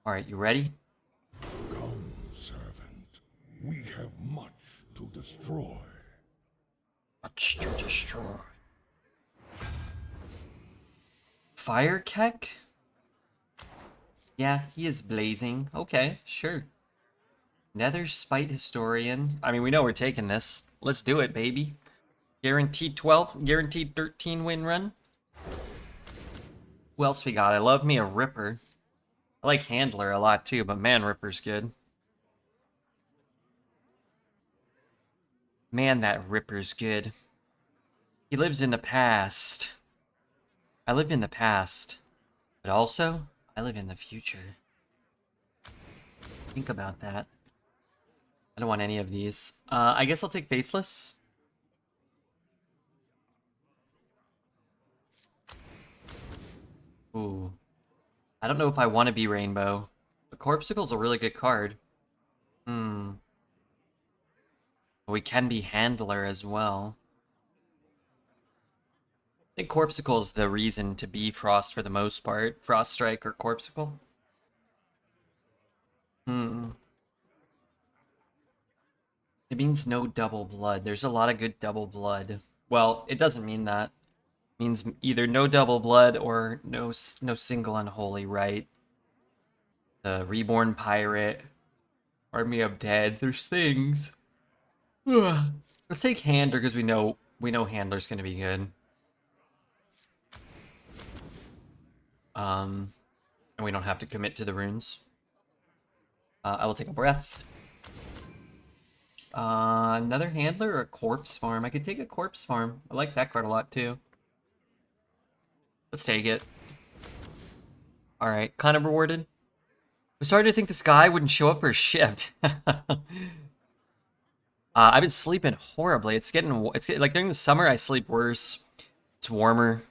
Alright, you ready? Come, servant. We have much to destroy. Much to destroy. Fyrakks? Yeah, he is blazing. Okay, sure. Nether Spite Historian. I mean, we know we're taking this. Let's do it, baby. Guaranteed 12, guaranteed 13 win run. Who else we got? I love me a Ripper. I like Handler a lot too, but man, Ripper's good. Man, that Ripper's good. He lives in the past. I live in the past. But also, I live in the future. Think about that. I don't want any of these. I guess I'll take Faceless. Ooh. I don't know if I want to be Rainbow. But Corpsicle's a really good card. Hmm. But we can be Handler as well. I think Corpsicle is the reason to be Frost for the most part. Frost Strike or Corpsicle. Hmm. It means no double blood. There's a lot of good double blood. Well, it doesn't mean that. It means either no double blood or no single unholy, right? The Reborn Pirate, Army of Dead. There's things. Ugh. Let's take Handler because we know Handler's gonna be good. And we don't have to commit to the runes. I will take a breath. Another Handler or a Corpse Farm? I could take a Corpse Farm. I like that card a lot too. Let's take it. Alright, kind of rewarded. We started to think this guy wouldn't show up for a shift. I've been sleeping horribly. It's getting like during the summer I sleep worse. It's warmer.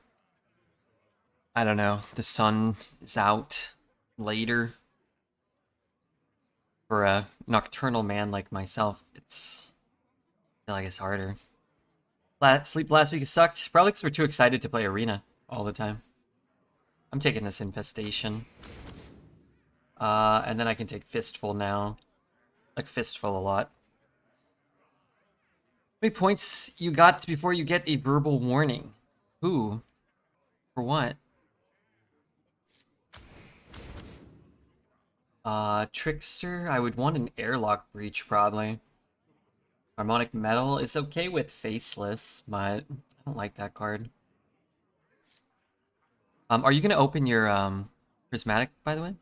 I don't know. The sun is out later. For a nocturnal man like myself, I feel like it's harder. Sleep last week sucked. Probably because we're too excited to play Arena all the time. I'm taking this Infestation. And then I can take Fistful now. Like Fistful a lot. How many points you got before you get a verbal warning? Who? For what? Trickster? I would want an Airlock Breach, probably. Harmonic Metal is okay with Faceless, but I don't like that card. Are you gonna open your Prismatic, by the way?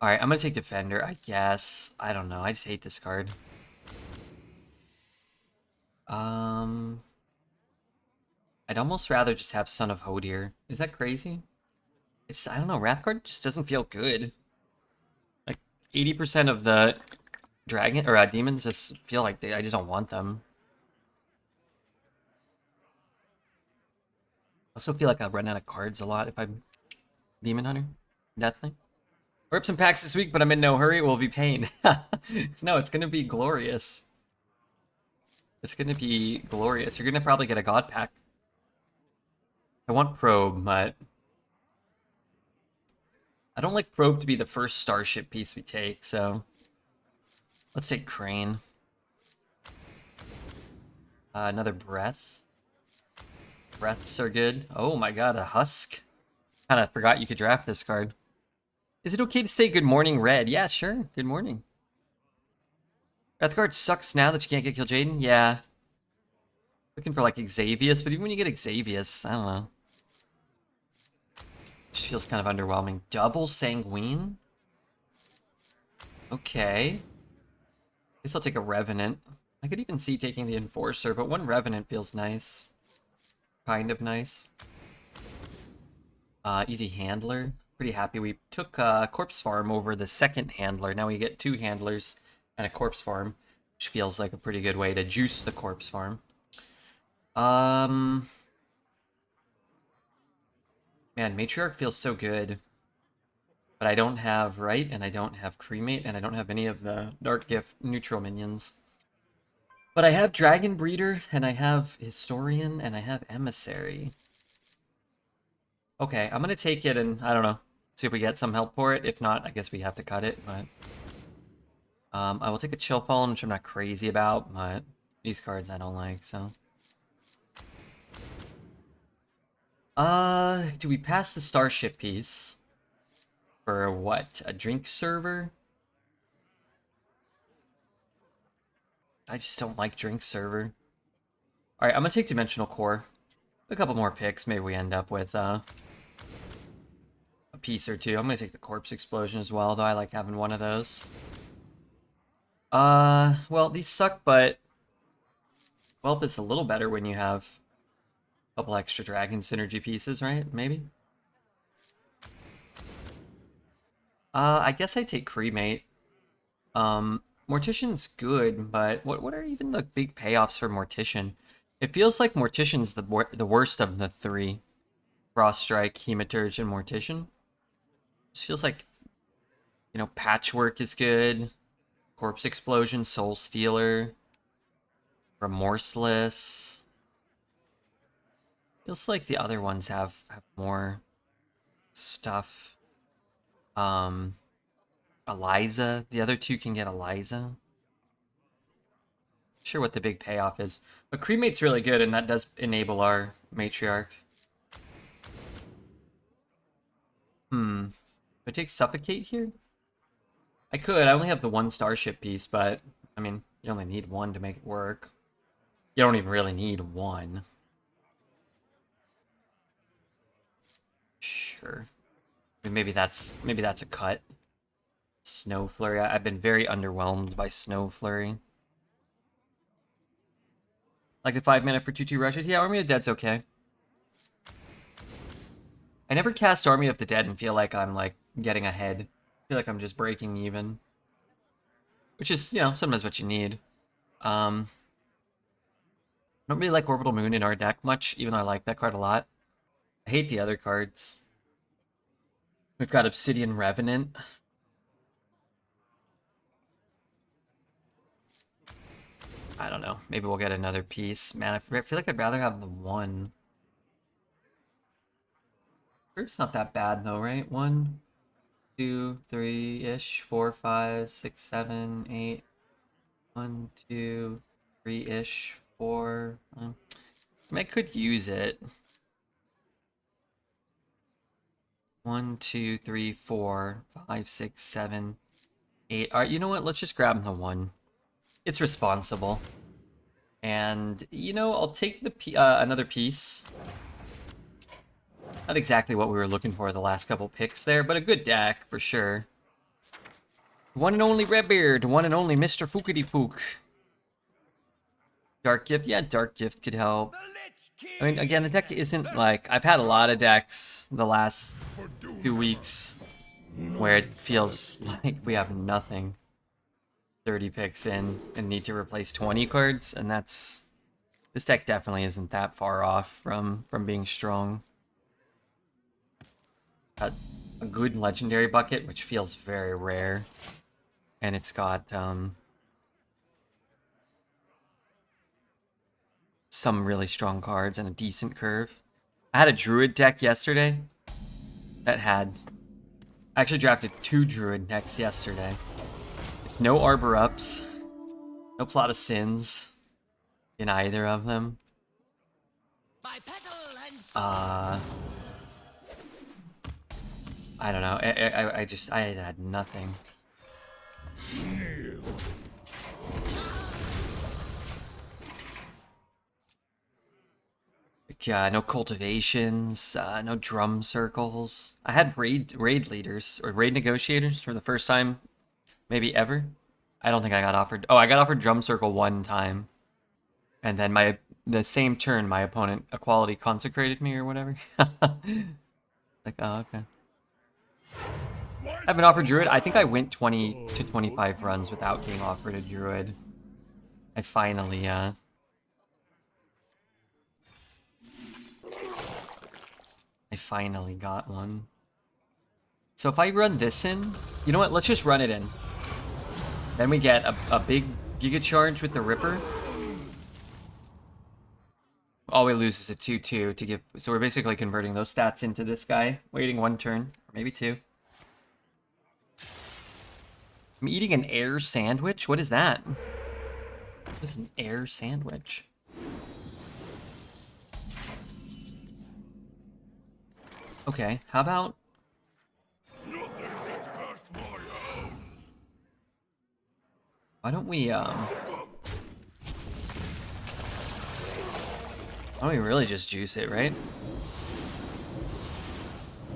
Alright, I'm gonna take Defender, I guess. I don't know, I just hate this card. I'd almost rather just have Son of Hodir. Is that crazy? I don't know, Wrath card just doesn't feel good. Like, 80% of the dragon, or demons just feel like I just don't want them. I also feel like I'll run out of cards a lot if I'm Demon Hunter. Deathling. Rip some packs this week, but I'm in no hurry. It will be pain. No, it's gonna be glorious. It's gonna be glorious. You're gonna probably get a God pack. I want Probe, but I don't like Probe to be the first Starship piece we take, so let's take Crane. Another Breath. Breaths are good. Oh my god, a Husk. Kind of forgot you could draft this card. Is it okay to say good morning, Red? Yeah, sure. Good morning. Wrath card sucks now that you can't get Kil'jaeden? Yeah. Looking for like Xavius, but even when you get Xavius, I don't know. Just feels kind of underwhelming. Double Sanguine? Okay. Guess I'll take a Revenant. I could even see taking the Enforcer, but one Revenant feels nice. Kind of nice. Easy Handler. Pretty happy we took Corpse Farm over the second Handler. Now we get two Handlers and a Corpse Farm, which feels like a pretty good way to juice the Corpse Farm. Man, Matriarch feels so good. But I don't have Right, and I don't have Cremate, and I don't have any of the Dark Gift neutral minions. But I have Dragon Breeder, and I have Historian, and I have Emissary. Okay, I'm gonna take it and, I don't know, see if we get some help for it. If not, I guess we have to cut it, but... I will take a Chill Fallen, which I'm not crazy about, but these cards I don't like, so... do we pass the Starship piece? For what? A drink server? I just don't like drink server. Alright, I'm gonna take Dimensional Core. A couple more picks, maybe we end up with, a piece or two. I'm gonna take the Corpse Explosion as well, though I like having one of those. Well, these suck, but... Well, it's a little better when you have a couple extra Dragon Synergy pieces, right? Maybe? I guess I take Cremate. Mortician's good, but what are even the big payoffs for Mortician? It feels like Mortician's the worst of the three. Frost Strike, Hematurge, and Mortician. Just feels like, you know, Patchwork is good. Corpse Explosion, Soul Stealer, Remorseless. Feels like the other ones have more stuff. Eliza. The other two can get Eliza. Not sure what the big payoff is. But Cremate's really good, and that does enable our Matriarch. Do I take Suffocate here? I could. I only have the one Starship piece, but, I mean, you only need one to make it work. You don't even really need one. Sure. Maybe that's a cut. Snow Flurry. I've been very underwhelmed by Snow Flurry. Like the 5-mana for 2/2 rushes? Yeah, Army of the Dead's okay. I never cast Army of the Dead and feel like I'm, like, getting ahead. I feel like I'm just breaking even. Which is, you know, sometimes what you need. I don't really like Orbital Moon in our deck much, even though I like that card a lot. I hate the other cards. We've got Obsidian Revenant. I don't know. Maybe we'll get another piece. Man, I feel like I'd rather have the one. It's not that bad though, right? 1, 2, 3-ish, 4, 5, 6, 7, 8. 1, 2, 3-ish, 4. I could use it. 1, 2, 3, 4, 5, 6, 7, 8. All right, you know what? Let's just grab the one. It's responsible. And, you know, I'll take the another piece. Not exactly what we were looking for the last couple picks there, but a good deck for sure. One and only Redbeard, one and only Mr. Fookity Fook. Dark Gift, yeah, Dark Gift could help. I mean, again, the deck isn't like... I've had a lot of decks the last 2 weeks where it feels like we have nothing. 30 picks in and need to replace 20 cards, and that's... This deck definitely isn't that far off from being strong. Got a good legendary bucket, which feels very rare. And it's got some really strong cards and a decent curve. I had a Druid deck yesterday that had... I actually drafted 2 Druid decks yesterday. With no Arbor Ups, no Plot of Sins in either of them. I don't know. I had nothing. Yeah, no cultivations, no drum circles. I had raid leaders or raid negotiators for the first time, maybe ever. I don't think I got offered. Oh, I got offered drum circle one time, and then the same turn my opponent equality consecrated me or whatever. Like, oh, okay. I've been offered Druid. I think I went 20 to 25 runs without being offered a Druid. I finally got one. So if I run this in, you know what? Let's just run it in. Then we get a big Giga Charge with the Ripper. All we lose is a 2/2 to give. So we're basically converting those stats into this guy, waiting 1 turn, or maybe 2. I'm eating an air sandwich? What is that? What is an air sandwich? Okay, how about... Why don't we really just juice it, right?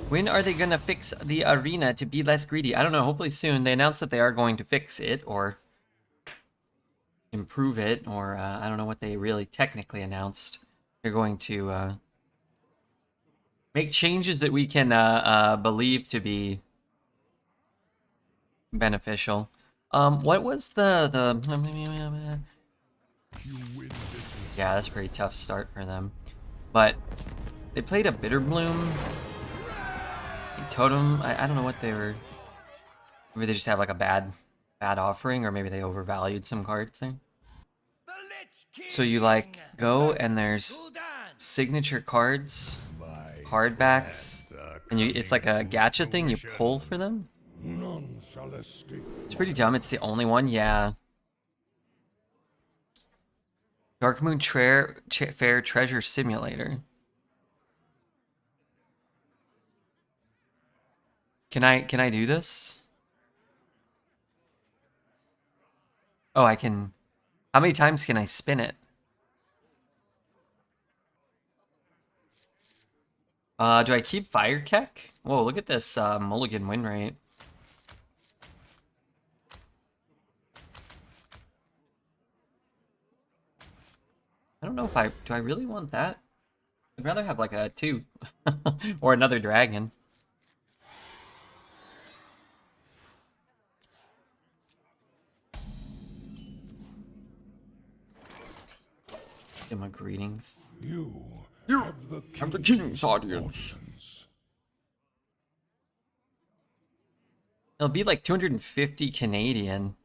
When are they gonna fix the arena to be less greedy? I don't know, hopefully soon. They announced that they are going to fix it, or improve it, or I don't know what they really technically announced. They're going to make changes that we can believe to be beneficial. What was the... Yeah, that's a pretty tough start for them. But they played a Bitter Bloom. Totem, I don't know what they were... Maybe they just have like a bad offering, or maybe they overvalued some cards there. So you like go and there's signature cards, card backs, and it's like a gacha thing, you pull for them? None shall escape. It's pretty dumb, it's the only one, yeah. Dark Moon Fair Treasure Simulator. Can I do this? Oh, I can... How many times can I spin it? Do I keep Fyrakks? Whoa, look at this mulligan win rate. I don't know if do I really want that? I'd rather have like a 2 or another dragon. Give my greetings. You have the king's audience. It'll be like 250 Canadian.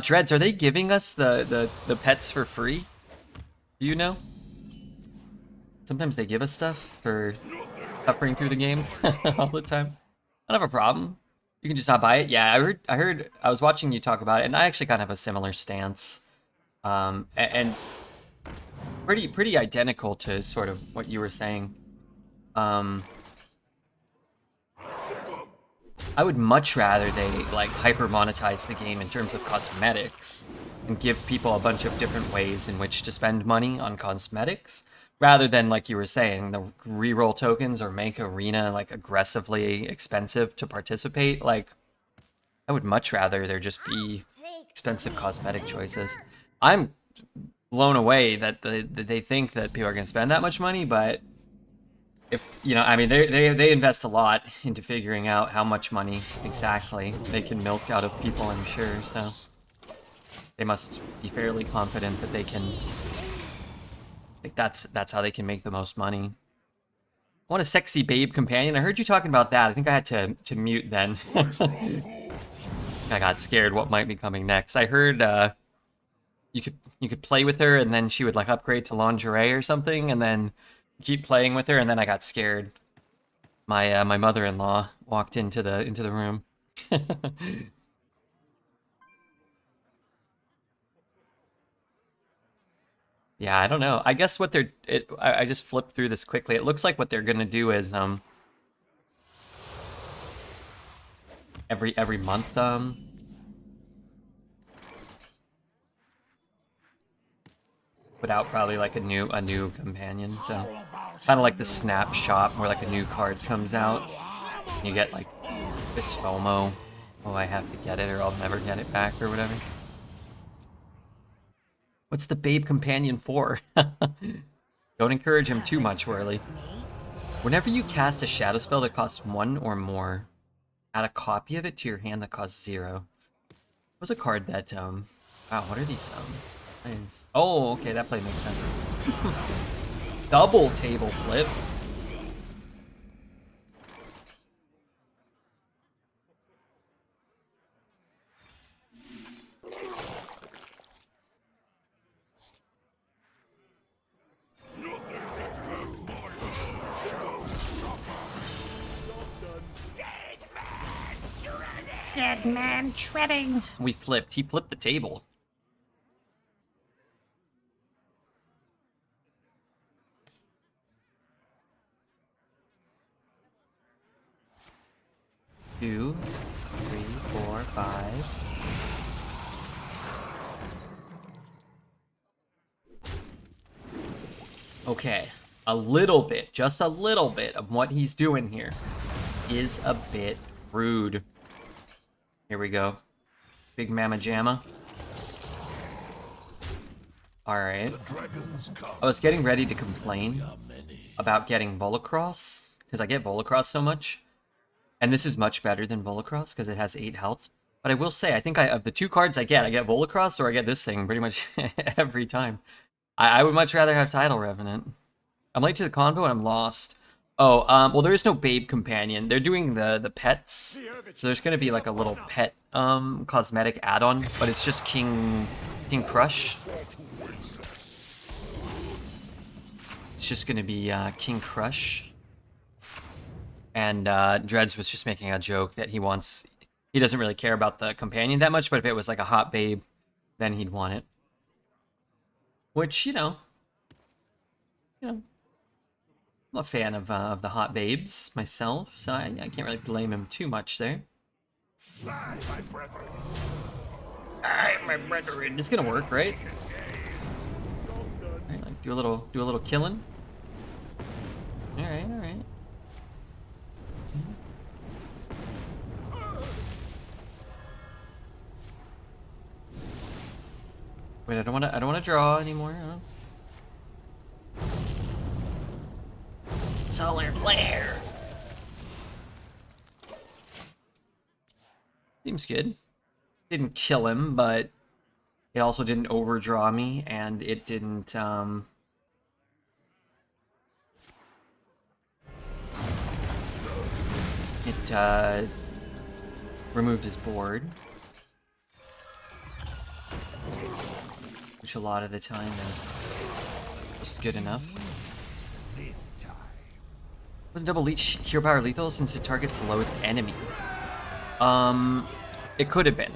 Dreads, are they giving us the pets for free? Do you know? Sometimes they give us stuff for suffering through the game all the time. I don't have a problem. You can just not buy it. Yeah, I was watching you talk about it, and I actually kind of have a similar stance. And pretty identical to sort of what you were saying. I would much rather they like hyper monetize the game in terms of cosmetics and give people a bunch of different ways in which to spend money on cosmetics, rather than, like you were saying, the reroll tokens or make arena like aggressively expensive to participate. Like, I would much rather there just be expensive cosmetic choices. I'm blown away that they think that people are going to spend that much money, but if, you know, I mean, they invest a lot into figuring out how much money exactly they can milk out of people, I'm sure, so they must be fairly confident that they can, like, that's how they can make the most money. I want a sexy babe companion. I heard you talking about that. I think I had to mute then. I got scared what might be coming next. I heard you could play with her and then she would like upgrade to lingerie or something, and then keep playing with her, and then I got scared. My my mother-in-law walked into the room. Yeah, I don't know. I guess what I just flipped through this quickly. It looks like what they're gonna do is every month put out probably like a new companion. So kind of like the snapshot where like a new card comes out. You get like this FOMO. Oh, I have to get it or I'll never get it back or whatever. What's the babe companion for? Don't encourage him too much, Whirly. Whenever you cast a shadow spell that costs 1 or more, add a copy of it to your hand that costs 0. What's a card that, wow, what are these, plays? Oh, okay, that play makes sense. Double table flip. Dead man treading. We flipped. He flipped the table. Two, 3, 4, 5. Okay, a little bit, just a little bit of what he's doing here is a bit rude. Here we go. Big Mama Jamma. Alright. I was getting ready to complain about getting Volacross, because I get Volacross so much. And this is much better than Volacross, because it has 8 health. But I will say, I think of the 2 cards I get Volacross or I get this thing pretty much every time. I would much rather have Tidal Revenant. I'm late to the convo and I'm lost. Oh, well, there is no Babe Companion. They're doing the pets. So there's gonna be like a little pet cosmetic add-on, but it's just King Crush. It's just gonna be King Crush. And Dreads was just making a joke that he doesn't really care about the companion that much, but if it was like a hot babe, then he'd want it. Which, you know, I'm a fan of the hot babes myself, so I can't really blame him too much there. Fly, my brethren. Alright, my brethren. It's gonna work, right? Alright, like do a little killing. Alright. Wait, I don't wanna draw anymore. Solar flare. Seems good. Didn't kill him, but it also didn't overdraw me, and it didn't it removed his board, which a lot of the time is just good enough. Wasn't double leech hero power lethal since it targets the lowest enemy? It could have been,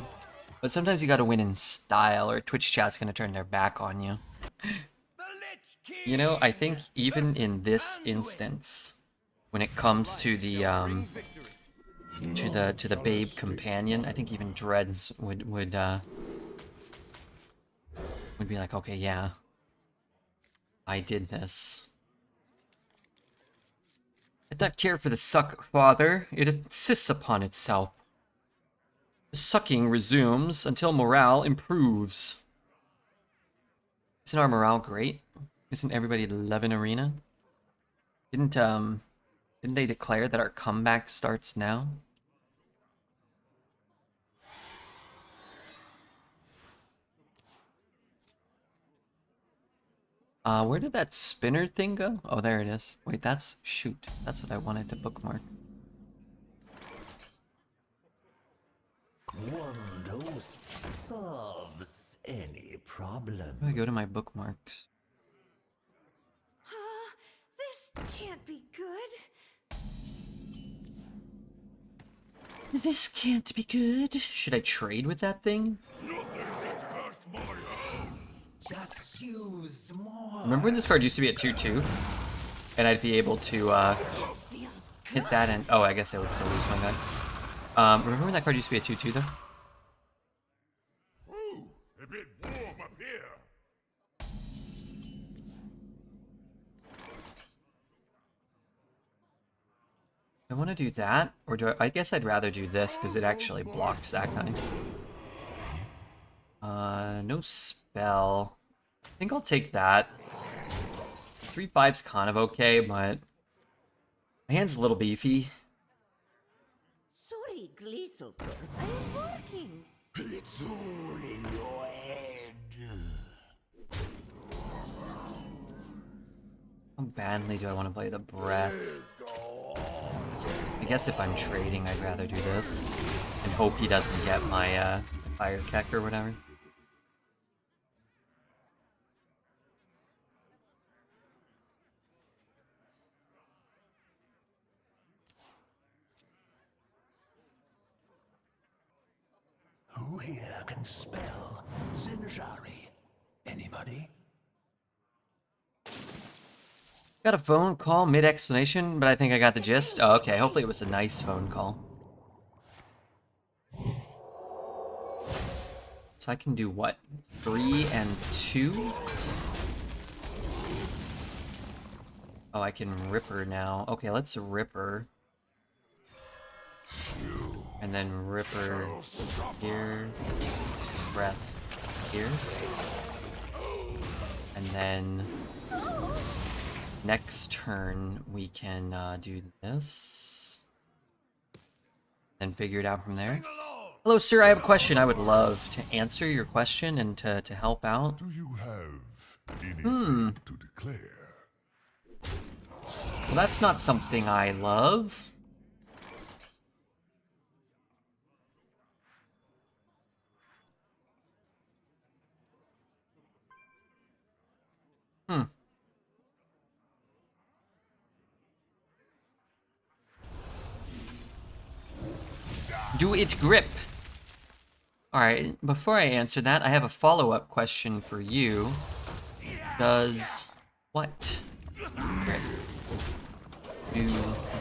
but sometimes you gotta win in style, or Twitch chat's gonna turn their back on you. You know, I think even in this instance, when it comes to the to the Babe Companion, I think even Dreads would be like, okay, yeah, I did this. I don't care for the suck, father. It insists upon itself. The sucking resumes until morale improves. Isn't our morale great? Isn't everybody loving Arena? Didn't they declare that our comeback starts now? Where did that spinner thing go? Oh, there it is. Wait, shoot. That's what I wanted to bookmark. Windows solves any problem. How do I go to my bookmarks? This can't be good. This can't be good. Should I trade with that thing? Just use more. Remember when this card used to be at 2/2? And I'd be able to hit that and... Oh, I guess I would still lose my guy. Remember when that card used to be at 2/2 though? Ooh, a bit warm up here. I want to do that, or do I guess I'd rather do this because it actually blocks that guy. No spell. I think I'll take that. 3/5's kind of okay, but my hand's a little beefy. Sorry, Gleesulker. I'm working. It's all in your head. How badly do I want to play the breath? I guess if I'm trading, I'd rather do this and hope he doesn't get my Fyrakks or whatever. can spell Zinjari. Anybody? Got a phone call mid-explanation, but I think I got the gist. Oh, okay. Hopefully it was a nice phone call. So I can do what? 3 and 2? Oh, I can Ripper now. Okay, let's Ripper. And then Ripper here. Breath here. And then next turn we can do this. Then figure it out from there. Hello, sir. I have a question. I would love to answer your question and to help out. Do you have anything to declare? Well, that's not something I love. Do it grip. Alright, before I answer that, I have a follow-up question for you. Does what grip do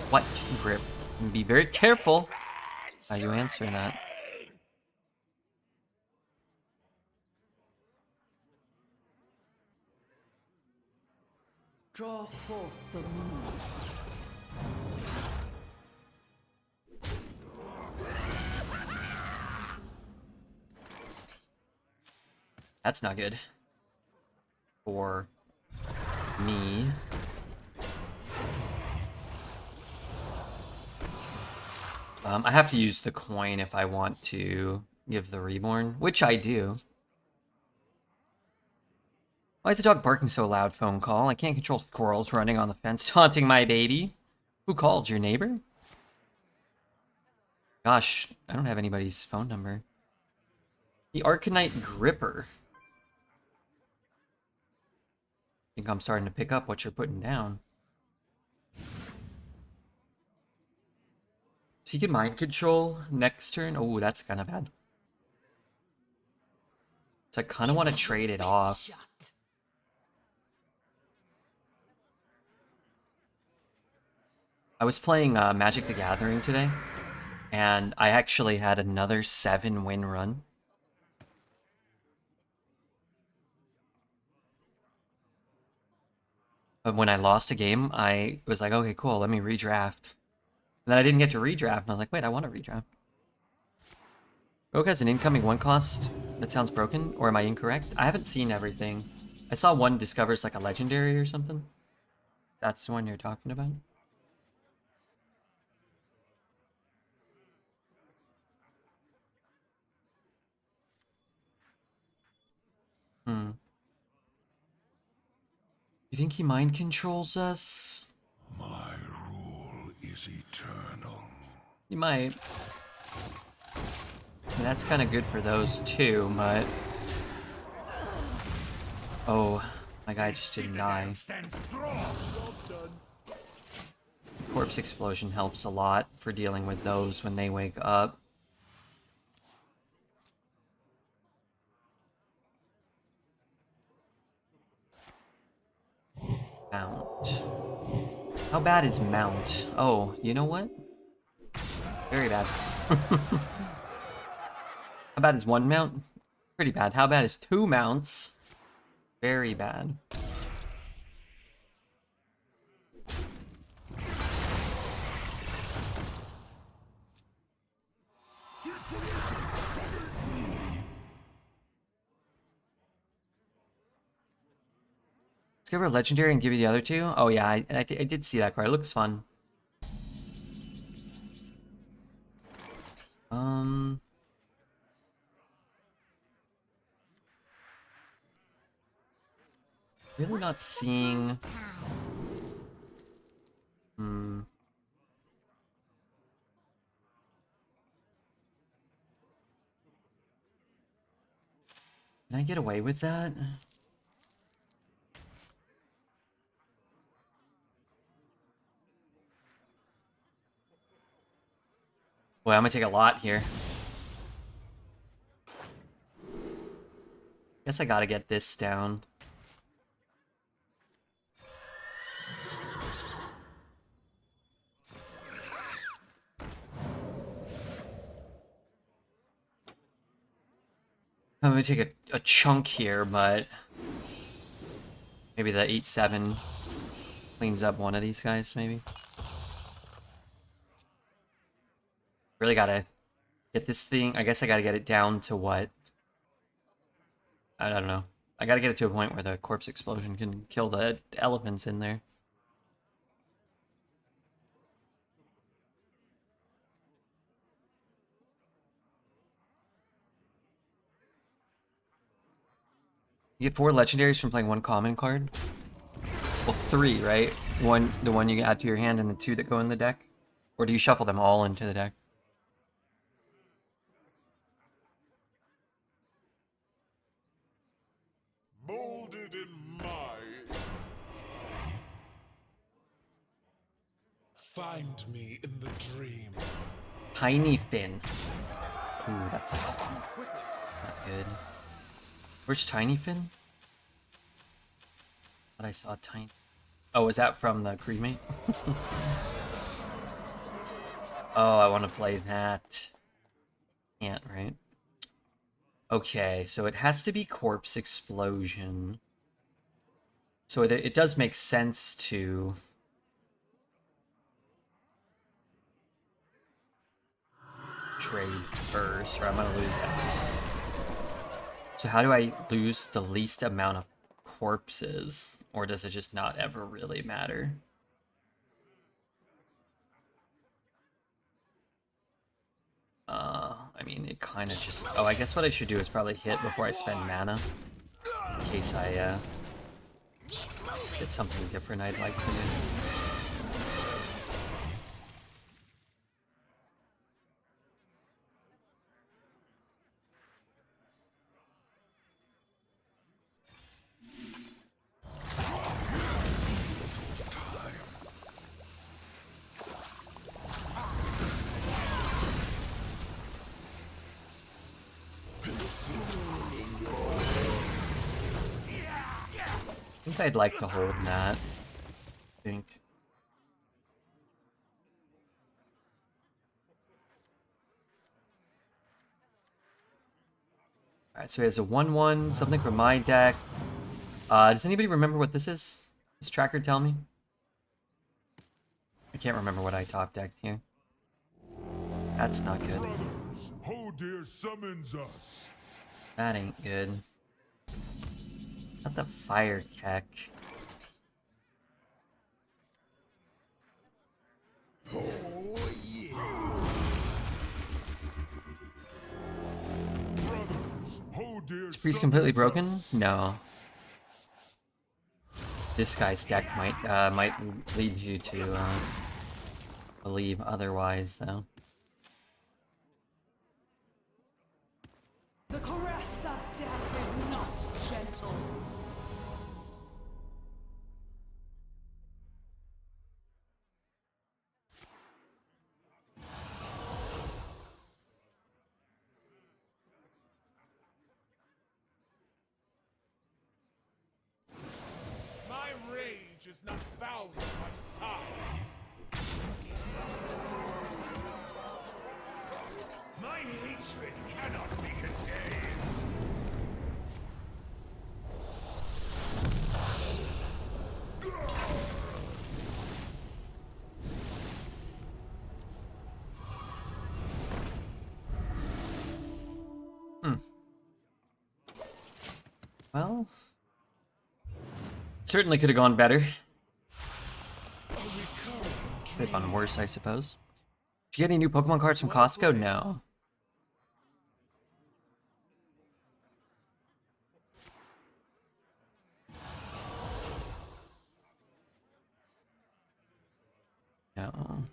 what grip? And be very careful how you answer that. Draw forth the moon. That's not good. For me. I have to use the coin if I want to give the reborn, which I do. Why is the dog barking so loud? Phone call. I can't control squirrels running on the fence, taunting my baby. Who called? Your neighbor? Gosh, I don't have anybody's phone number. The Arcanite Gripper. I think I'm starting to pick up what you're putting down. So he can mind control next turn. Oh, that's kind of bad. So I kind of want to trade it off. I was playing Magic the Gathering today, and I actually had another 7-win run. But when I lost a game, I was like, okay, cool, let me redraft. And then I didn't get to redraft, and I was like, wait, I want to redraft. Rogue has an incoming 1 cost that sounds broken, or am I incorrect? I haven't seen everything. I saw one discovers like a legendary or something. That's the one you're talking about? Hmm. You think he mind controls us? My rule is eternal. He might. I mean, that's kind of good for those too, but... Oh, my guy just didn't die. Corpse Explosion helps a lot for dealing with those when they wake up. Mount. How bad is Mount? Oh, you know what? Very bad. How bad is 1 mount? Pretty bad. How bad is 2 mounts? Very bad. Let's give her a legendary and give you the other 2. Oh yeah, I did see that card. It looks fun. Really not seeing... Hmm. Can I get away with that? Boy, I'm gonna take a lot here. Guess I gotta get this down. I'm gonna take a chunk here, but maybe the 8-7 cleans up one of these guys, maybe. Really gotta get this thing. I guess I gotta get it down to what? I don't know. I gotta get it to a point where the corpse explosion can kill the elephants in there. You get 4 legendaries from playing 1 common card? Well, 3, right? The one you add to your hand and the 2 that go in the deck? Or do you shuffle them all into the deck? Molded in my... Find me in the dream. Tiny Fin. Ooh, that's not good. Where's Tiny Fin? But I saw Tiny. Oh, is that from the cremate? Oh, I want to play that. Can't, right? Okay, so it has to be Corpse Explosion. So it does make sense to... trade first, or I'm gonna lose that. So how do I lose the least amount of corpses? Or does it just not ever really matter? I mean, it kind of just... Oh, I guess what I should do is probably hit before I spend mana. In case I, get something different I'd like to do. I think I'd like to hold that. I think. Alright, so he has a 1-1, something from my deck. Does anybody remember what this is? Does Tracker tell me? I can't remember what I top decked here. That's not good. Brothers, Hodir summons us. That ain't good. Not the Fyrakks. Oh, yeah. Brothers, Hodir Is Priest completely summons broken? us. No. This guy's deck might lead you to believe otherwise, though. The caress of death is not gentle. My rage is not bound by size. My hatred cannot be contained. Well, certainly could have gone better. Could have gone worse, I suppose. Did you get any new Pokemon cards from Costco? No. No.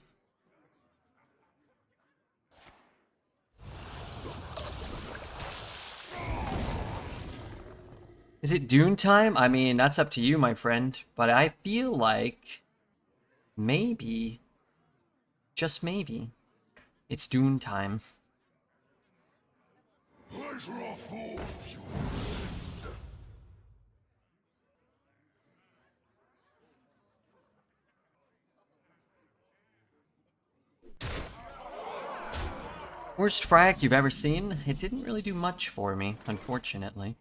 Is it Dune time? I mean, that's up to you, my friend. But I feel like maybe, just maybe, it's Dune time. I draw forth Worst Fryak you've ever seen? It didn't really do much for me, unfortunately.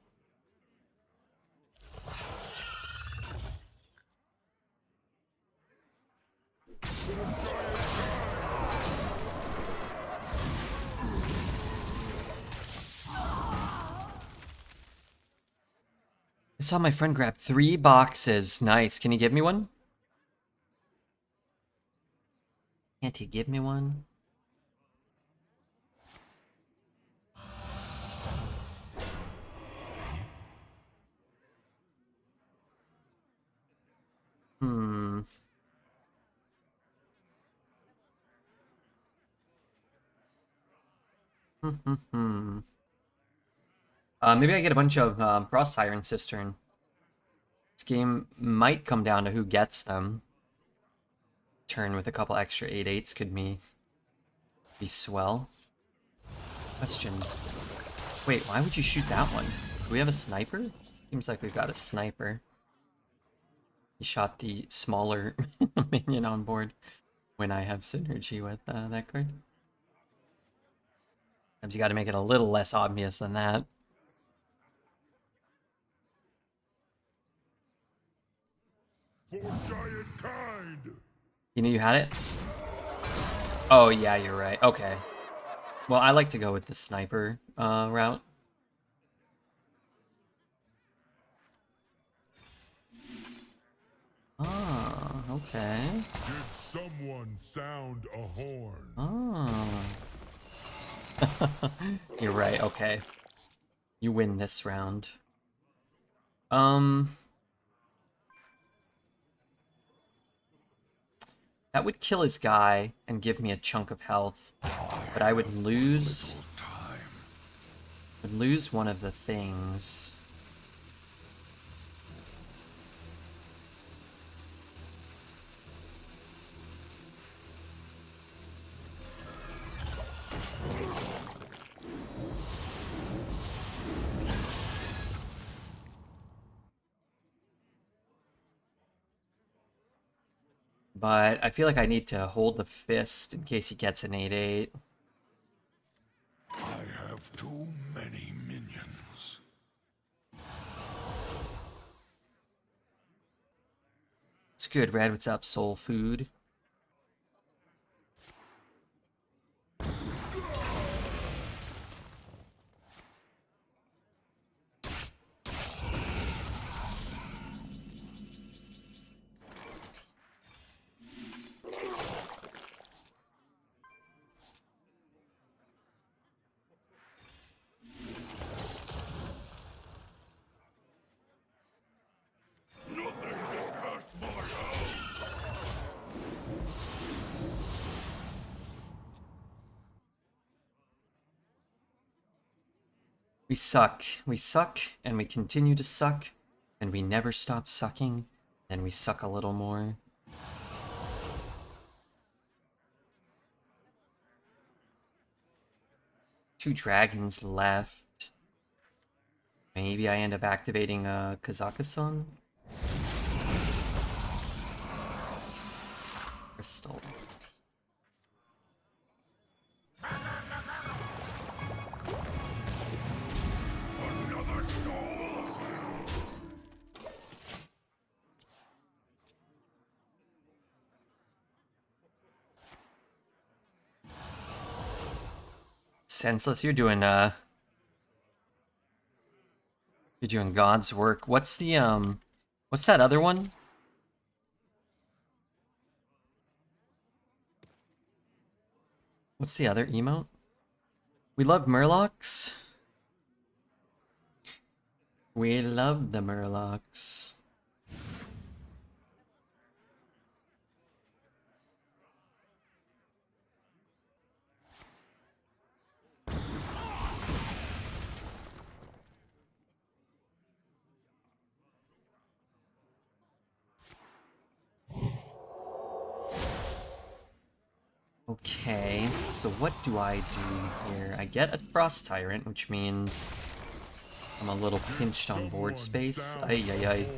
I saw my friend grab 3 boxes. Nice. Can you give me one? Can't you give me one? Hmm. Maybe I get a bunch of Frost Tyrant Cistern. This game might come down to who gets them. Turn with a couple extra 8/8s could be swell. Question. Wait, why would you shoot that one? Do we have a sniper? Seems like we've got a sniper. He shot the smaller minion on board when I have synergy with that card. Sometimes you gotta make it a little less obvious than that. For giant kind. You knew you had it? Oh, yeah, you're right. Okay. Well, I like to go with the sniper route. Ah, okay. Did someone sound a horn? Oh. You're right, okay. You win this round. That would kill his guy and give me a chunk of health, but I would lose one of the things. But I feel like I need to hold the fist in case he gets an 8/8. I have too many minions. It's good, Red. What's up, soul food? We suck. We suck, and we continue to suck, and we never stop sucking, and we suck a little more. Two dragons left. Maybe I end up activating a Kazakhstan? Crystal. Senseless, you're doing God's work. What's that other one? What's the other emote? We love Murlocs. We love the Murlocs. Okay, so what do I do here? I get a Frost Tyrant, which means I'm a little pinched on board space. Ay, ay, ay.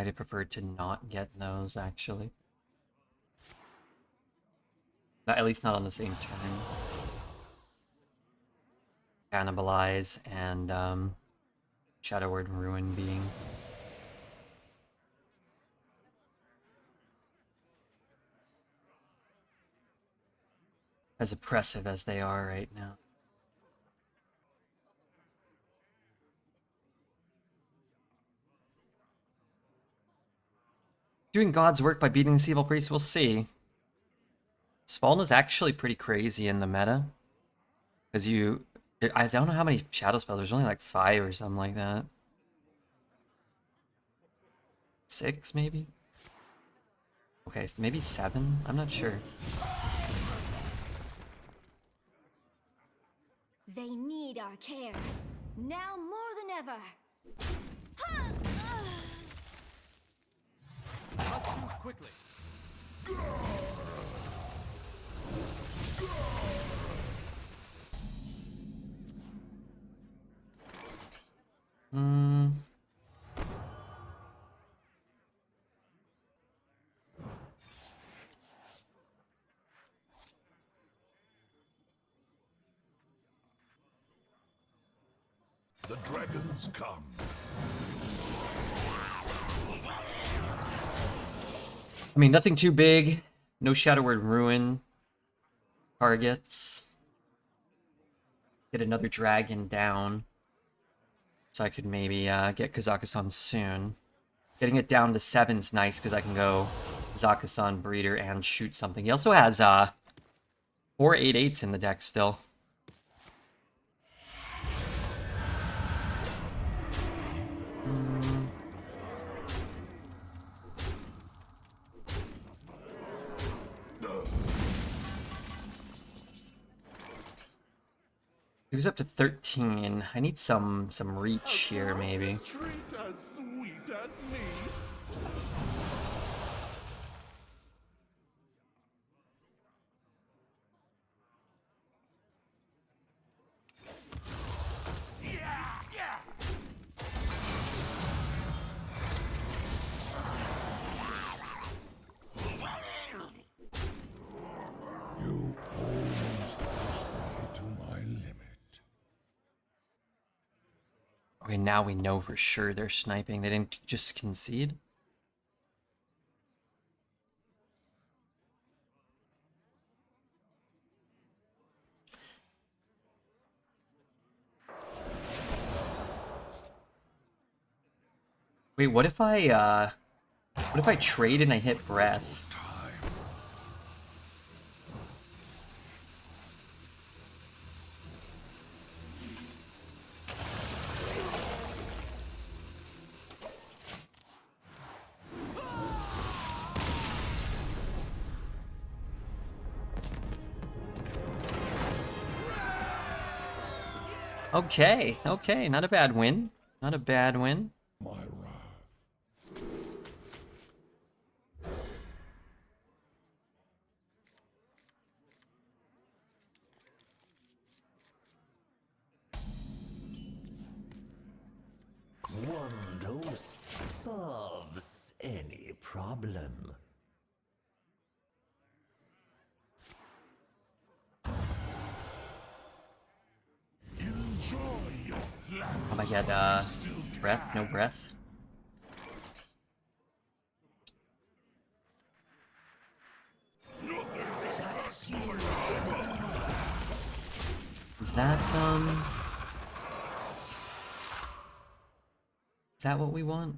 I'd have preferred to not get those, actually. At least not on the same turn. Cannibalize and Shadow Word Ruin being as oppressive as they are right now. Doing God's work by beating this evil priest, we'll see. Svalna is actually pretty crazy in the meta. Because I don't know how many shadow spells, there's only like 5 or something like that. 6 maybe? Okay, maybe 7? I'm not sure. They need our care, now more than ever. Let's move quickly. The dragons come. I mean, nothing too big. No Shadow Word Ruin targets. Get another dragon down. So I could maybe get Kazakhstan soon. Getting it down to 7's nice because I can go Kazakhstan Breeder and shoot something. He also has 4 8/8s in the deck still. He's up to 13. I need some reach here, maybe. Treat as sweet as me. You almost pushed me to my limit. Okay, now we know for sure they're sniping. They didn't just concede. Wait, what if I trade and I hit breath? Okay, okay, not a bad win. Not a bad win. My wrath. One dose solves any problem. Enjoy your plan. Oh my god, breath? No breath? Is that what we want?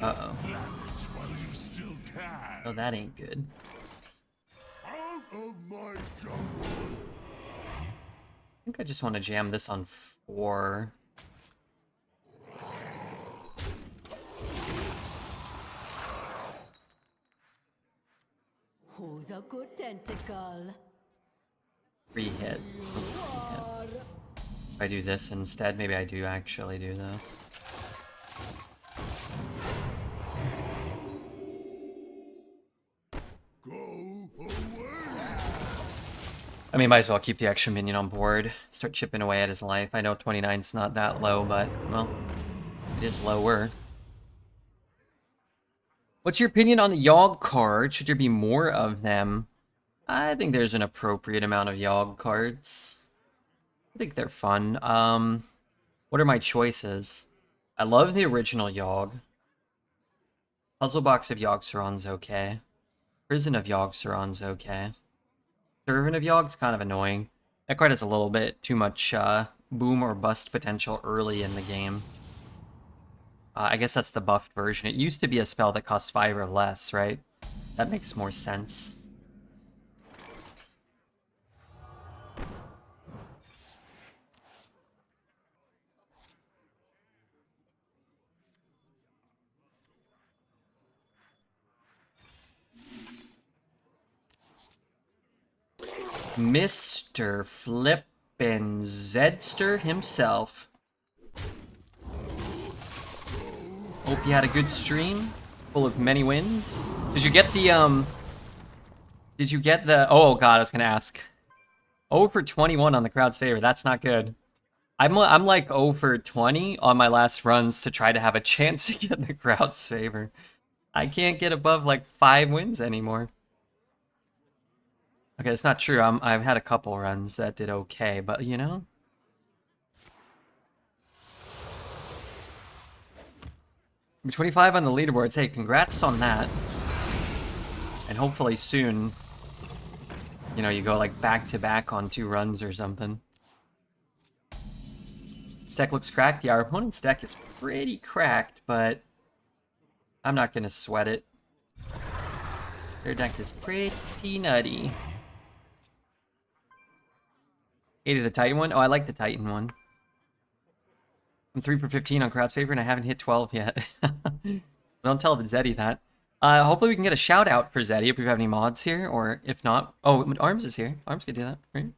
Uh-oh. While you still can. Oh, that ain't good. Out of my jungle. I think I just want to jam this on 4. Who's a good tentacle? 3 hit. If I do this instead, maybe I do actually do this. Go away. I mean, might as well keep the extra minion on board. Start chipping away at his life. I know 29's not that low, but, well, It is lower. What's your opinion on the Yogg card? Should there be more of them? I think there's an appropriate amount of Yogg cards. I think they're fun. What are my choices? I love the original Yogg. Puzzle Box of Yogg-Saron's okay. Prison of Yogg-Saron's okay. Servant of Yogg's kind of annoying. That card has a little bit too much boom or bust potential early in the game. I guess that's the buffed version. It used to be a spell that cost 5 or less, right? That makes more sense. Mr. Flippin' Zedster himself. Hope you had a good stream, full of many wins. Did you get the, oh god, I was gonna ask. 0 for 21 on the crowd's favor, that's not good. I'm like 0 for 20 on my last runs to try to have a chance to get the crowd's favor. I can't get above like 5 wins anymore. Okay, it's not true. I've had a couple runs that did okay, but you know. I'm 25 on the leaderboards. Hey, congrats on that. And hopefully soon, you know, you go like back to back on 2 runs or something. This deck looks cracked. Yeah, our opponent's deck is pretty cracked, but I'm not gonna sweat it. Their deck is pretty nutty. 8 of the Titan one? Oh, I like the Titan one. I'm 3 for 15 on crowd's favor, and I haven't hit 12 yet. Don't tell Zeddy that. Hopefully we can get a shout out for Zeddy if we have any mods here, or if not... Oh, Arms is here. Arms could do that, right?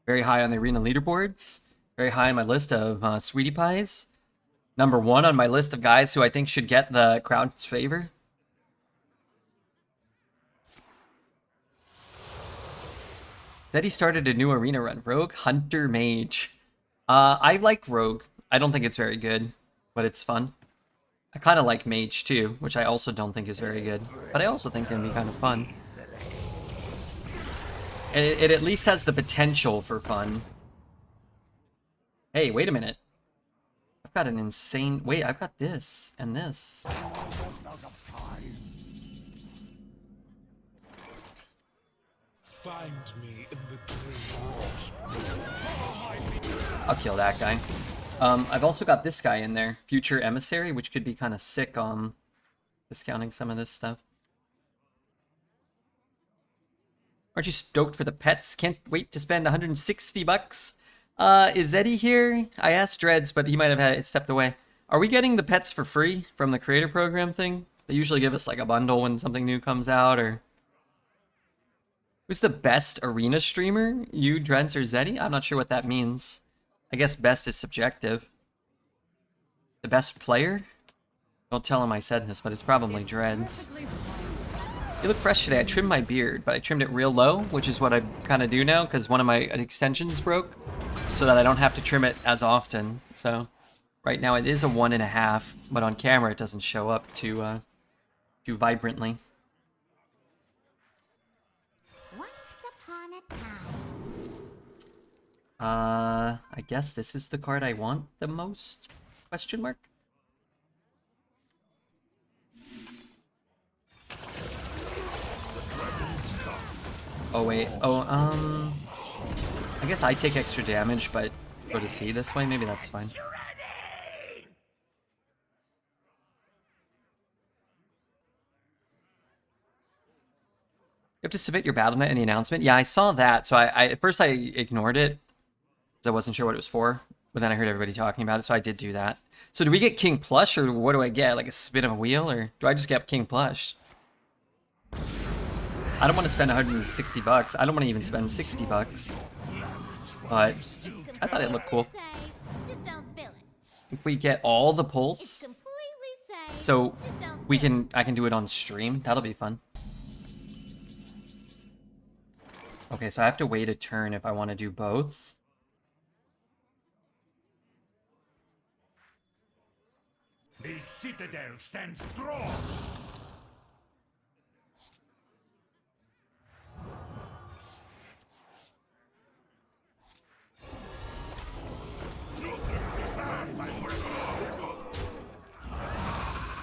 Very high on the arena leaderboards. Very high on my list of Sweetie Pies. Number 1 on my list of guys who I think should get the crowd's favor. Zeddy started a new arena run. Rogue, Hunter, Mage. I like Rogue. I don't think it's very good, but it's fun. I kind of like Mage too, which I also don't think is very good, but I also think it can be kind of fun. It at least has the potential for fun. Hey, wait a minute. I've got an insane... Wait, I've got this and this. Find me in the I'll kill that guy. I've also got this guy in there, Future Emissary, which could be kind of sick, discounting some of this stuff. Aren't you stoked for the pets? Can't wait to spend 160 bucks. Is Eddie here? I asked Dreads, but he might have had it stepped away. Are we getting the pets for free from the creator program thing? They usually give us like a bundle when something new comes out, or... Who's the best arena streamer? You, Dreads, or Zeddy? I'm not sure what that means. I guess best is subjective. The best player? Don't tell him I said this, but it's probably Dreads. You look fresh today. I trimmed my beard, but I trimmed it real low, which is what I kind of do now, because one of my extensions broke, so that I don't have to trim it as often. So right now it is a 1.5, but on camera it doesn't show up too vibrantly. I guess this is the card I want the most? Question mark? Oh wait, I guess I take extra damage, but go to C this way? Maybe that's fine. You have to submit your BattleNet in the announcement? Yeah, I saw that, so I at first I ignored it, because I wasn't sure what it was for, but then I heard everybody talking about it, so I did do that. So do we get King Plush, or what do I get? Like a spin of a wheel, or do I just get King Plush? I don't want to spend 160 bucks. I don't want to even spend 60 bucks. But I thought it looked cool. If we get all the pulls, so I can do it on stream. That'll be fun. Okay, so I have to wait a turn if I want to do both. A citadel stands strong.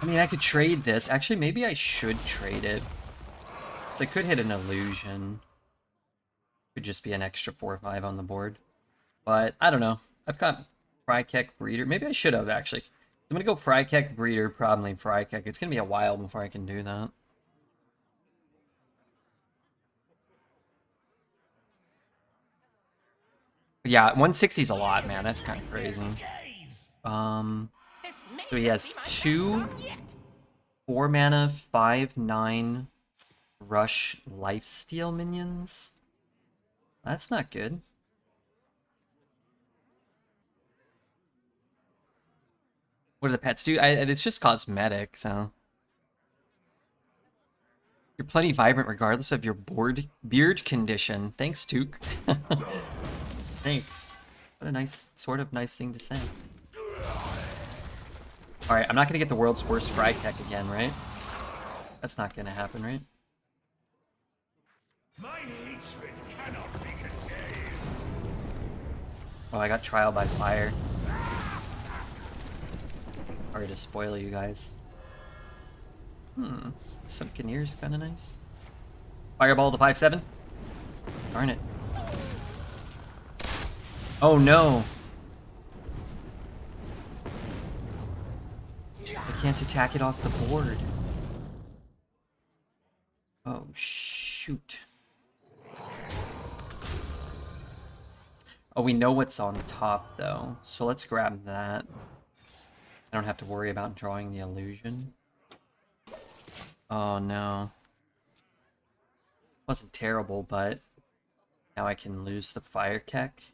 I mean, I could trade this. Actually, maybe I should trade it. So I could hit an illusion. Could just be an extra 4 or 5 on the board. But I don't know. I've got Fyrakks Breeder. Maybe I should have, actually. I'm going to go Fyrakks Breeder, probably Fyrakks. It's going to be a while before I can do that. But yeah, 160 is a lot, man. That's kind of crazy. So he has 2 4 mana, 5/9 rush lifesteal minions. That's not good. What do the pets do? It's just cosmetic, so. You're plenty vibrant regardless of your beard condition. Thanks, Took. Thanks. What a nice, sort of nice thing to say. Alright, I'm not gonna get the world's worst Fyrakks again, right? That's not gonna happen, right? My hatred cannot be contained. Oh, I got Trial by Fire. Sorry to spoil you guys. Sunken Ear's kinda nice. Fireball to 5/7. Darn it. Oh no! I can't attack it off the board. Oh shoot. Oh, we know what's on top though, so let's grab that. I don't have to worry about drawing the illusion. Oh no. Wasn't terrible, but now I can lose the Fyrakks.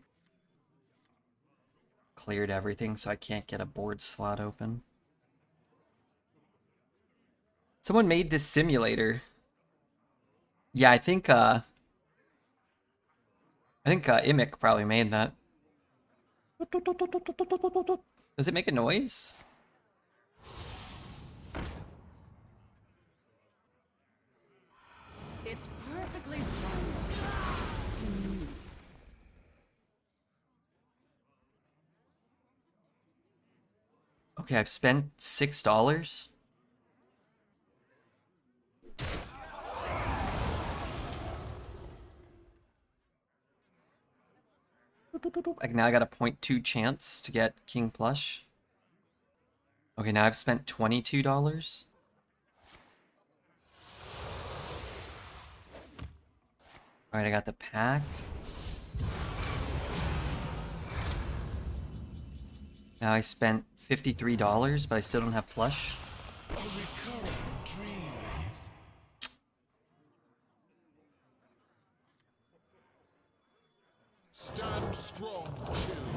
Cleared everything, so I can't get a board slot open. Someone made this simulator. Yeah, I think Imic probably made that. Does it make a noise? It's perfectly fine to me. Okay, I've spent $6. Like now I got a 0.2 chance to get King Plush. Okay, now I've spent $22. Alright, I got the pack. Now I spent $53, but I still don't have Plush. A recurring dream. Stand strong, children.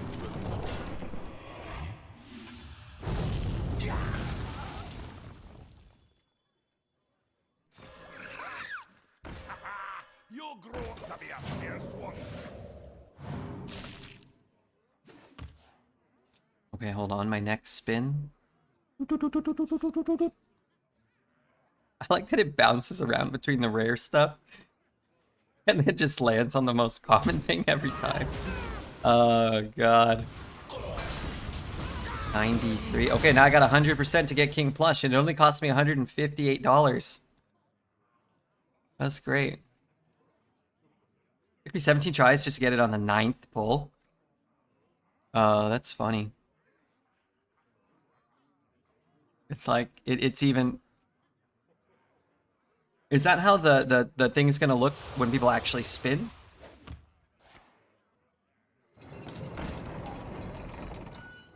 You'll grow up to be a fierce one. Okay, hold on. My next spin. I like that it bounces around between the rare stuff. And then it just lands on the most common thing every time. Oh, God. 93. Okay, now I got 100% to get King Plush, and it only cost me $158. That's great. Took me 17 tries just to get it on the 9th pull. That's funny. It's like, it's even... Is that how the thing is gonna look when people actually spin?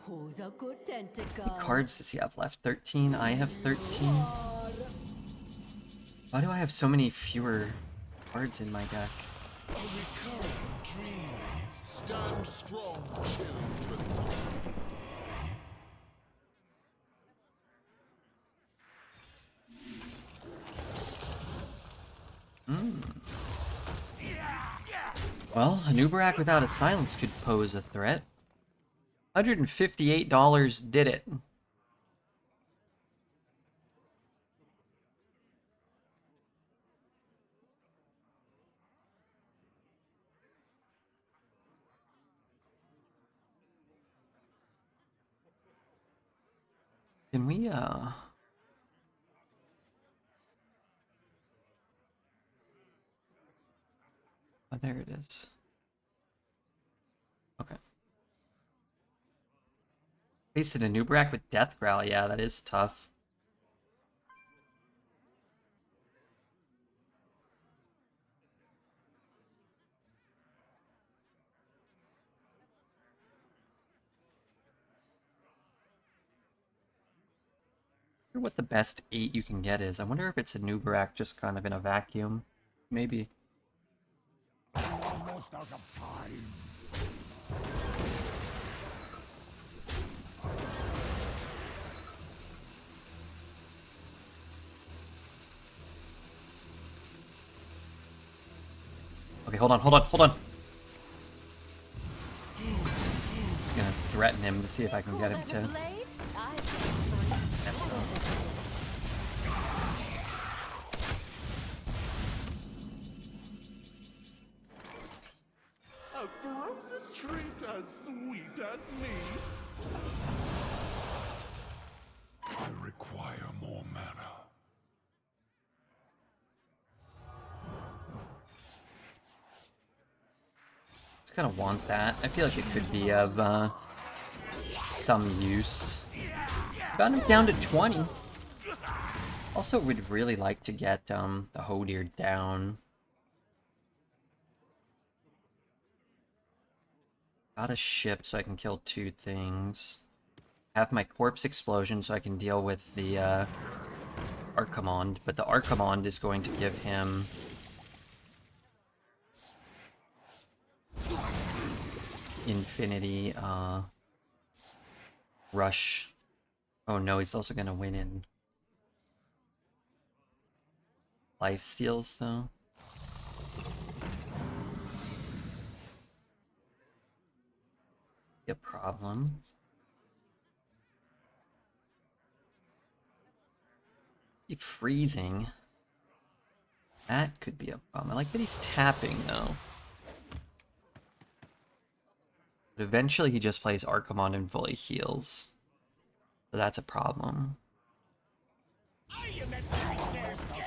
Who's a good tentacle? What cards does he have left? 13. I have 13. Why do I have so many fewer cards in my deck? A recurring dream. Stand strong, children. Well, a Nubarak without a silence could pose a threat. $158 did it. Can we, Oh, there it is. Okay. Faced a Nubrak with Death Growl. Yeah, that is tough. I wonder what the best 8 you can get is. I wonder if it's a Nubrak just kind of in a vacuum. Maybe. Almost out of time. Okay, hold on, hold on, hold on. Just gonna threaten him to see if I can get him to. Yes. A frozen treat as sweet as me. I require more mana. Just kind of want that. I feel like it could be of some use. Got him down to 20. Also, would really like to get the Hodir down. Got a ship so I can kill 2 things. Have my corpse explosion so I can deal with the Archimond, but the Archimond is going to give him infinity rush. Oh no, he's also gonna win in life steals though. Be a problem. Keep freezing. That could be a problem. I like that he's tapping though. But eventually he just plays Archimond and fully heals. So that's a problem. I am at nightmare's gaze.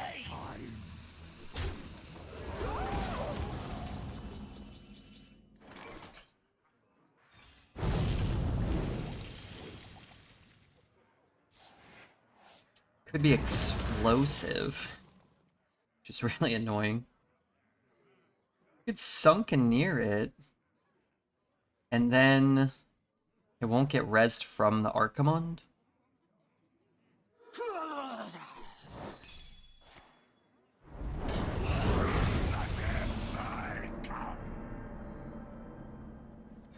Could be explosive. Which is really annoying. It's sunken near it. And then it won't get rezzed from the Archimond.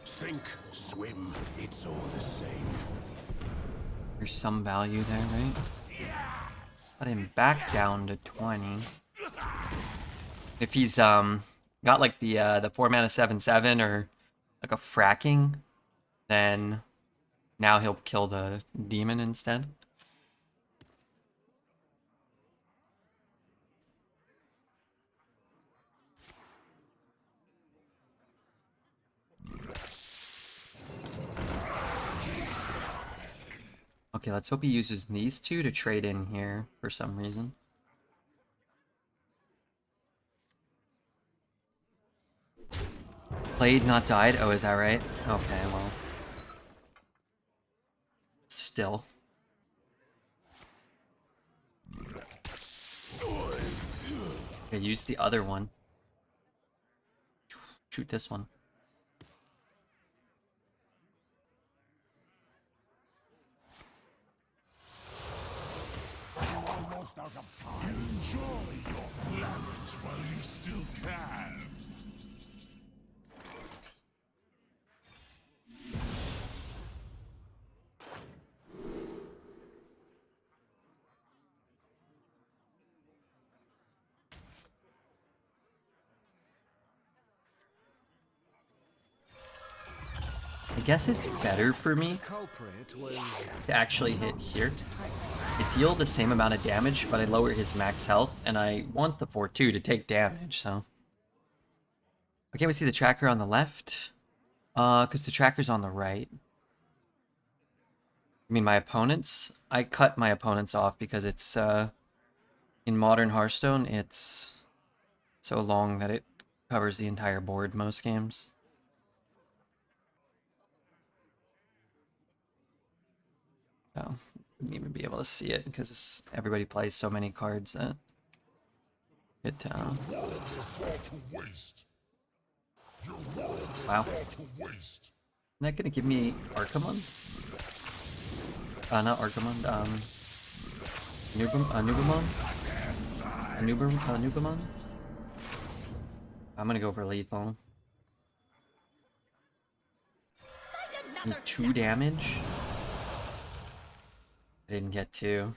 Sink, swim, it's all the same. There's some value there, right? Got him back down to 20. If he's got like the 4 mana 7/7 or like a fracking, then now he'll kill the demon instead. Okay, let's hope he uses these 2 to trade in here for some reason. Played, not died? Oh, is that right? Okay, well. Still. Okay, use the other one. Shoot this one. Almost out of time. Enjoy your planet while you still can. I guess it's better for me to actually hit here. I deal the same amount of damage, but I lower his max health, and I want the 4/2 to take damage, so. Okay, we see the tracker on the left. Because the tracker's on the right. I mean, my opponents? I cut my opponents off because it's, in modern Hearthstone, it's so long that it covers the entire board most games. So, wouldn't even be able to see it because everybody plays so many cards that it, wow. Isn't that gonna give me Archimon? Not Archimon, Nubamon? Nubamon? I'm gonna go for lethal. Need 2 damage? I didn't get 2.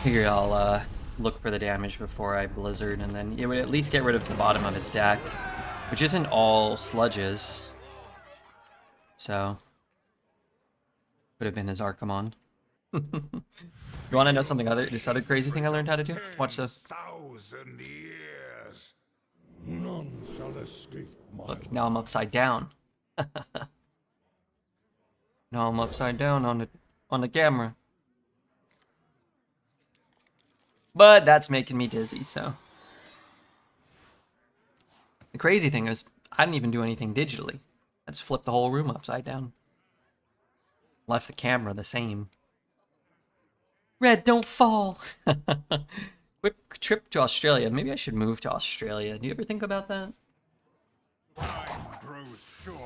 Figured I'll look for the damage before I blizzard, and then it would at least get rid of the bottom of his deck, which isn't all sludges. So, could have been his Archimon. You want to know something this other crazy thing I learned how to do? Watch this. 1,000 years. None shall escape my Look, now I'm upside down. Now I'm upside down on the camera. But that's making me dizzy, so. The crazy thing is, I didn't even do anything digitally. I just flipped the whole room upside down. Left the camera the same. Red, don't fall! Quick trip to Australia. Maybe I should move to Australia. Do you ever think about that? Time grows short.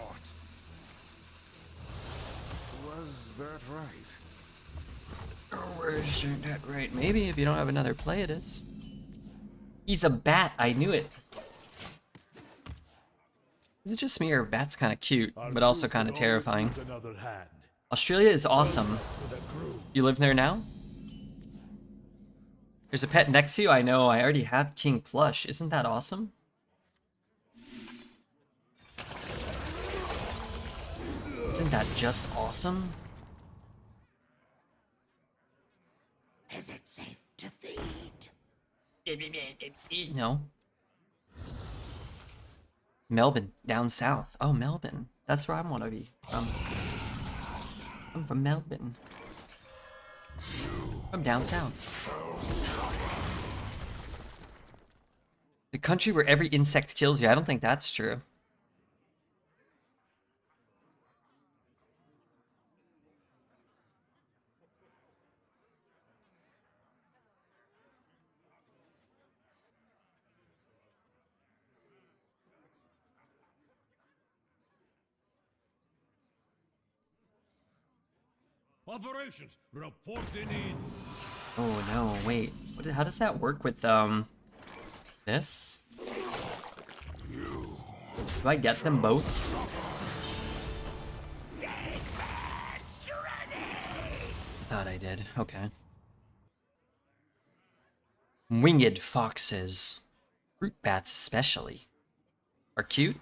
Was that right? Or isn't that right? Maybe if you don't have another play, it is. He's a bat. I knew it. Is it just me or bat's kind of cute, but also kind of terrifying? Australia is awesome. You live there now? There's a pet next to you? I know. I already have King Plush. Isn't that awesome? Isn't that just awesome? Is it safe to feed? No. Melbourne, down south. Oh, Melbourne. That's where I want to be. I'm from Melbourne. I'm down south. The country where every insect kills you. I don't think that's true. Operations reporting in. Oh no, wait. How does that work with this? Do I get them both? Thought I did. Okay. Winged foxes. Fruit bats especially. Are cute.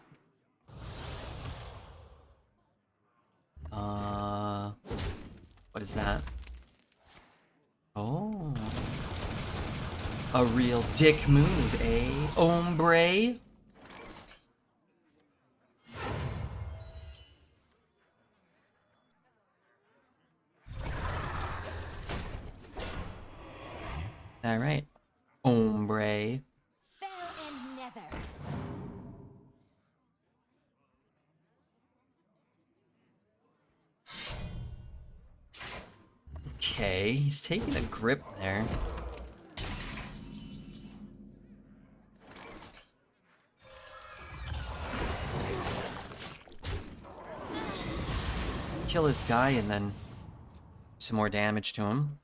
What is that? Oh. A real dick move, eh? Ombre? Alright. Ombre. Fell and nether. Okay, he's taking a grip there. Kill this guy and then some more damage to him.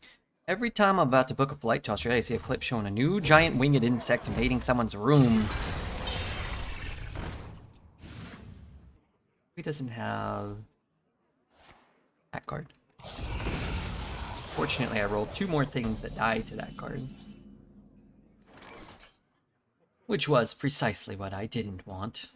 Every time I'm about to book a flight to Australia, I see a clip showing a new giant winged insect invading someone's room. He doesn't have that card. Fortunately, I rolled 2 more things that died to that card. Which was precisely what I didn't want.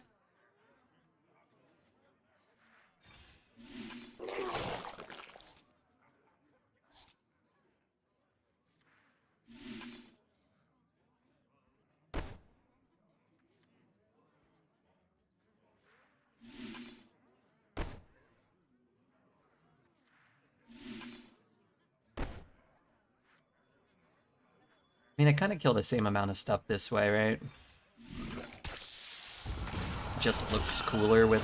I mean, I kind of kill the same amount of stuff this way, right? Just looks cooler with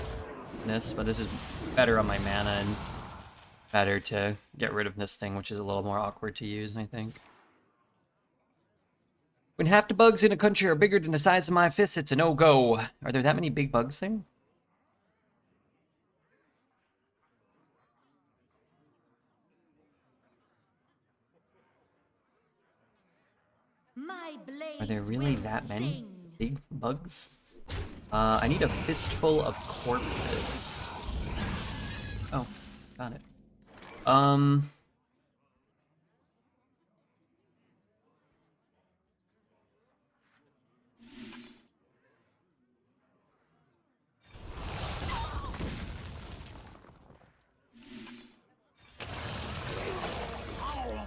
this, but this is better on my mana and better to get rid of this thing, which is a little more awkward to use, I think. When half the bugs in a country are bigger than the size of my fist, it's a no-go. Are there that many big bugs there? My blades Are there really will that many sing. big bugs? I need a fistful of corpses. Oh, got it. How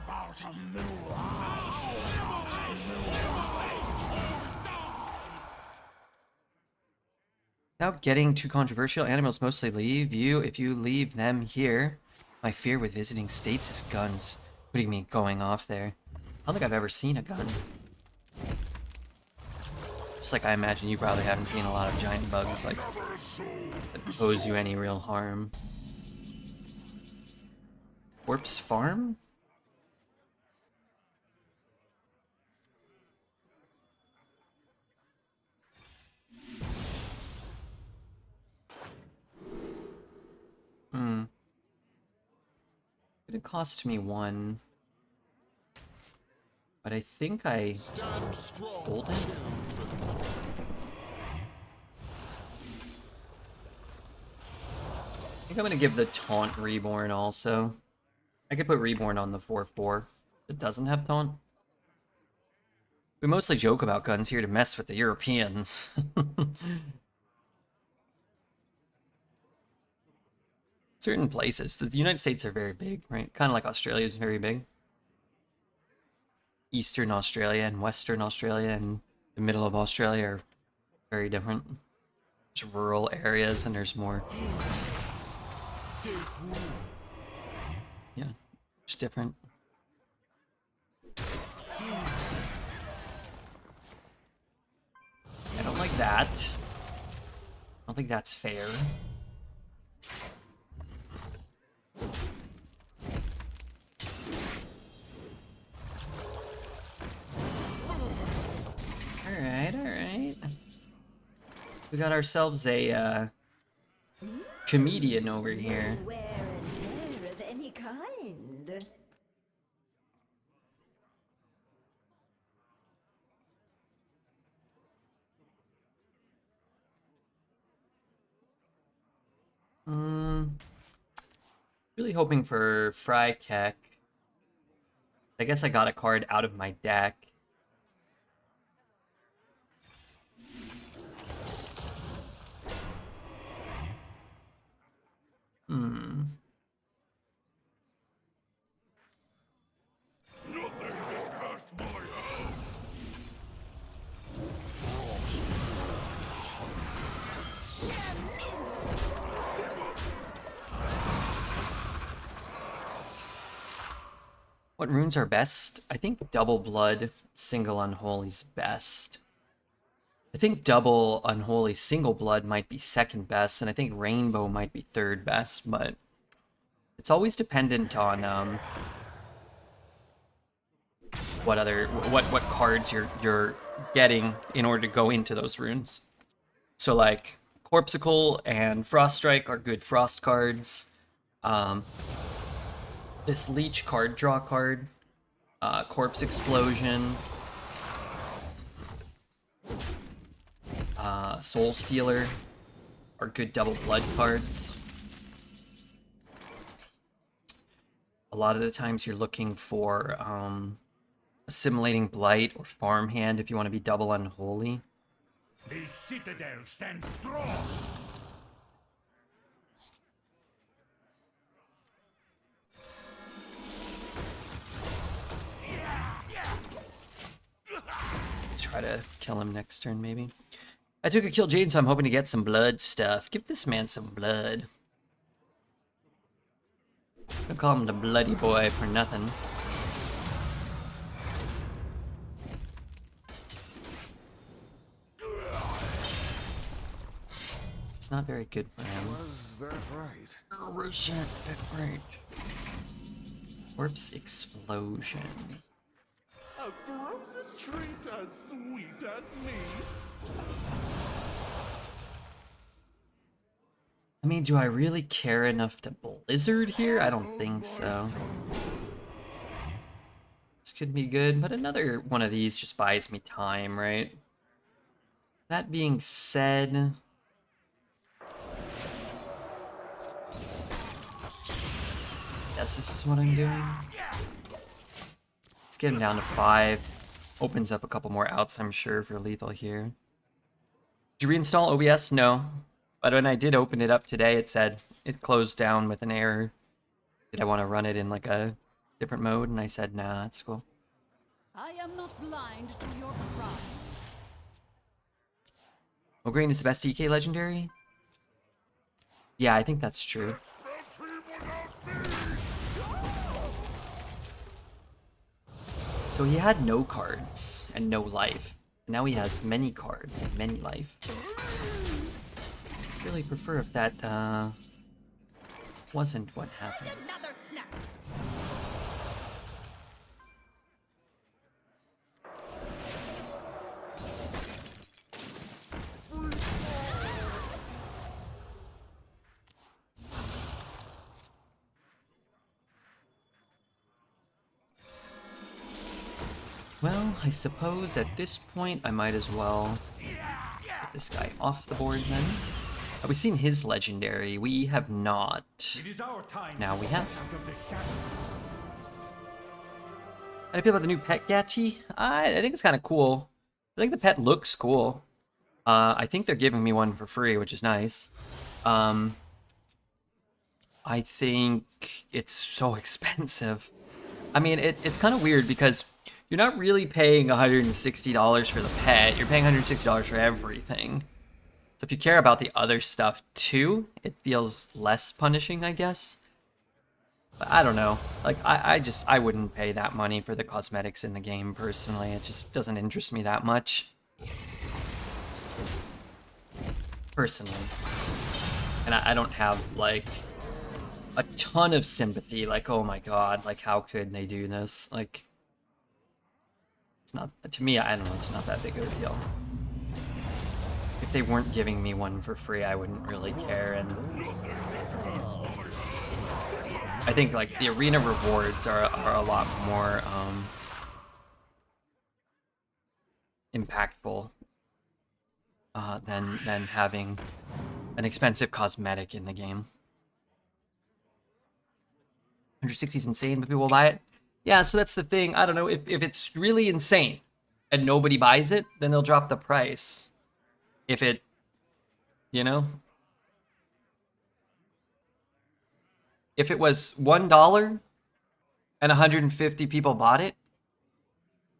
about a new Without getting too controversial, animals mostly leave you if you leave them here. My fear with visiting states is guns. What do you mean going off there? I don't think I've ever seen a gun. Just like I imagine you probably haven't seen a lot of giant bugs like that pose you any real harm. Corpse farm? It cost me 1. But I think I Stand strong. hold it. I think I'm gonna give the taunt Reborn also. I could put Reborn on the 4/4. It doesn't have taunt. We mostly joke about guns here to mess with the Europeans. Certain places. The United States are very big, right? Kind of like Australia is very big. Eastern Australia and Western Australia and the middle of Australia are very different. There's rural areas and there's more. Yeah, it's different. I don't like that. I don't think that's fair. Alright. We got ourselves a comedian over here. Wear and tear of any kind. Really hoping for Fyrakks. I guess I got a card out of my deck. What runes are best? I think Double Blood, Single Unholy's best. I think Double Unholy Single Blood might be second best, and I think Rainbow might be third best, but it's always dependent on what cards you're getting in order to go into those runes. So like Corpsicle and Frost Strike are good frost cards. This Leech card draw card Corpse Explosion, Soul Stealer are good double blood cards. A lot of the times you're looking for Assimilating Blight or Farmhand if you want to be double unholy. The citadel stands strong. Try to kill him next turn, maybe. I took a kill Jade, so I'm hoping to get some blood stuff. Give this man some blood. Don't call him the bloody boy for nothing. It's not very good for him. Was that right? Was that right? Corpse Explosion. A frozen treat as sweet as me. I mean, do I really care enough to Blizzard here? I don't think so. This could be good, but another one of these just buys me time, right? That being said... Yes, this is what I'm doing. Let's get him down to 5. Opens up a couple more outs, I'm sure, for lethal here. Did you reinstall OBS? No. But when I did open it up today, it said it closed down with an error. Did I want to run it in like a different mode? And I said, nah, it's cool. I am not blind to your crimes. O'Green is the best DK legendary? Yeah, I think that's true. So he had no cards and no life. And now he has many cards and many life. I'd really prefer if that wasn't what happened. Another snap. Well, I suppose at this point I might as well get this guy off the board then. Have we seen his legendary? We have not. It is our time. Now we have. Out of the shadows. How do you feel about the new pet Gachi? I think it's kind of cool. I think the pet looks cool. I think they're giving me one for free, which is nice. I think it's so expensive. I mean, it's kind of weird because you're not really paying $160 for the pet. You're paying $160 for everything. So if you care about the other stuff too, it feels less punishing, I guess. But I don't know. Like, I wouldn't pay that money for the cosmetics in the game, personally. It just doesn't interest me that much. Personally. And I don't have, like, a ton of sympathy. Like, oh my god, like, how could they do this? Like, it's not, to me, I don't know, it's not that big of a deal. If they weren't giving me one for free, I wouldn't really care, and I think, like, the arena rewards are a lot more impactful than having an expensive cosmetic in the game. 160 is insane, but people will buy it. Yeah, so that's the thing. I don't know, if it's really insane and nobody buys it, then they'll drop the price. If it, you know? If it was $1 and 150 people bought it,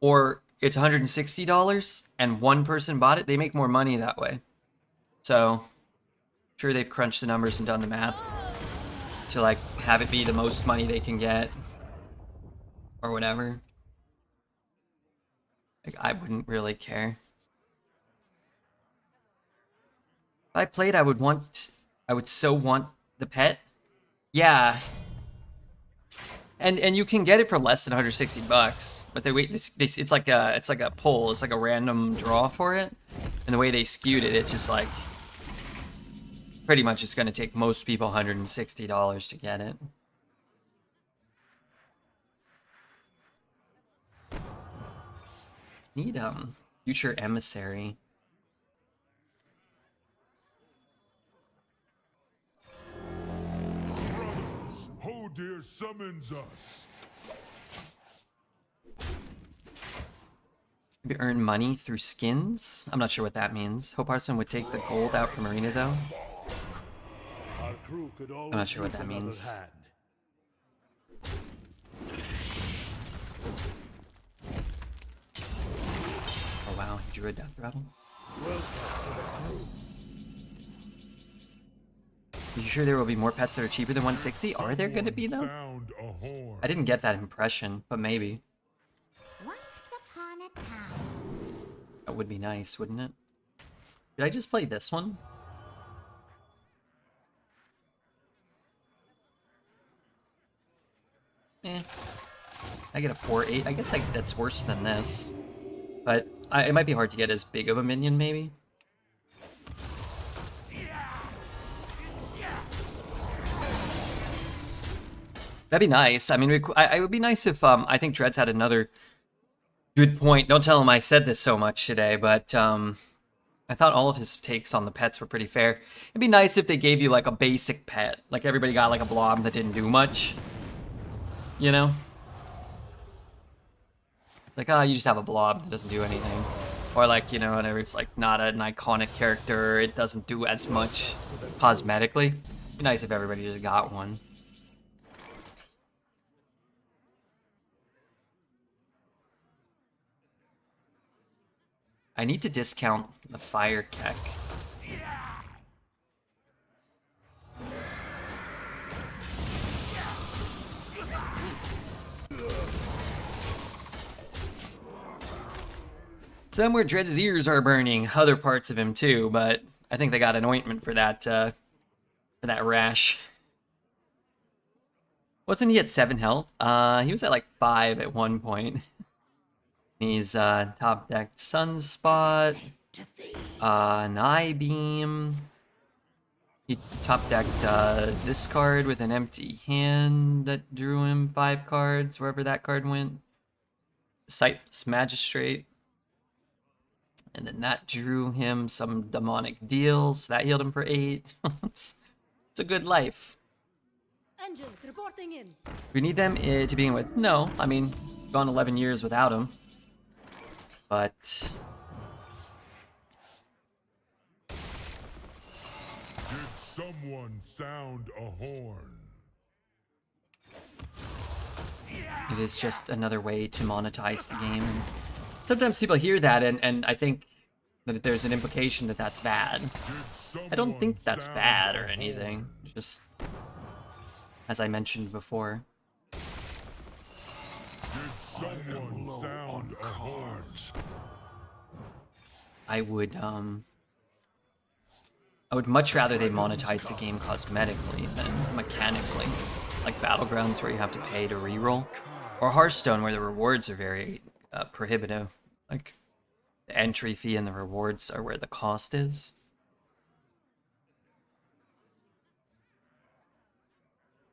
or it's $160 and one person bought it, they make more money that way. So, sure, they've crunched the numbers and done the math to, like, have it be the most money they can get, or whatever. Like, I wouldn't really care. If I played, I would so want the pet. Yeah. And you can get it for less than 160 bucks, but they wait. It's like a poll. It's like a random draw for it, and the way they skewed it, it's just like pretty much it's going to take most people $160 to get it. Need future emissary. Brothers, Hodir summons us. Maybe earn money through skins? I'm not sure what that means. Hope Hearthstone would take the gold out from Arena though. Our crew could always not sure what use that another means. hand. Oh wow, he drew a death rattle. Are you sure there will be more pets that are cheaper than 160? Are there gonna be though? Sound a horn. I didn't get that impression, but maybe. Once upon a time. That would be nice, wouldn't it? Did I just play this one? Eh. I get a 4-8. I guess that's worse than this. But it might be hard to get as big of a minion, maybe. That'd be nice. I mean, it would be nice if I think Dred's had another good point. Don't tell him I said this so much today, but I thought all of his takes on the pets were pretty fair. It'd be nice if they gave you like a basic pet, like everybody got like a blob that didn't do much. You know? Like, you just have a blob that doesn't do anything. Or like, you know, whenever it's like not an iconic character, it doesn't do as much cosmetically. It'd be nice if everybody just got one. I need to discount the Fyrakks. Somewhere Dred's ears are burning, other parts of him too, but I think they got an ointment for that rash. Wasn't he at 7 health? He was at like 5 at one point. He's top decked Sunspot, an Eye Beam. He top decked this card with an empty hand that drew him 5 cards, wherever that card went. Sightless Magistrate. And then that drew him some demonic deals. That healed him for 8. It's a good life. Engines reporting in. We need them to begin with. No, I mean, gone 11 years without him. But Did someone sound a horn? it is just another way to monetize the game. Sometimes people hear that and I think that there's an implication that that's bad. I don't think that's bad or anything. Just as I mentioned before. Did someone sound a horn? I would much rather they monetize the game cosmetically than mechanically. Like Battlegrounds where you have to pay to reroll. Or Hearthstone where the rewards are very prohibitive. Like the entry fee and the rewards are where the cost is.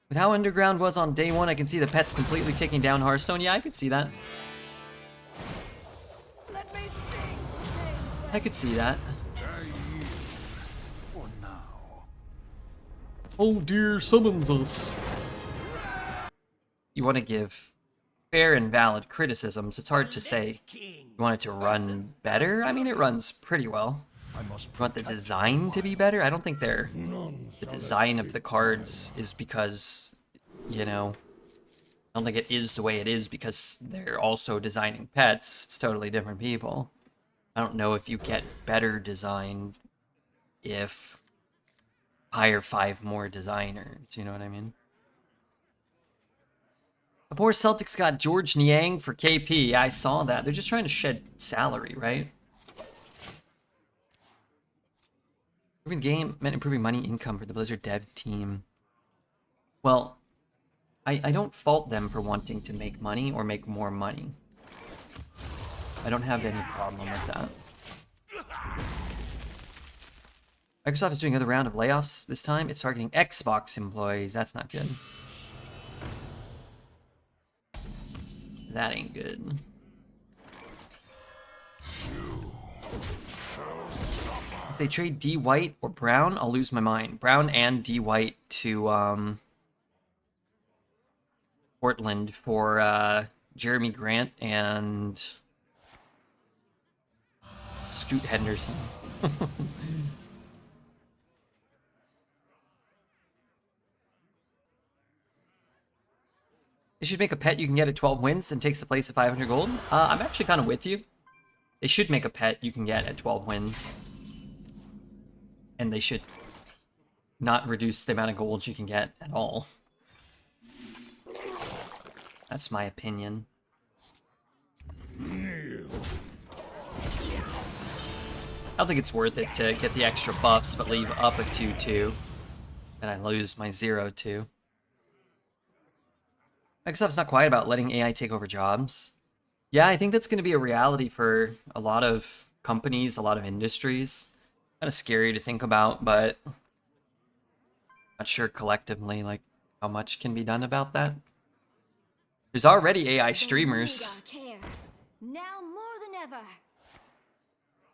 With how Underground was on day 1, I can see the pets completely taking down Hearthstone. Yeah, I could see that. Let me sing. I could see that. For now. Oh dear, summons us. You want to give fair and valid criticisms. It's hard to say you want it to run better. I mean, it runs pretty well. You want the design to be better? I don't think the design of the cards is because, you know, I don't think it is the way it is because they're also designing pets. It's totally different people. I don't know if you get better design if hire 5 more designers. You know what I mean? The poor Celtics got George Niang for KP. Yeah, I saw that. They're just trying to shed salary, right? Improving the game meant improving money income for the Blizzard dev team. Well, I don't fault them for wanting to make money or make more money. I don't have any problem with that. Microsoft is doing another round of layoffs this time. It's targeting Xbox employees. That's not good. That ain't good. If they trade D White or Brown, I'll lose my mind. Brown and D White to Portland for Jeremy Grant and Scoot Henderson. They should make a pet you can get at 12 wins and takes the place of 500 gold. I'm actually kind of with you. They should make a pet you can get at 12 wins. And they should not reduce the amount of gold you can get at all. That's my opinion. I don't think it's worth it to get the extra buffs but leave up a 2-2. And I lose my 0-2. Microsoft's not quiet about letting AI take over jobs. Yeah, I think that's going to be a reality for a lot of companies, a lot of industries. Kind of scary to think about, but not sure collectively like how much can be done about that. There's already AI streamers. They need our care. Now more than ever.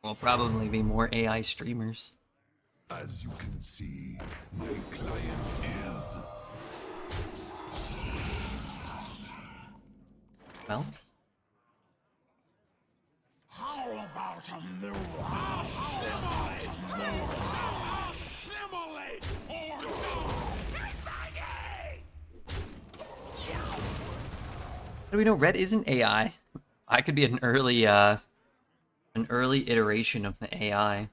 Will probably be more AI streamers. As you can see, my client is... Well, How about a mirror? How about a mirror? Assimilate or how do we know Red isn't AI? I could be an early iteration of the AI.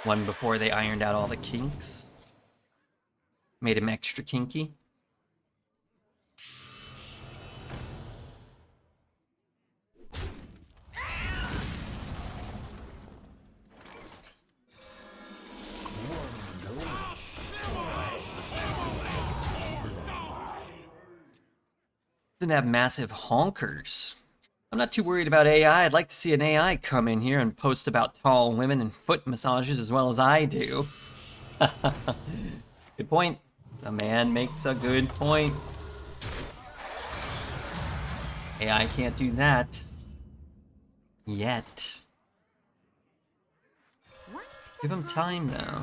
One before they ironed out all the kinks. Made him extra kinky. Doesn't have massive honkers. I'm not too worried about AI. I'd like to see an AI come in here and post about tall women and foot massages as well as I do. Good point. A man makes a good point. AI can't do that. Yet. Give him time, though.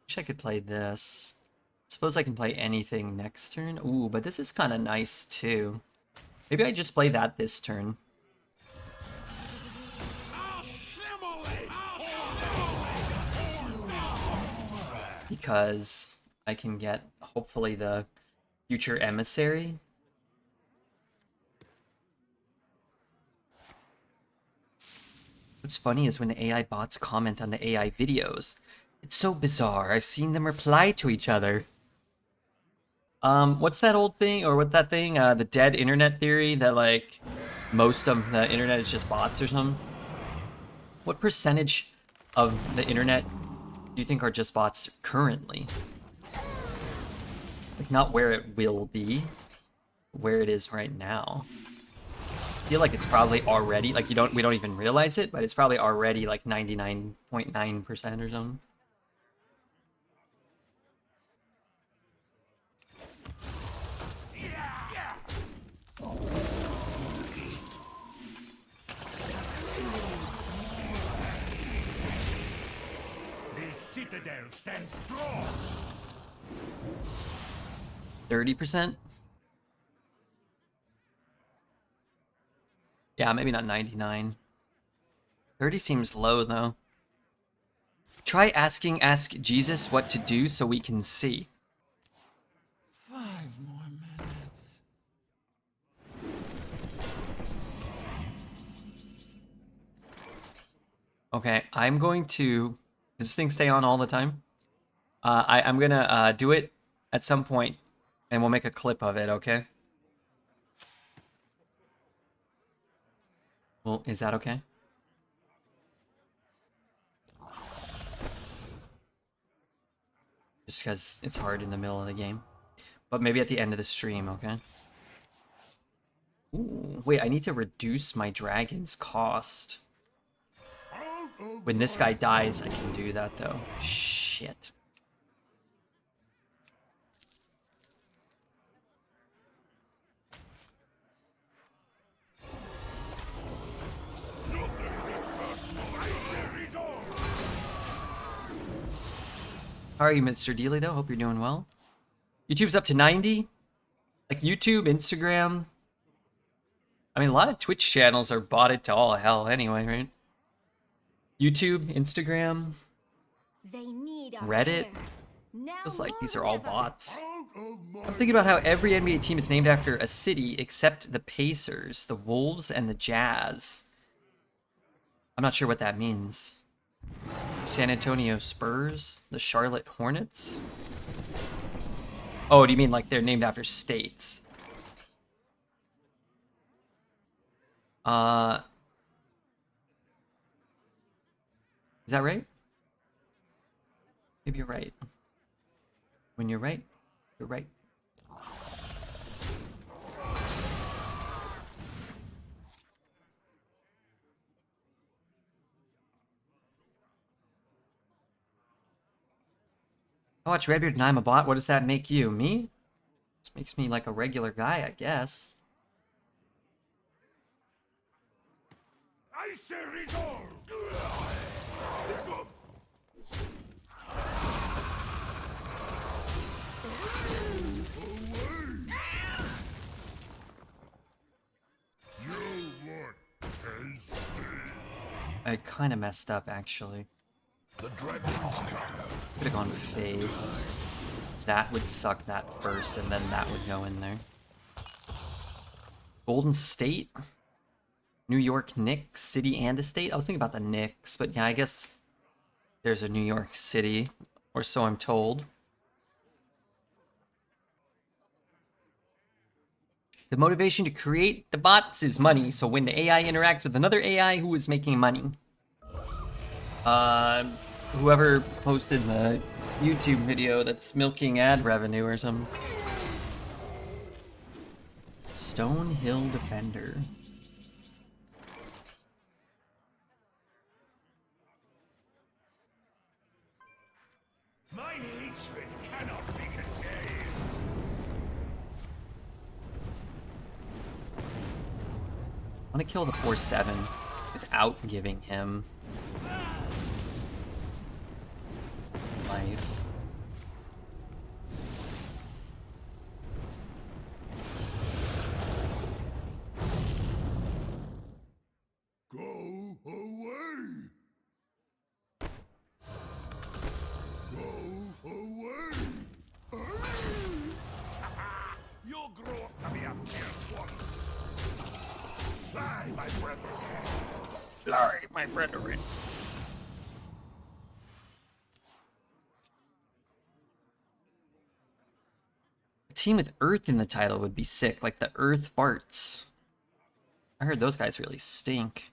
Wish I could play this. Suppose I can play anything next turn. Ooh, but this is kind of nice, too. Maybe I just play that this turn. Because I can get, hopefully, the future emissary. What's funny is when the AI bots comment on the AI videos. It's so bizarre. I've seen them reply to each other. What's that old thing, or what that thing, the dead internet theory that, like, most of the internet is just bots or something? What percentage of the internet do you think are just bots currently? Like, not where it will be, where it is right now. I feel like it's probably already, like, we don't even realize it, but it's probably already, like, 99.9% or something. the citadel stands strong? 30%? Yeah, maybe not 99. 30 seems low, though. Try Ask Jesus what to do so we can see. 5 more minutes. Okay, I'm going to... Does this thing stay on all the time? I'm gonna do it at some point, and we'll make a clip of it, okay? Well, is that okay? Just because it's hard in the middle of the game. But maybe at the end of the stream, okay? Ooh, wait, I need to reduce my dragon's cost. When this guy dies, I can do that, though. Shit. How are you, Mr. Dealey, though? Hope you're doing well. YouTube's up to 90. Like YouTube, Instagram. I mean, a lot of Twitch channels are botted to all hell anyway, right? YouTube, Instagram, They need our Reddit. care. Now Feels like these more are all than ever. bots. Out of my I'm thinking about how every NBA team is named after a city except the Pacers, the Wolves, and the Jazz. I'm not sure what that means. San Antonio Spurs, the Charlotte Hornets. Oh, do you mean like they're named after states? Is that right? Maybe you're right. When you're right, you're right. I watch Redbeard and I'm a bot. What does that make you? Me? This makes me like a regular guy, I guess. I say resolve! You look tasty. I kind of messed up, actually. The dragon's Could have gone with base. That would suck that first, and then that would go in there. Golden State? New York Knicks, city and a state? I was thinking about the Knicks, but yeah, I guess there's a New York City, or so I'm told. The motivation to create the bots is money, so when the AI interacts with another AI who is making money. Whoever posted the YouTube video that's milking ad revenue or something. Stonehill Defender. My hatred cannot be contained! I want to kill the 4/7 without giving him life. go away. Go away. You'll grow up to be a fierce one! Fly, my brethren. Sorry, my brethren. A team with Earth in the title would be sick, like the Earth Farts. I heard those guys really stink.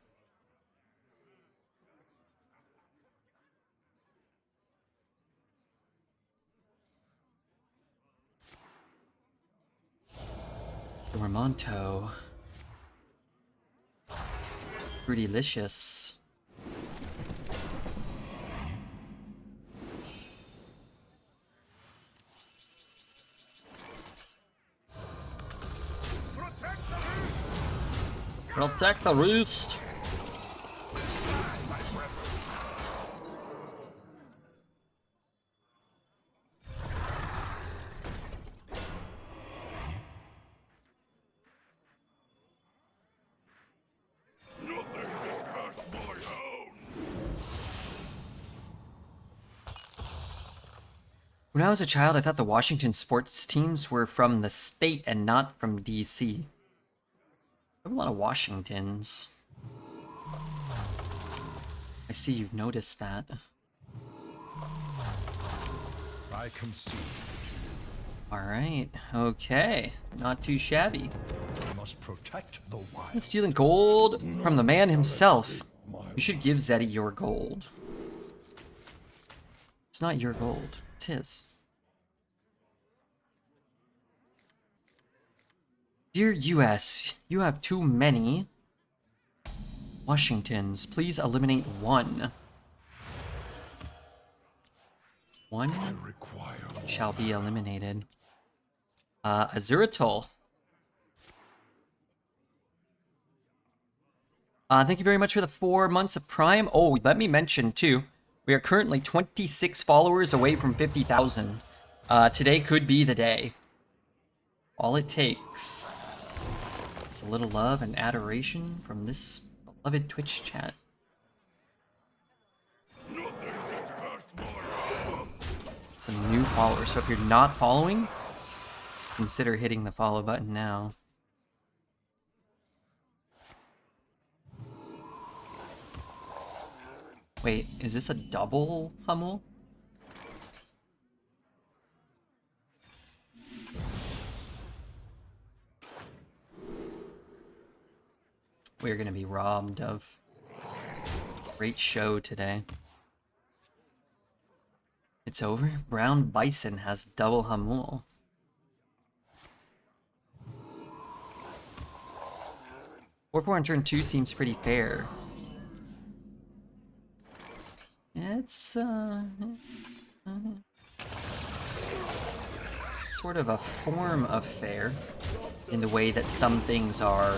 Dormonto. Fruitylicious. Protect the roost. When I was a child, I thought the Washington sports teams were from the state and not from DC. I have a lot of Washingtons. I see you've noticed that. I concede. Alright, okay. Not too shabby. I must protect the wild. I'm stealing gold from the man himself. You should give Zeddy your gold. It's not your gold, it's his. Dear US, you have too many Washingtons. Please eliminate one. One Require shall be eliminated. Azuratul. Thank you very much for the 4 months of Prime. Oh, let me mention too, We are currently 26 followers away from 50,000. Today could be the day. All it takes is a little love and adoration from this beloved Twitch chat. Some new followers, so if you're not following, consider hitting the follow button now. Wait, is this a double Hummel? We're gonna be robbed of a great show today. It's over. Brown Bison has double Hamul. Four on turn 2 seems pretty fair. It's sort of a form of fair in the way that some things are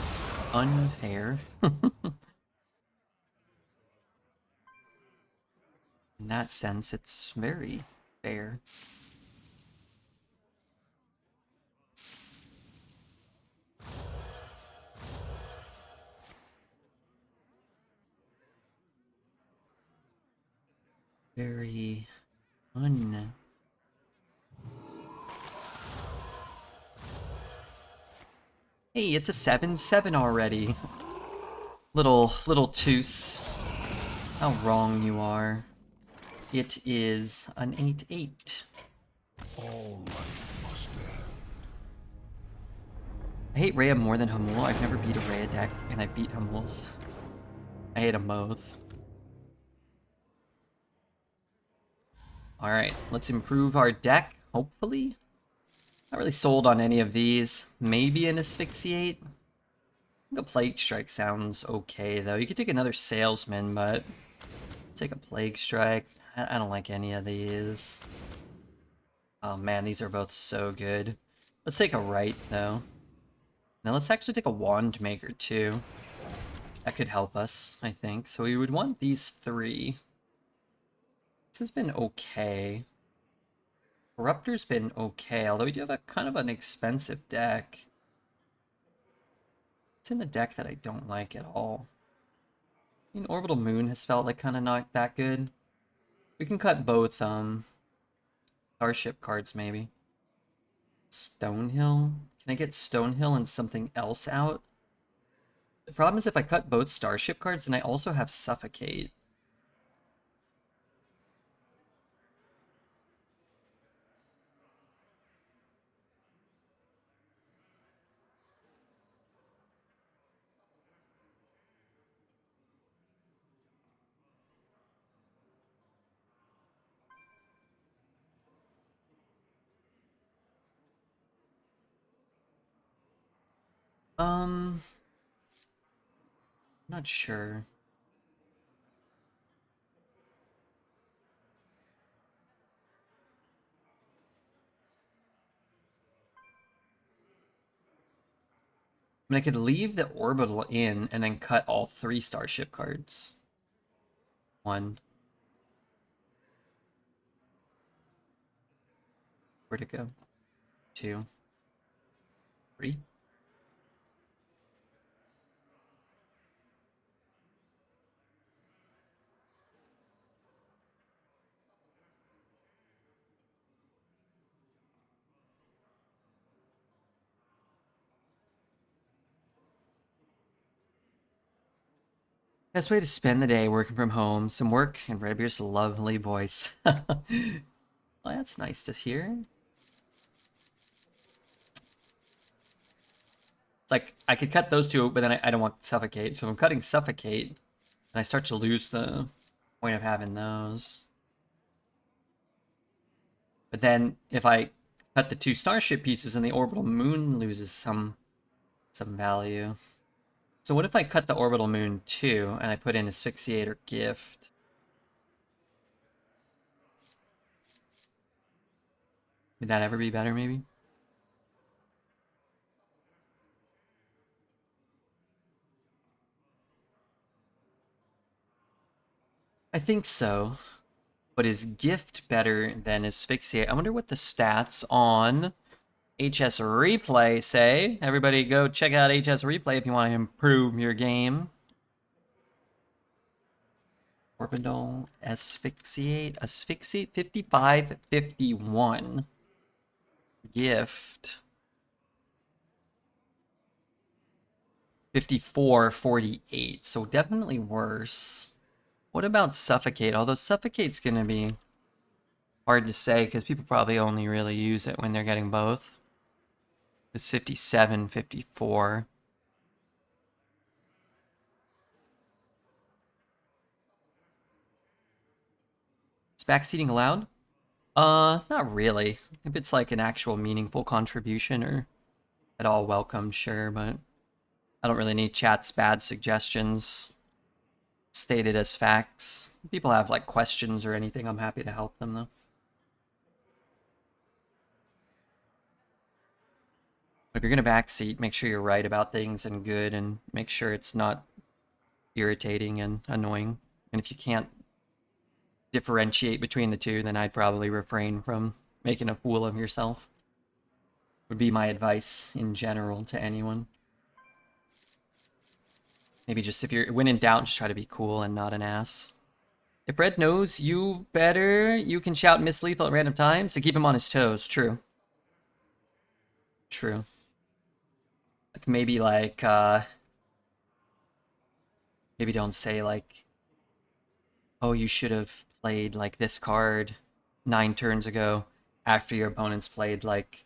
unfair. In that sense, it's very fair. Very Hey, it's a 7/7 already. Little Toos. How wrong you are. It is an 8/8. All life must end. I hate Rhea more than Hamul. I've never beat a Rhea deck, and I beat Hamuls. I hate them both. Alright, let's improve our deck, hopefully. Not really sold on any of these. Maybe an Asphyxiate. I think a Plague Strike sounds okay, though. You could take another Salesman, but take a Plague Strike. I don't like any of these. Oh man, these are both so good. Let's take a Right, though. Now let's actually take a Wand Maker, too. That could help us, I think. So we would want these three. This has been okay. Corruptor's been okay, although we do have a kind of an expensive deck. It's in the deck that I don't like at all. I mean, Orbital Moon has felt like kind of not that good. We can cut both Starship cards, maybe. Stonehill? Can I get Stonehill and something else out? The problem is if I cut both Starship cards, then I also have Suffocate. Not sure. I mean, I could leave the Orbital in and then cut all three Starship cards. 1. Where'd it go? 2. 3. Best way to spend the day working from home, some work, and Redbeard's lovely voice. Well, that's nice to hear. It's like, I could cut those two, but then I don't want Suffocate. So if I'm cutting Suffocate, and I start to lose the point of having those. But then, if I cut the 2 Starship pieces, and the Orbital Moon loses some value. So what if I cut the Orbital Moon too, and I put in Asphyxiate or Gift? Would that ever be better, maybe? I think so. But is Gift better than Asphyxiate? I wonder what the stats on HS Replay say. Everybody go check out HS Replay if you want to improve your game. Orbital Asphyxiate. Asphyxiate 55-51. Gift 54-48. So definitely worse. What about Suffocate? Although Suffocate's gonna be hard to say because people probably only really use it when they're getting both. It's 57-54. Is backseating allowed? Not really. If it's like an actual meaningful contribution or at all welcome, sure, but I don't really need chat's bad suggestions stated as facts. If people have like questions or anything, I'm happy to help them though. If you're gonna backseat, make sure you're right about things and good, and make sure it's not irritating and annoying. And if you can't differentiate between the two, then I'd probably refrain from making a fool of yourself. Would be my advice in general to anyone. Maybe just if you're when in doubt, just try to be cool and not an ass. If Red knows you better, you can shout Miss Lethal at random times to keep him on his toes. True. True. Like maybe maybe don't say like, oh, you should have played like this card 9 turns ago after your opponent's played like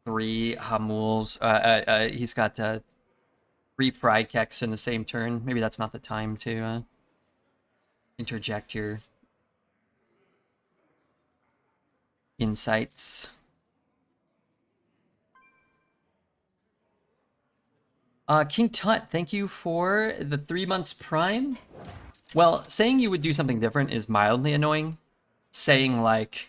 3 Hamuls. He's got 3 Fyrakks in the same turn. Maybe that's not the time to interject your insights. King Tut, thank you for the 3 months Prime. Well, saying you would do something different is mildly annoying. Saying like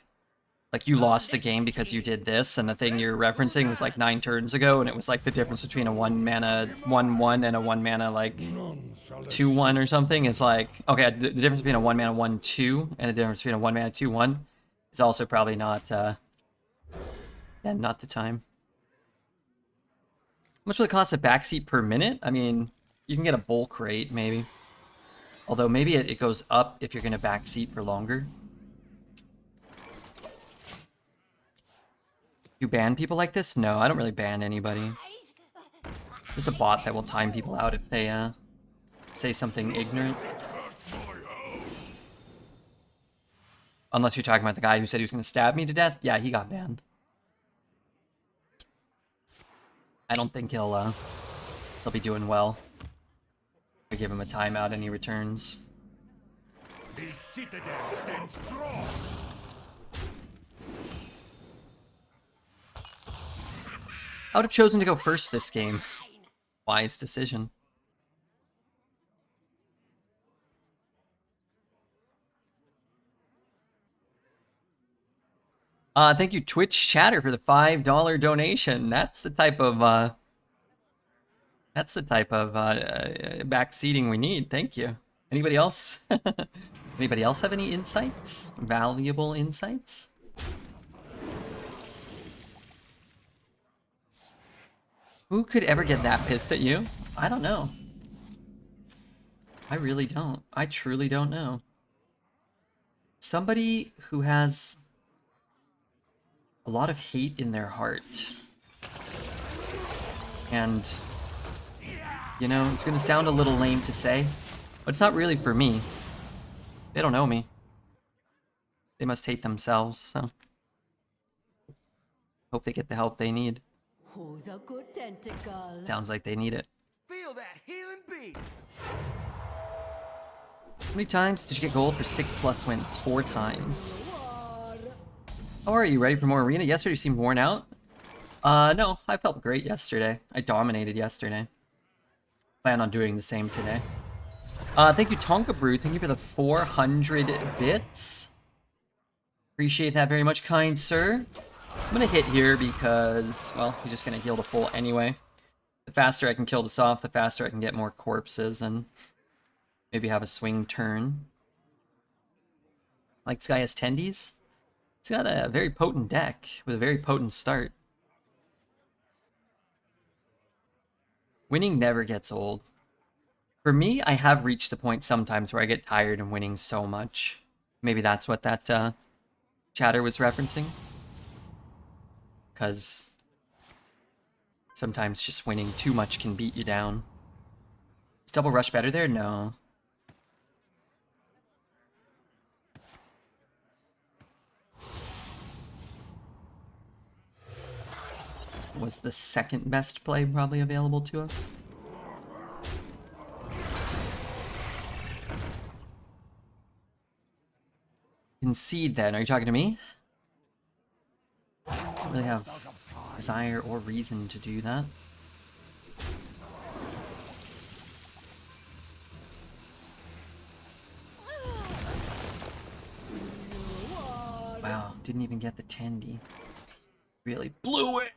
you lost the game because you did this, and the thing you're referencing was like 9 turns ago, and it was like the difference between a 1 mana 1/1 and a 1 mana like 2/1 or something is like, okay, the difference between a 1 mana 1/2 and the difference between a 1 mana 2/1 is also probably not yeah, not the time. How much will it cost a backseat per minute? I mean, you can get a bulk rate maybe. Although maybe it goes up if you're gonna backseat for longer. You ban people like this? No, I don't really ban anybody. There's a bot that will time people out if they say something ignorant. Unless you're talking about the guy who said he was gonna stab me to death. Yeah, he got banned. I don't think he'll be doing well. We give him a timeout and he returns. The citadel stands strong. I would have chosen to go first this game. Wise decision. Thank you, Twitch Chatter, for the $5 donation. That's the type of backseating we need. Thank you. Anybody else? Anybody else have any insights? Valuable insights? Who could ever get that pissed at you? I don't know. I really don't. I truly don't know. Somebody who has a lot of hate in their heart. And, you know, it's gonna sound a little lame to say, but it's not really for me. They don't know me. They must hate themselves, so. Hope they get the help they need. Who's a good tentacle? Sounds like they need it. Feel that healing beat. How many times did you get gold for 6+ wins? 4 times. How are you? Ready for more arena? Yesterday you seemed worn out. No, I felt great yesterday. I dominated yesterday. Plan on doing the same today. Thank you, Tonka Brew. Thank you for the 400 bits. Appreciate that very much, kind sir. I'm gonna hit here because, well, he's just gonna heal to full anyway. The faster I can kill this off, the faster I can get more corpses and maybe have a swing turn. Like this guy has tendies. He's got a very potent deck with a very potent start. Winning never gets old. For me, I have reached the point sometimes where I get tired of winning so much. Maybe that's what that chatter was referencing. Because sometimes just winning too much can beat you down. Is double rush better there? No. Was the second best play probably available to us? Concede then. Are you talking to me? I don't really have desire or reason to do that. Wow, didn't even get the tendy. Really blew it!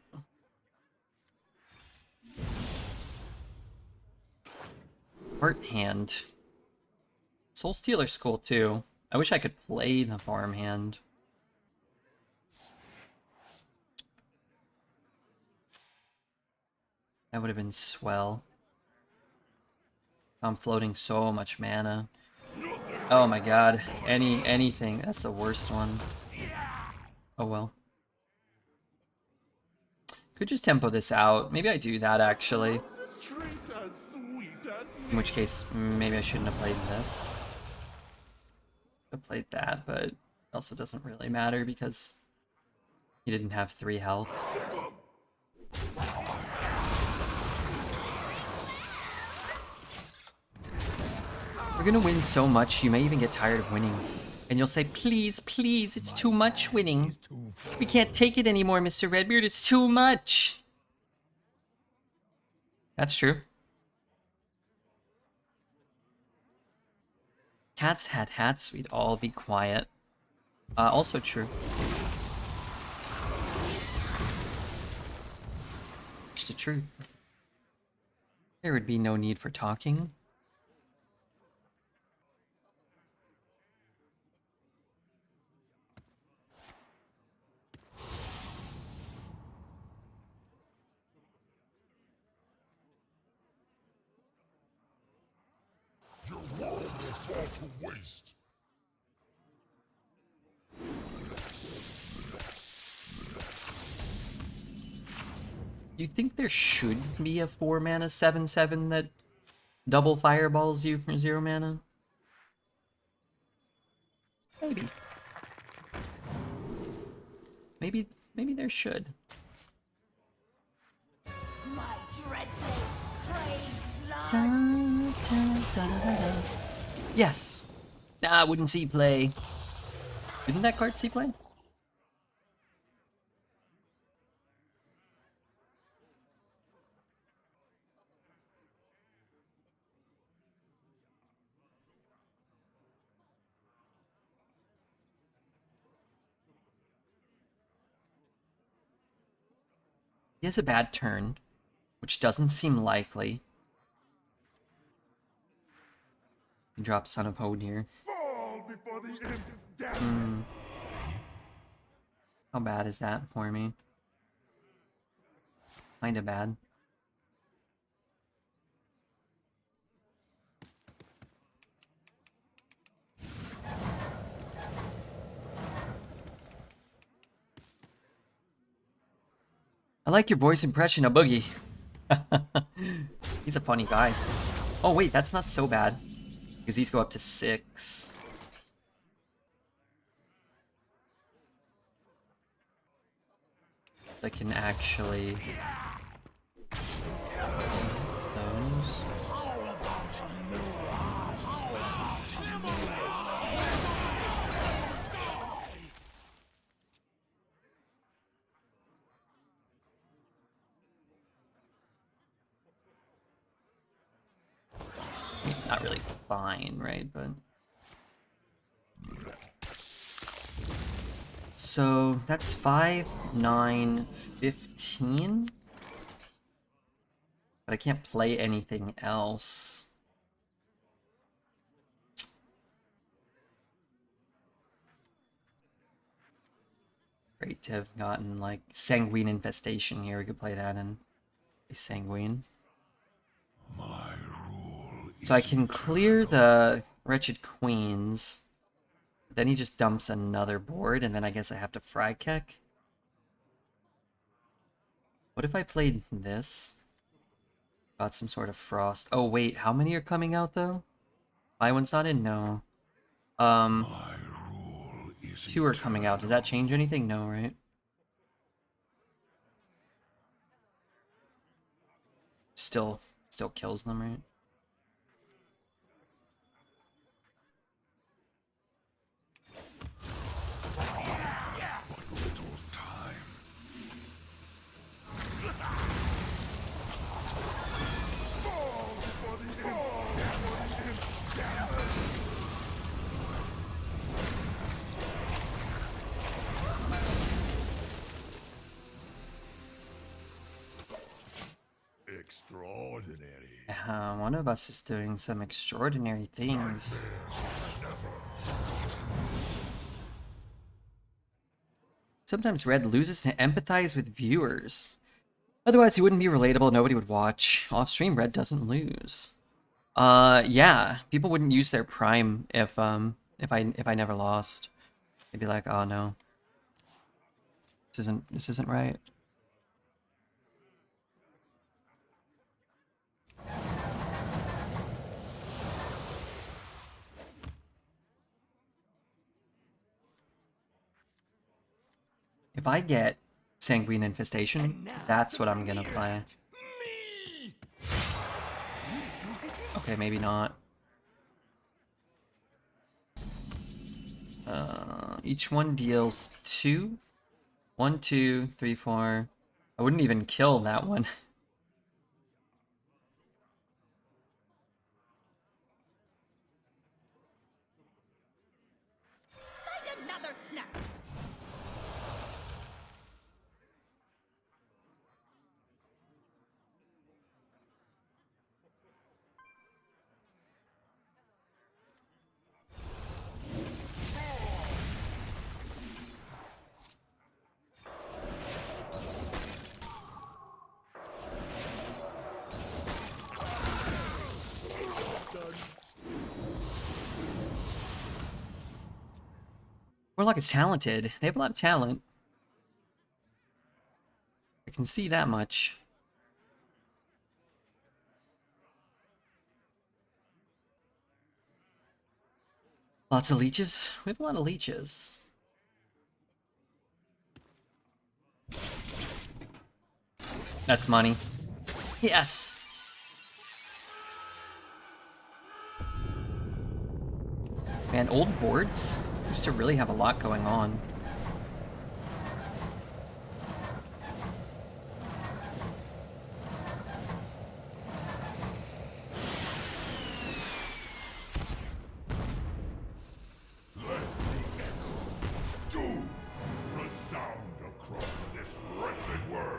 Heart hand. Soul Stealer's cool too. I wish I could play the farmhand. That would have been swell. I'm floating so much mana. Oh my god. Anything. That's the worst one. Oh well. Could just tempo this out. Maybe I do that actually. In which case, maybe I shouldn't have played this. I played that, but it also doesn't really matter because he didn't have 3 health. We're gonna win so much, you may even get tired of winning. And you'll say, please, please, it's too much winning. We can't take it anymore, Mr. Redbeard, it's too much. That's true. Cats had hats, we'd all be quiet. Also true. It's the truth. There would be no need for talking. Your world will fall to waste. You think there should be a 4 mana 7/7 that double fireballs you for 0 mana? Maybe. Maybe there should. My dreadfuls crave blood. Yes. Nah, I wouldn't see play. Didn't that card see play? He has a bad turn, which doesn't seem likely. He drops Son of Hode here. Fall before the imp's gambit. How bad is that for me? Kinda bad. I like your voice impression of Boogie. He's a funny guy. Oh wait, that's not so bad. Because these go up to 6. I can actually... those. I mean, not really fine, right? But... so that's 5, 9, 15. But I can't play anything else. Great to have gotten like Sanguine Infestation here. We could play that in a Sanguine. My rule is So I can clear the Wretched Queens. Then he just dumps another board, and then I guess I have to Fyrakks. What if I played this? Got some sort of frost. Oh wait, how many are coming out though? My one's not in? No. my rule is 2 are coming out. Does that change anything? No, right? Still kills them, right? little time. Extraordinary. One of us is doing some extraordinary things. Sometimes Red loses to empathize with viewers. Otherwise, he wouldn't be relatable, nobody would watch. Off-stream, Red doesn't lose. Yeah, people wouldn't use their prime if I never lost. They'd be like, oh no. This isn't right. If I get Sanguine Infestation, that's what I'm gonna play. Okay, maybe not. Each one deals 2. 1, 2, 3, 4. I wouldn't even kill that one. Another snap. Warlock is talented. They have a lot of talent. I can see that much. Lots of leeches? We have a lot of leeches. That's money. Yes! Man, old boards used to really have a lot going on. Doom resound across this wretched world.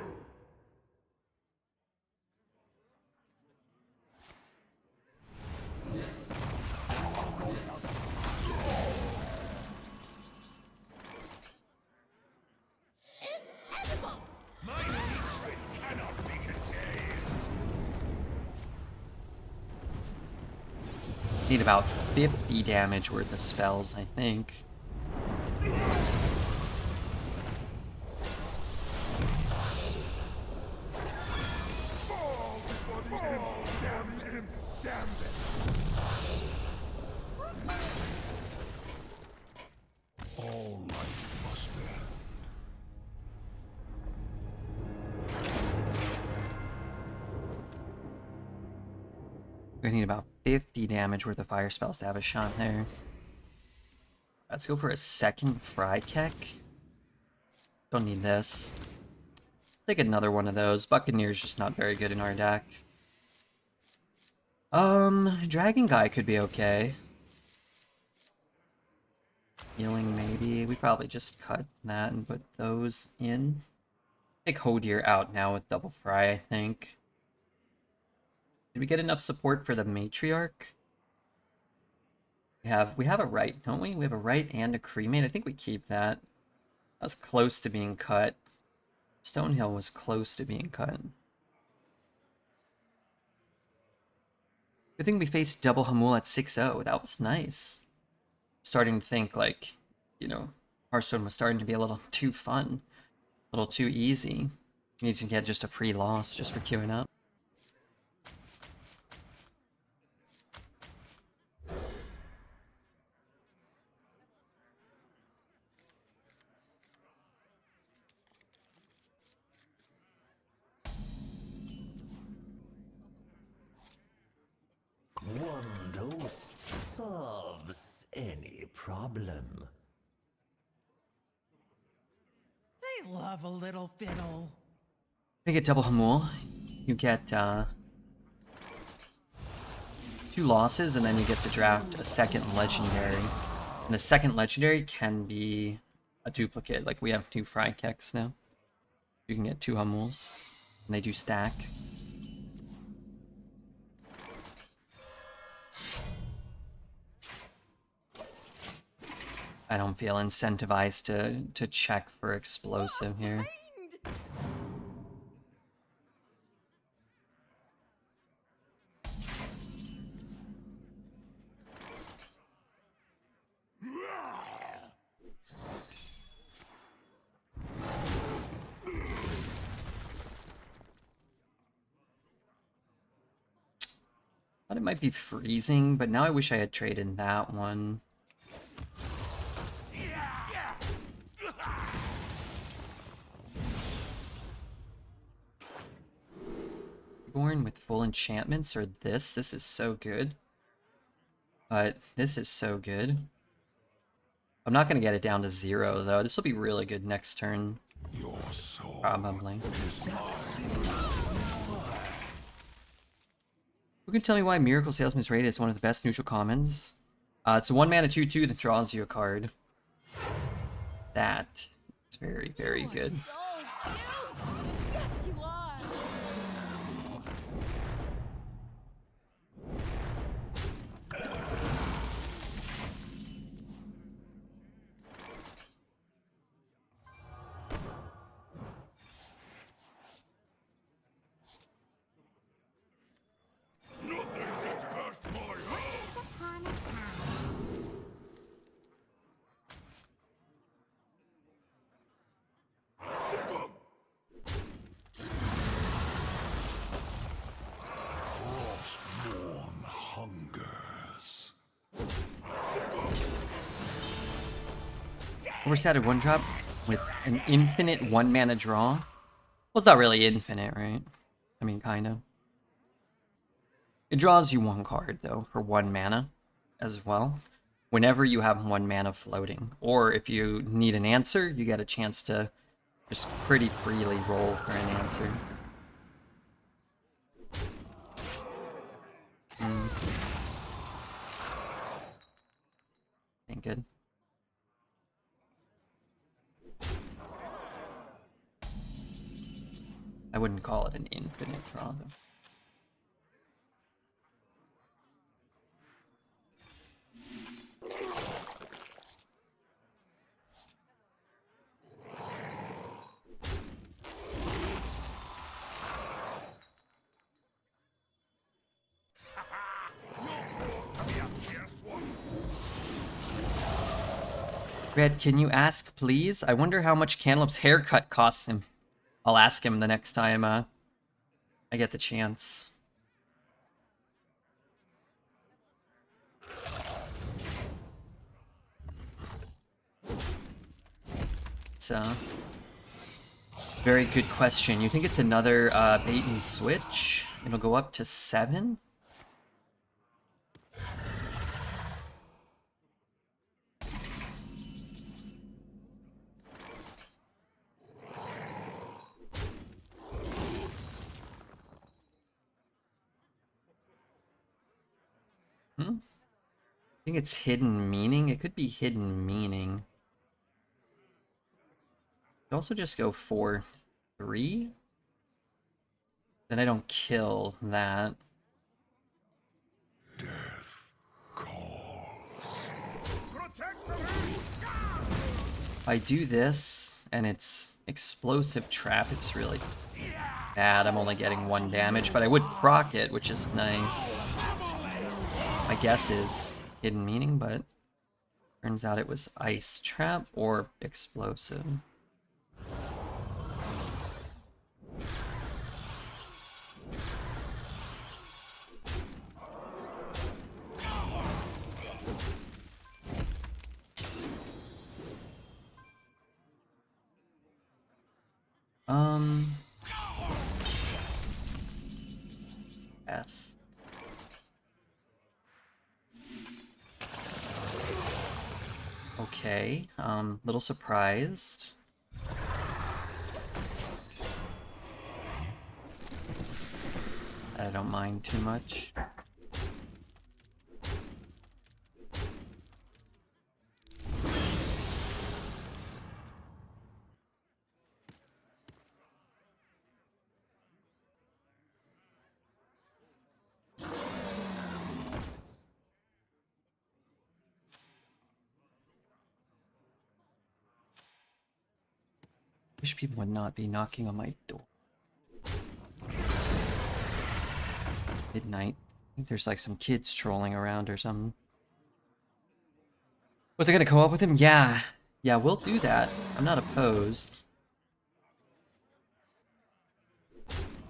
My hatred cannot be contained. Need about 50 damage worth of spells, I think. Fall before the imps gambit. All life must end. We need about 50 damage worth of fire spells to have a shot there. Let's go for a second Fyrakks. Don't need this. Take another one of those. Buccaneer's just not very good in our deck. Dragon Guy could be okay. Healing maybe. We probably just cut that and put those in. Take Hodir out now with Double Fry, I think. Did we get enough support for the Matriarch? We have a right, don't we? We have a right and a cremate. I think we keep that. That was close to being cut. Stonehill was close to being cut. Good thing we faced double Hamul at 6-0. That was nice. Starting to think like, you know, Hearthstone was starting to be a little too fun. A little too easy. You need to get just a free loss just for queuing up. One dose solves any problem. They love a little fiddle. You get double Hamul. You get 2 losses, and then you get to draft a second legendary. And the second legendary can be a duplicate. Like we have 2 Fyrakks now. You can get 2 Hamuls, and they do stack. I don't feel incentivized to check for explosive here. Thought it might be freezing, but now I wish I had traded that one. Born with full enchantments or this? This is so good. But this is so good. I'm not going to get it down to 0, though. This will be really good next turn. Your soul Probably. is mine. Who can tell me why Miracle Salesman's Raid is one of the best neutral commons? It's a 1-mana 2/2 that draws you a card. That is very, very good. So cute! Yes, you are! Once upon a time. Frostborn hungers. Overstated 1-drop with an infinite 1-mana draw. Well, it's not really infinite, right? I mean, kind of. It draws you 1 card, though, for 1 mana as well. Whenever you have 1 mana floating. Or if you need an answer, you get a chance to just pretty freely roll for an answer. Ain't good. I wouldn't call it an infinite draw, though. Red, can you ask, please? I wonder how much Cantaloupe's haircut costs him. I'll ask him the next time I get the chance. So, very good question. You think it's another bait and switch? It'll go up to 7? I think it's hidden meaning. It could be hidden meaning. Could also just go 4/3. Then I don't kill that. Death calls. Protect the If I do this and it's explosive trap, it's really bad. I'm only getting 1 damage, but I would proc it, which is nice. My guess is hidden meaning, but turns out it was ice trap or explosive. F. Okay, little surprised. I don't mind too much. Wish people would not be knocking on my door. Midnight. I think there's like some kids trolling around or something. Was I gonna co-op with him? Yeah. Yeah, we'll do that. I'm not opposed.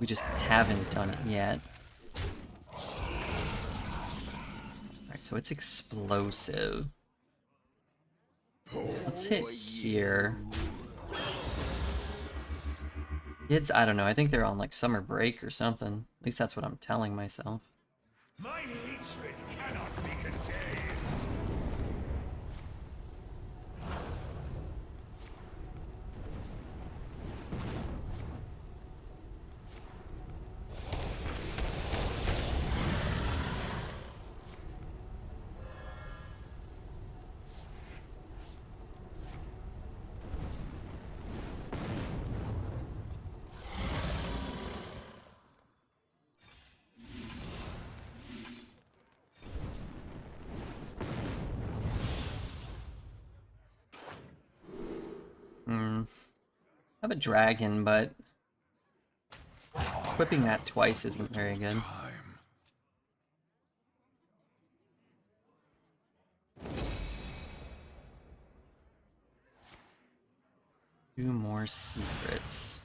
We just haven't done it yet. Alright, so it's explosive. Let's hit here. Kids, I don't know. I think they're on like summer break or something. At least that's what I'm telling myself. My hatred cannot be contained. I have a dragon, but equipping that twice isn't very good. Two more secrets.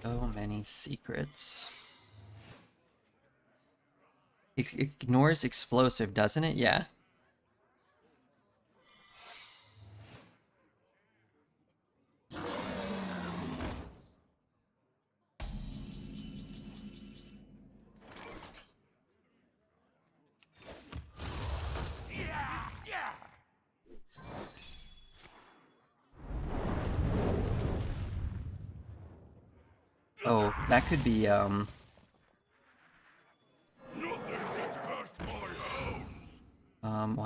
So many secrets. It ignores explosive, doesn't it? Yeah. Oh, that could be, why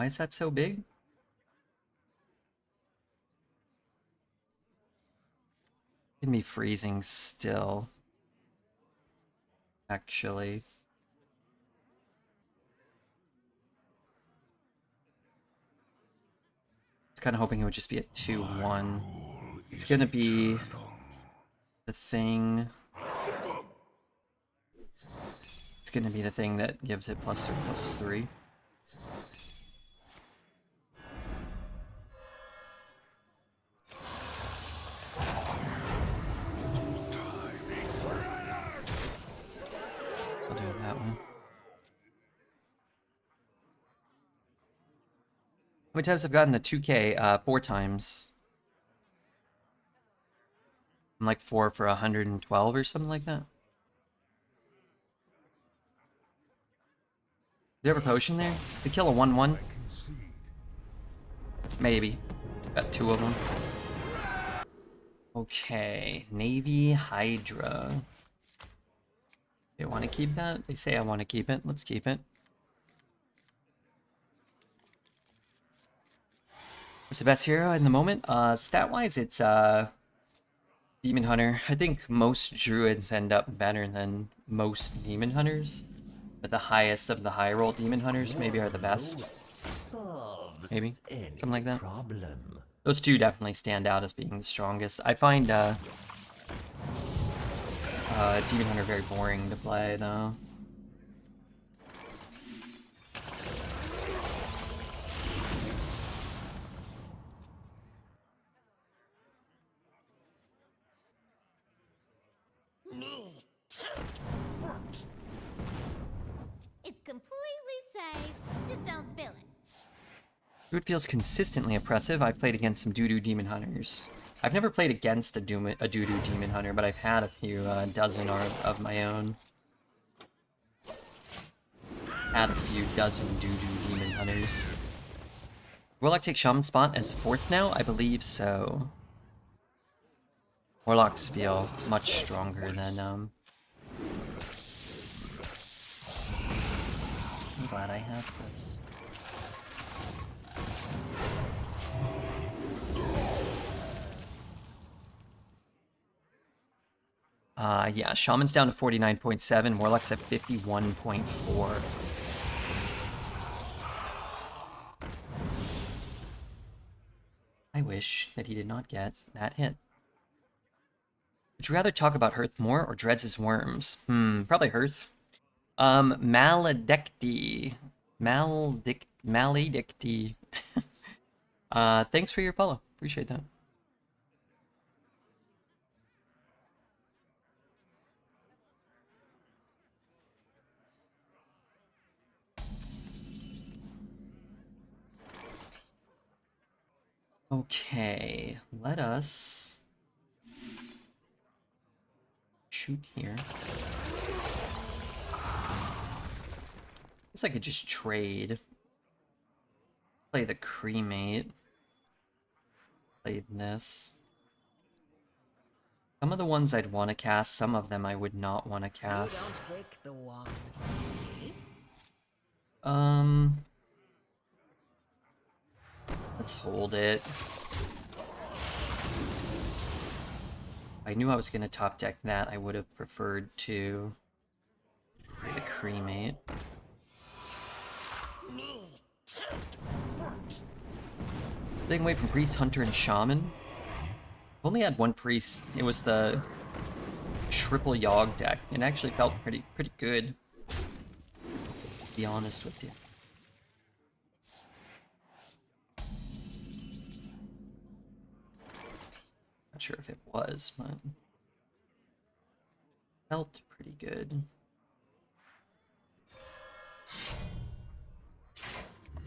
is that so big? Can be freezing still. Actually. I was kind of hoping it would just be a 2-1. It's gonna be the thing. It's gonna be the thing that gives it +2, +3. I'll do it that one. How many times I've gotten the 2K? 4 times. I'm like 4 for 112 or something like that. Is there a potion there? To kill a 1-1? Maybe. Got 2 of them. Okay, Navy Hydra. They want to keep that? They say I want to keep it. Let's keep it. What's the best hero in the moment? Stat-wise, it's Demon Hunter. I think most druids end up better than most demon hunters. But the highest of the high roll demon hunters maybe are the best. Maybe. Something like that. Problem. Those two definitely stand out as being the strongest. I find Demon Hunter very boring to play, though. It's completely safe. Just don't spill it. Druid feels consistently oppressive. I've played against some doo-doo Demon Hunters. I've never played against a doo-doo Demon Hunter, but I've had a few dozen of my own. Had a few dozen doo-doo Demon Hunters. Warlock takes Shaman's spot as 4th now? I believe so. Warlocks feel much stronger than, I'm glad I have this. Yeah, Shaman's down to 49.7, Warlock's at 51.4. I wish that he did not get that hit. Would you rather talk about Hearth more or Dreads' worms? Probably Hearth. Maledicti. Maledicti. Thanks for your follow. Appreciate that. Okay, let us shoot here. Guess I could just trade. Play the cremate. Play this. Some of the ones I'd want to cast, some of them I would not want to cast. Take the ones. Let's hold it. I knew I was going to top deck that. I would have preferred to play the cremate. Staying away from Priest, Hunter, and Shaman. Only had one Priest. It was the triple Yogg deck. It actually felt pretty good, to be honest with you. Not sure if it was, but felt pretty good.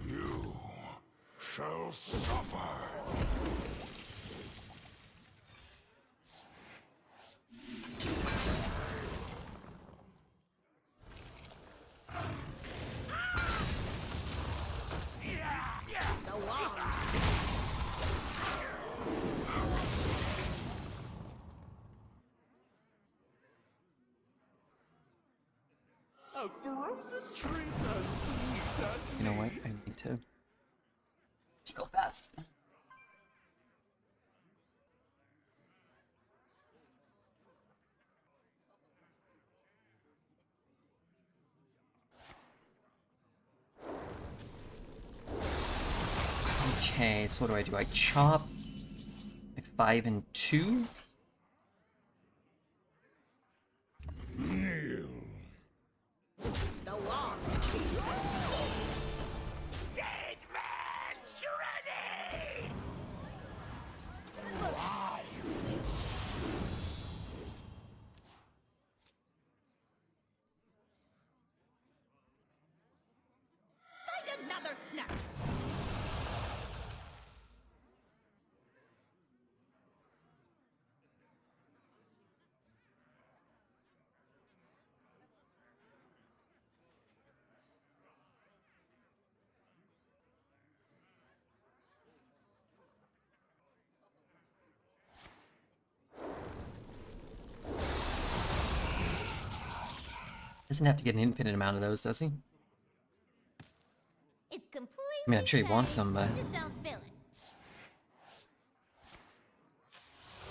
You shall suffer. A frozen tree does sweet, does You know what? I need to. It's real fast. Okay, so what do? I chop my 5 and 2? Kneel. The wand. Dead man's ready! Why? Find another snap. Doesn't have to get an infinite amount of those, does he? It's completely I mean, I'm sure he wants safe. some, but Just don't spill it.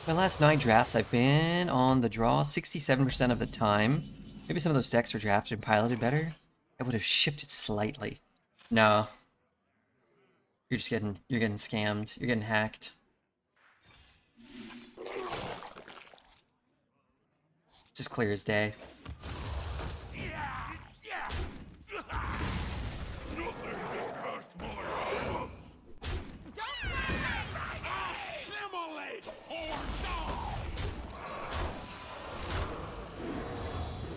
my last 9 drafts, I've been on the draw 67% of the time. Maybe some of those decks were drafted and piloted better. I would have shifted slightly. No. You're getting scammed. You're getting hacked. Just clear as day.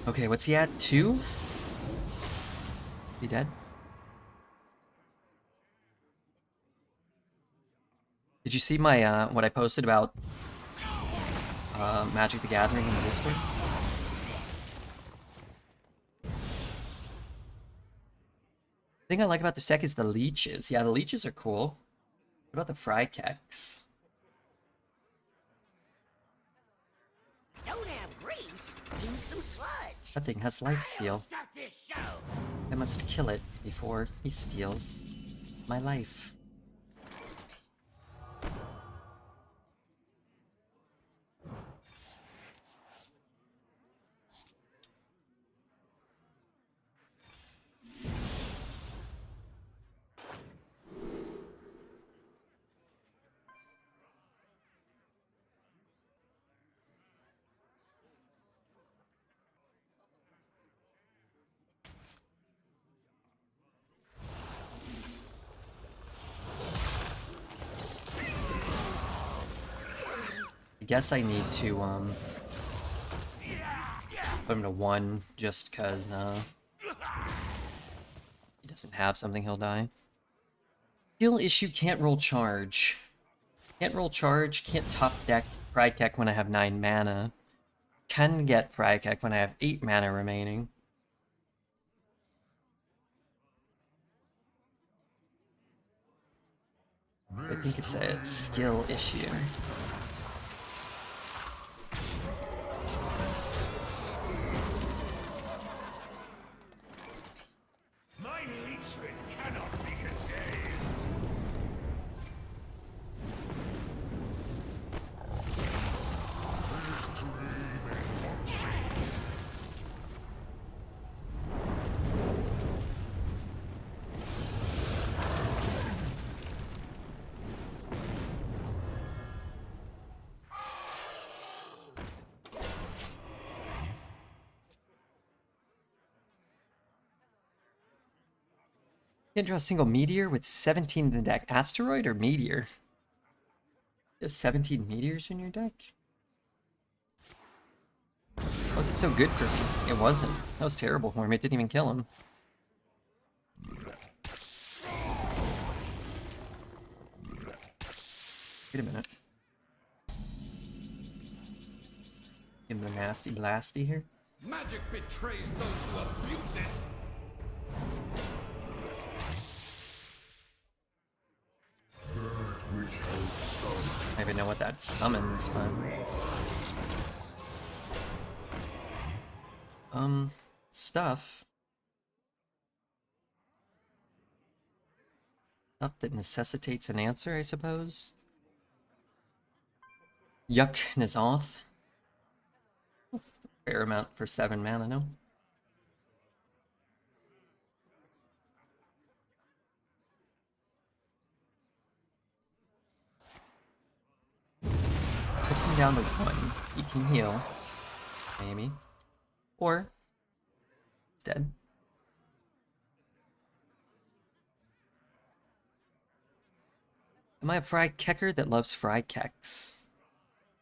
Okay, what's he at? 2? He dead? Did you see my what I posted about Magic the Gathering in the Discord? The thing I like about this deck is the leeches. Yeah, the leeches are cool. What about the Fyrakks? Don't have grease. Use some sludge. That thing has lifesteal. Start this show. I must kill it before he steals my life. I guess I need to put him to 1 just cause he doesn't have something, he'll die. Skill issue, can't roll charge. Can't roll charge, can't top deck Fyrakks when I have 9 mana. Can get Fyrakks when I have 8 mana remaining. I think it's a skill issue. My hatred cannot be contained. Can't draw a single meteor with 17 in the deck. Asteroid or meteor? There's 17 meteors in your deck? Why was it so good for me? It wasn't. That was terrible for him. It didn't even kill him. Wait a minute. Give him the nasty blasty here. Magic betrays those who abuse it. I don't even know what that summons, but... Stuff. Stuff that necessitates an answer, I suppose? Yuck, Nazoth. Fair amount for 7 mana, no? Puts him down to 1. He can heal. Maybe. Or... he's dead. Am I a Fyrakks that loves Fyrakks?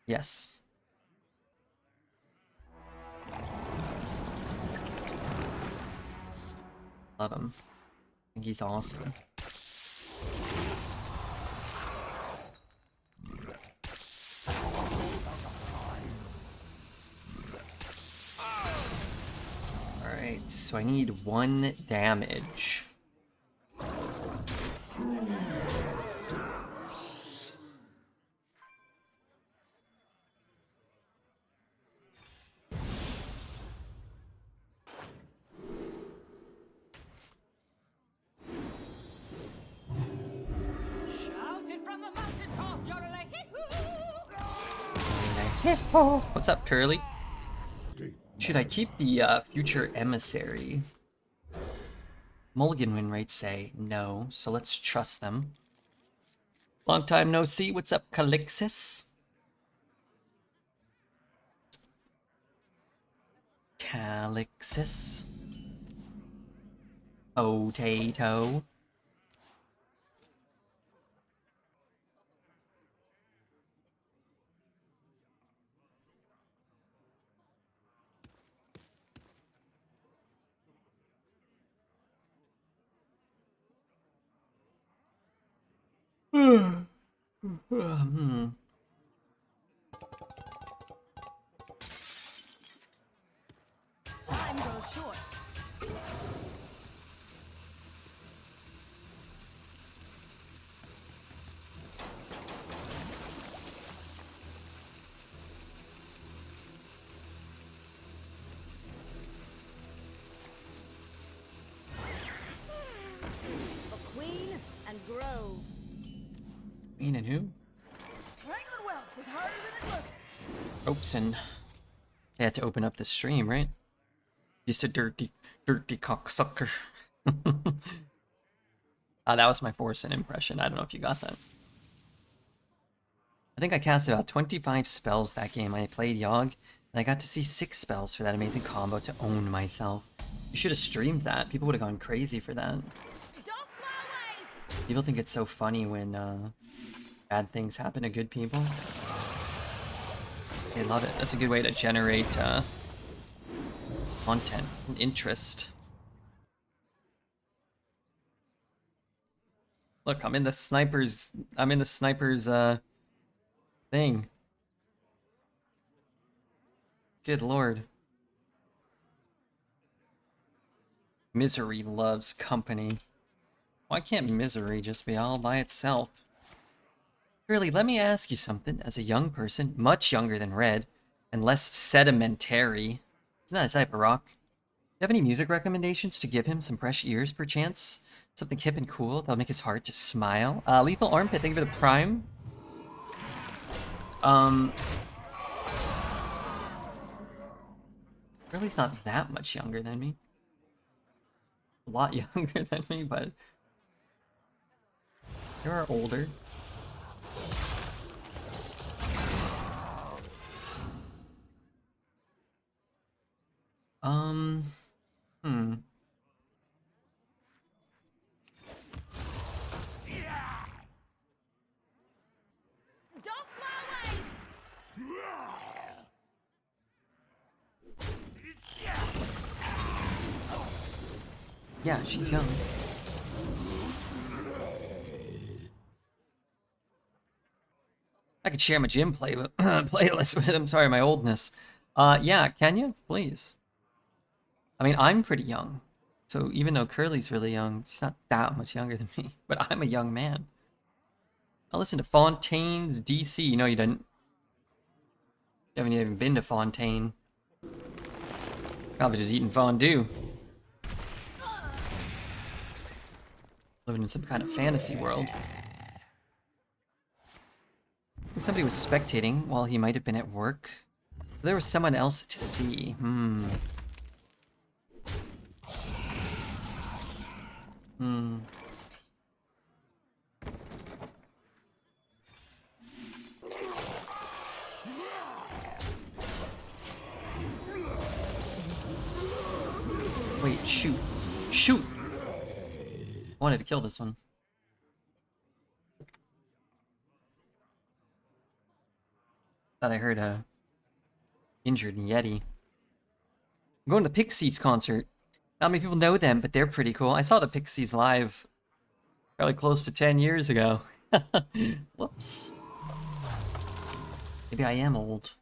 Yes. Love him. I think he's awesome. Alright, so I need 1 damage. Shouted from the mountaintop, you're like, What's up, Curly? Should I keep the future emissary? Mulligan win rates say no, so let's trust them. Long time no see. What's up, Calixis? Alexis. Potato. Hmm. Time goes short. For Queen and Grove. Queen and who? Hanging whelps is harder than it looks. Oops, and they had to open up the stream, right? Just a dirty cocksucker. That was my Forsen impression. I don't know if you got that. I think I cast about 25 spells that game. I played Yogg, and I got to see 6 spells for that amazing combo to own myself. You should have streamed that. People would have gone crazy for that. Don't fly away! People think it's so funny when bad things happen to good people. They love it. That's a good way to generate content and interest. Look, I'm in the sniper's thing. Good lord. Misery loves company. Why can't misery just be all by itself? Curly, let me ask you something. As a young person, much younger than Red, and less sedimentary, isn't that a type of rock? Do you have any music recommendations to give him some fresh ears, perchance? Something hip and cool that'll make his heart just smile? Lethal Armpit, thank you for the prime. Curly's not that much younger than me. A lot younger than me, but there are older. Hmm. Don't fly away! Yeah, she's young. I could share my gym playlist with him. Sorry, my oldness. Yeah, can you? Please. I mean, I'm pretty young. So even though Curly's really young, she's not that much younger than me. But I'm a young man. I listen to Fontaine's DC. No, you didn't. You haven't even been to Fontaine. Probably just eating fondue. Living in some kind of fantasy world. I think somebody was spectating while he might have been at work. There was someone else to see. Wait, shoot. Shoot! I wanted to kill this one. Thought I heard a injured Yeti. I'm going to Pixies concert. Not many people know them, but they're pretty cool. I saw the Pixies live probably close to 10 years ago. Whoops. Maybe I am old.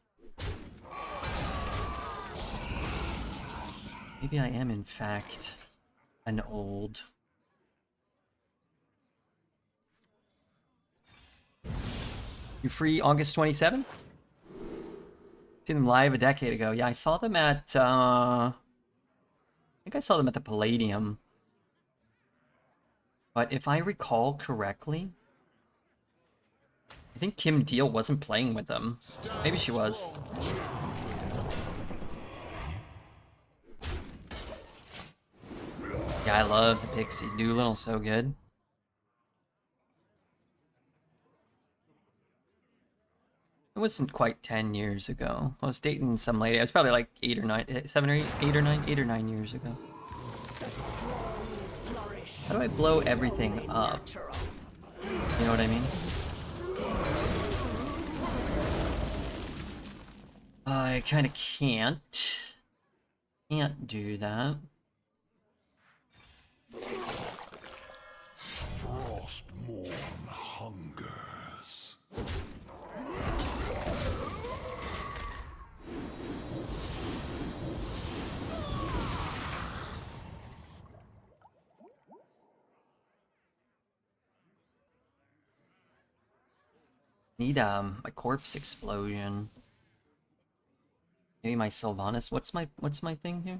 Maybe I am, in fact, an old. You free August 27th? Seen them live a decade ago. Yeah, I saw them at, I think I saw them at the Palladium. But if I recall correctly, I think Kim Deal wasn't playing with them. Maybe she was. Yeah, I love the Pixies. Doolittle, so good. It wasn't quite 10 years ago. I was dating some lady. I was probably like 8 or 9, 7 or 8, 8 or 9, 8 or 9 years ago. How do I blow everything up? You know what I mean? I kind of can't. Can't do that. Frostmourne hungers. Need a corpse explosion. Maybe my Sylvanas. What's my thing here?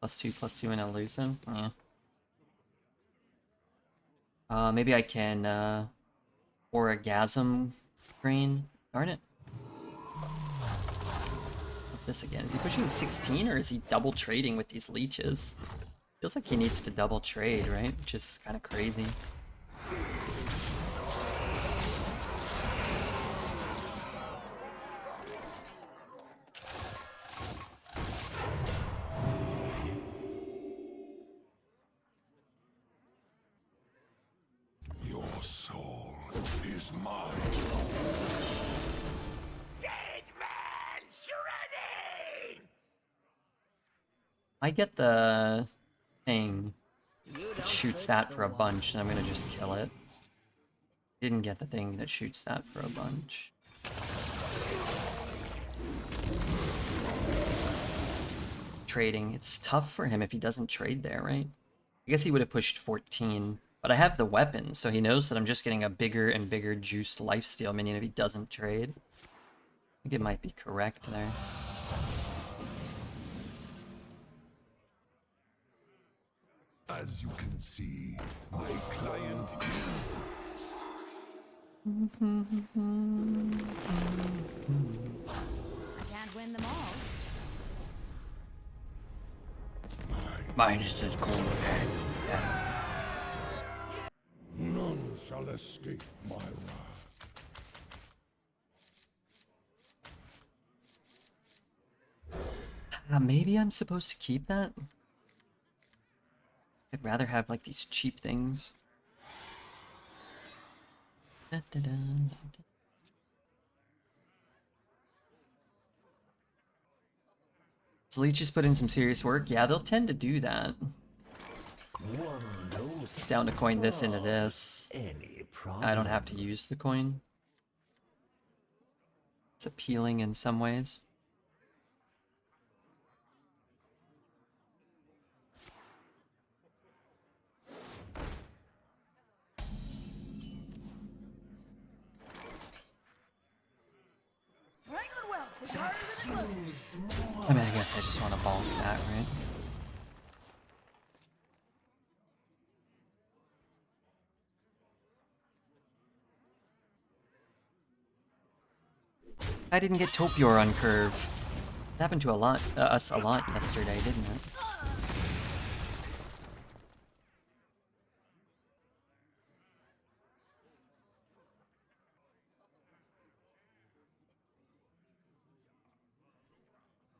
+2/+2 and elusive. Yeah. Maybe I can orgasm green. Darn it. This again. Is he pushing 16 or is he double trading with these leeches? Feels like he needs to double trade, right? Which is kind of crazy. Your soul is mine. Dead man shredding! I get the thing that shoots that for a bunch, and I'm gonna just kill it. Didn't get the thing that shoots that for a bunch. Trading. It's tough for him if he doesn't trade there, right? I guess he would have pushed 14, but I have the weapon, so he knows that I'm just getting a bigger and bigger juiced lifesteal minion if he doesn't trade. I think it might be correct there. As you can see, my client is... Can't win them all. Mine is the gold. Yeah. None shall escape my wrath. Maybe I'm supposed to keep that? I'd rather have like these cheap things. So leeches put in some serious work. Yeah, they'll tend to do that. It's down to coin this into this. I don't have to use the coin. It's appealing in some ways. I mean, I guess I just want to bulk that, right? I didn't get Topior on curve. It happened to us a lot yesterday, didn't it?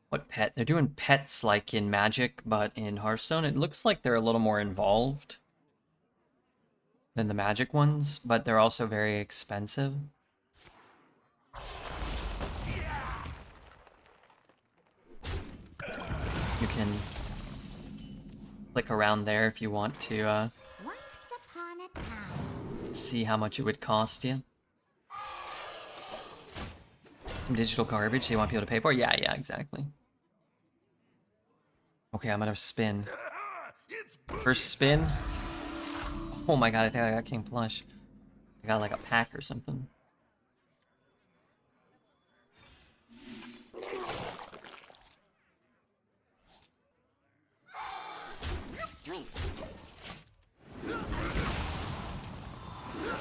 What pet? They're doing pets like in Magic, but in Hearthstone, it looks like they're a little more involved than the Magic ones, but they're also very expensive. You can click around there if you want to Once upon a time. see how much it would cost you. Some digital garbage so you want people to pay for? Yeah, exactly. Okay, I'm gonna spin. First spin. Oh my god, I think I got King Plush. I got like a pack or something.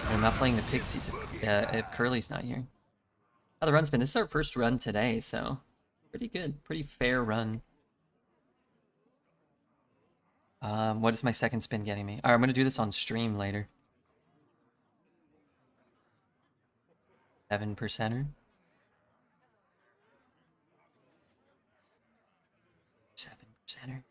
I'm not playing the Pixies if Curly's not here. How the run's been? This is our first run today, so pretty good. Pretty fair run. What is my second spin getting me? Alright, I'm gonna do this on stream later. 7%er. center.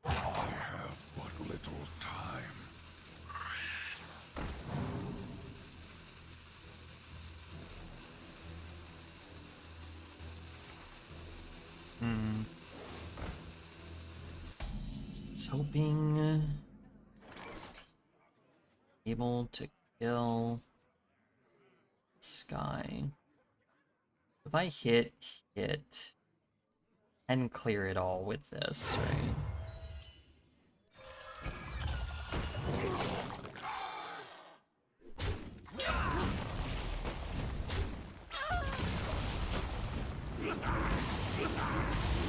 I have but little time. Was hoping able to kill Sky. If I hit and clear it all with this, right?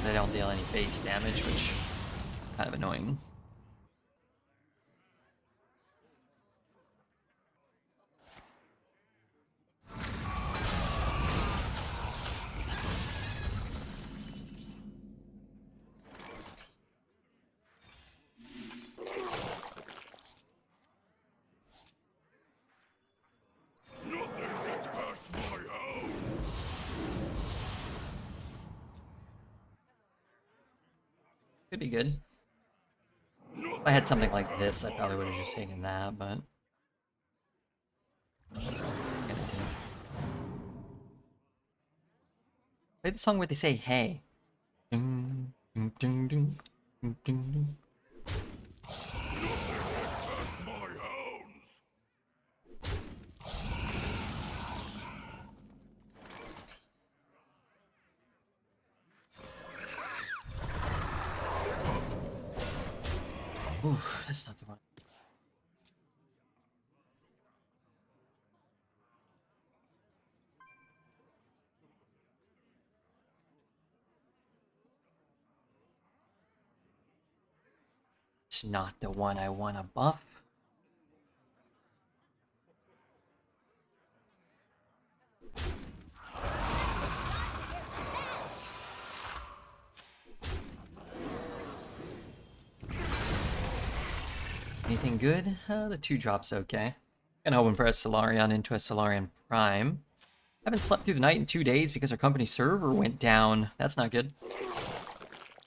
They don't deal any base damage, which is kind of annoying. Could be good. If I had something like this, I probably would have just taken that, but... Play the song where they say, hey. Ding, ding, ding, ding, ding, ding, ding. Ooh, that's not the one. It's not the one I want to buff. Anything good? The 2-drop's okay. And hoping for a Solarian into a Solarian Prime. Haven't slept through the night in 2 days because our company server went down. That's not good.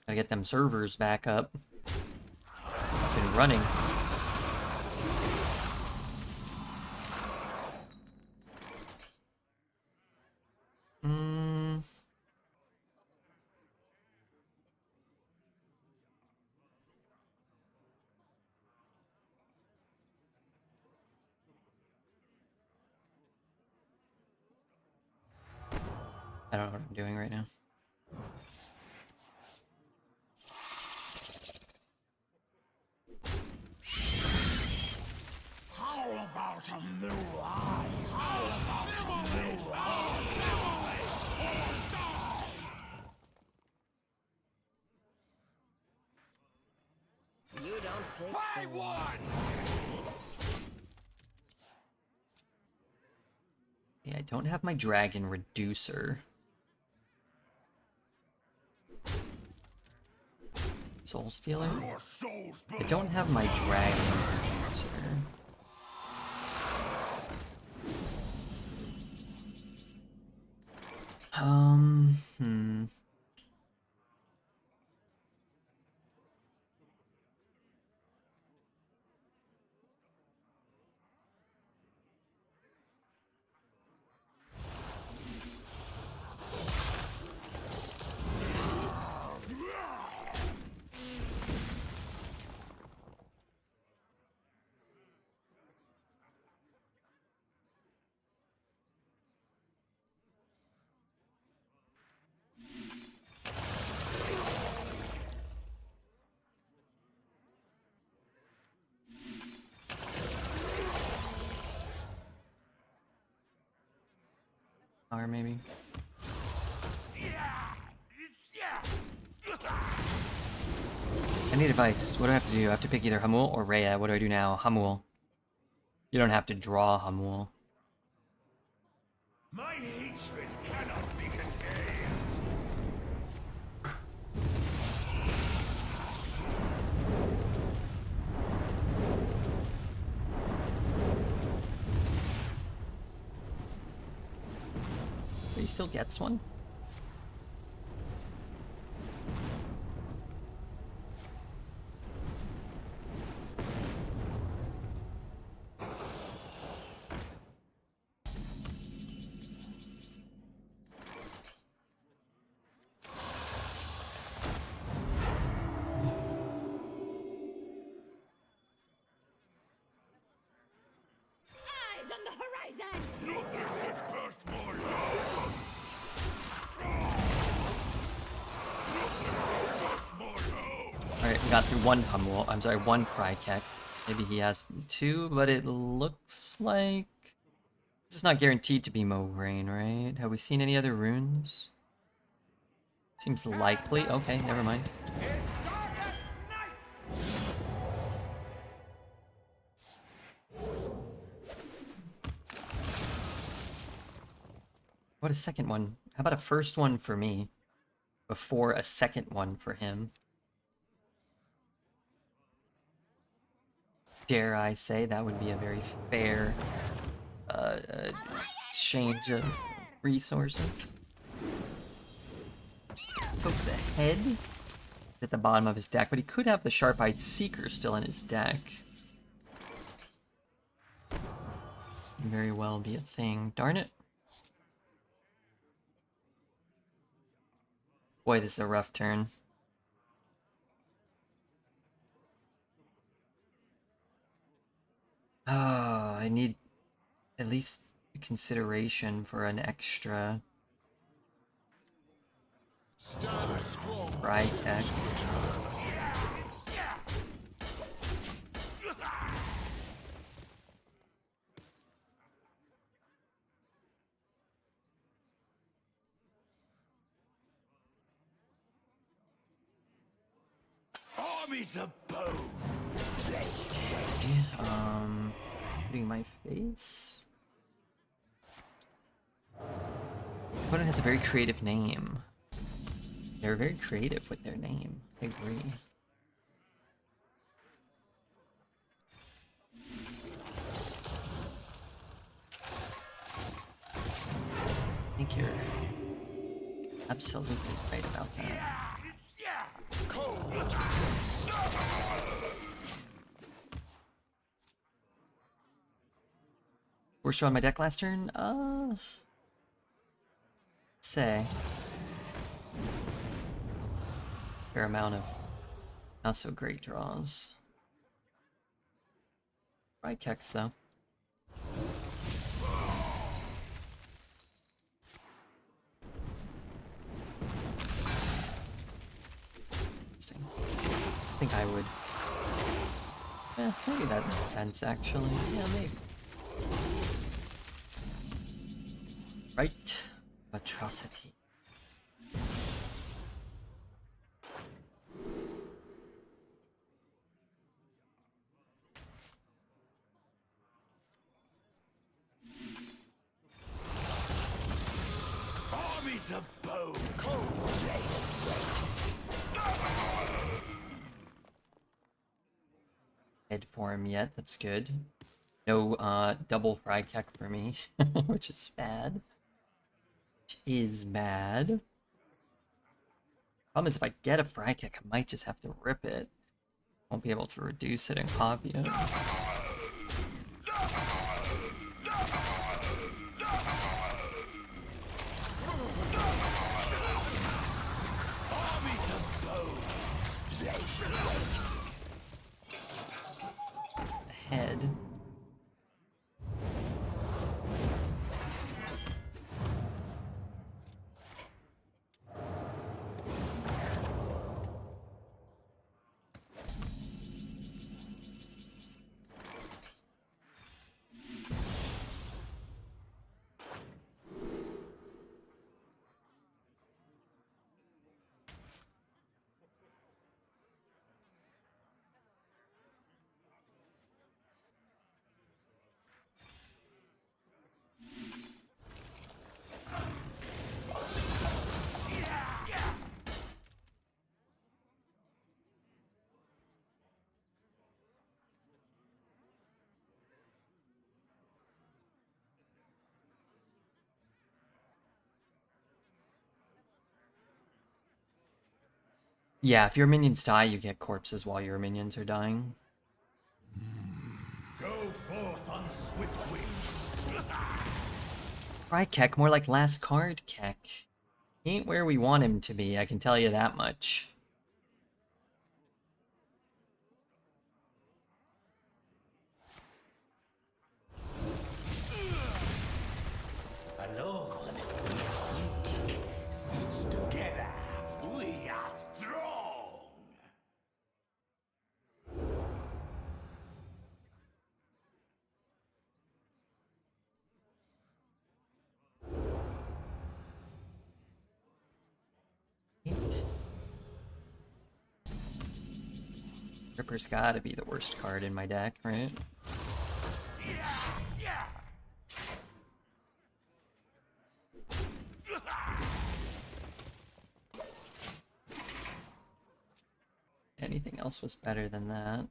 Gotta get them servers back up. Been running. I don't know what I'm doing right now. How about a new eye? How about a new eye? You don't think Buy once! Yeah, I don't have my dragon reducer. Soul Stealer? Your soul's I don't have my dragon reducer. Hmm. Or maybe. I need advice. What do I have to do? I have to pick either Hamul or Rhea. What do I do now? Hamul. You don't have to draw Hamul. My hatred cannot be contained. But he still gets one. Eyes on the horizon! Nothing gets past my love. Alright, we got through one Hamul. I'm sorry, one Fyrakks. Maybe he has two, but it looks like... This is not guaranteed to be Mograine, right? Have we seen any other runes? Seems likely. Okay, never mind. What a second one. How about a first one for me before a second one for him? Dare I say that would be a very fair exchange of resources. Let's hope the head is at the bottom of his deck, but he could have the Sharp-Eyed Seeker still in his deck. Could very well be a thing. Darn it. Boy, this is a rough turn. Oh, I need at least consideration for an extra Fyrakks. Armies of bone. Putting my face. Opponent has a very creative name. They're very creative with their name. I agree. I think you're absolutely right about that. We're showing my deck last turn? Say. Fair amount of not so great draws. Fyrakks though. Interesting. I think I would. Yeah, maybe that makes sense actually. Yeah, maybe. Right. Atrocity. Armies of bone. Head form yet, that's good. No double Fyrakks for me, which is bad. Which is bad. Problem is if I get a Fyrakks, I might just have to rip it. Won't be able to reduce it and copy it. Head. Yeah, if your minions die, you get corpses while your minions are dying. Go forth on swift wings. Try Keck, more like last card Keck. He ain't where we want him to be, I can tell you that much. Alone, we are weak. Stitched together, we are strong. Ripper's gotta be the worst card in my deck, right? Yeah. Anything else was better than that.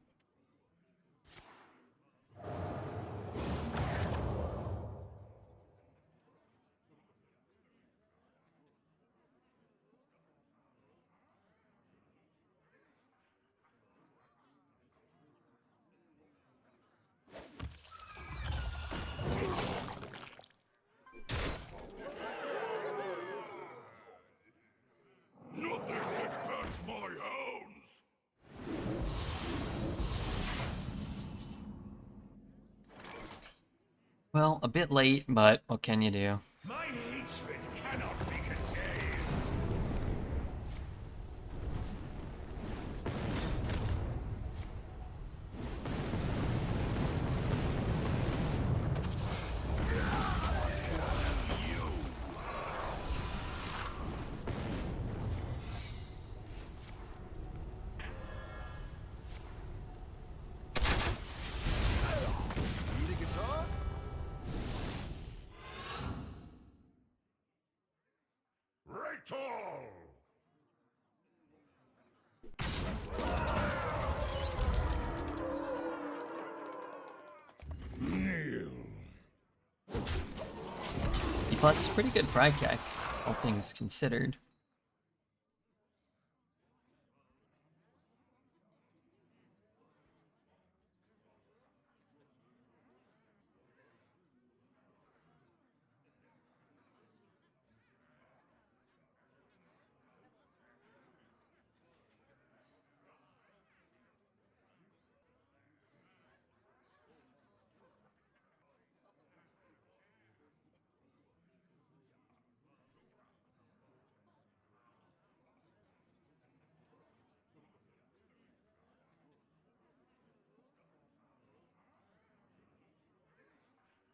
Nothing gets past my hounds. Well, a bit late, but what can you do? My hatred cannot be contained. Rachel! Kneel. E plus is pretty good Fyrakks, all things considered.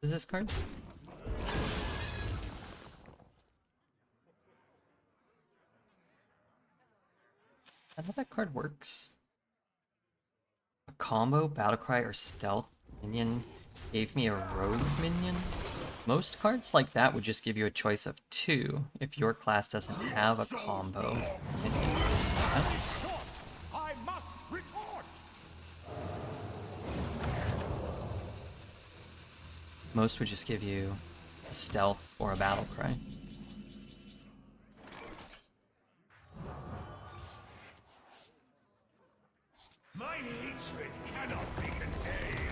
Is this card? I know that card works. A combo, Battlecry, or Stealth minion gave me a rogue minion. Most cards like that would just give you a choice of 2 if your class doesn't have a combo minion. Huh? I must retort! Most would just give you a Stealth or a Battlecry. My hatred cannot be contained.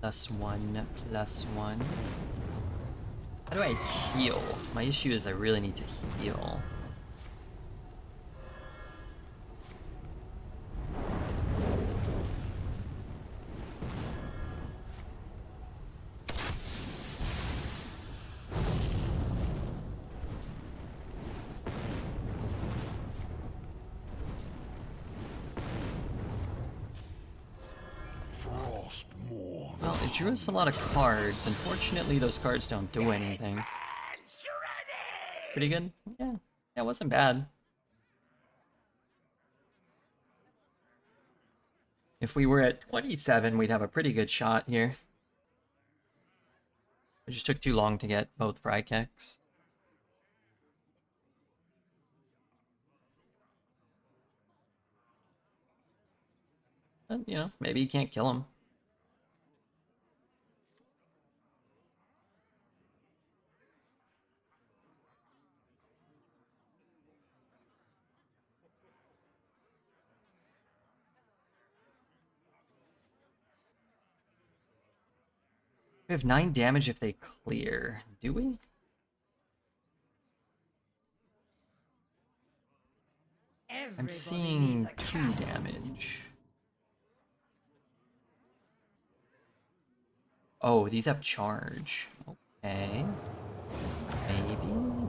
+1/+1. How do I heal? My issue is I really need to heal. Frostmourne. Well, it drew us a lot of cards. Unfortunately, those cards don't do anything. Pretty good? Yeah, it wasn't bad. If we were at 27, we'd have a pretty good shot here. It just took too long to get both Fyrakks. But, you know, maybe you can't kill him. We have 9 damage if they clear. Do we? I'm seeing 2 damage. Oh, these have charge. Okay.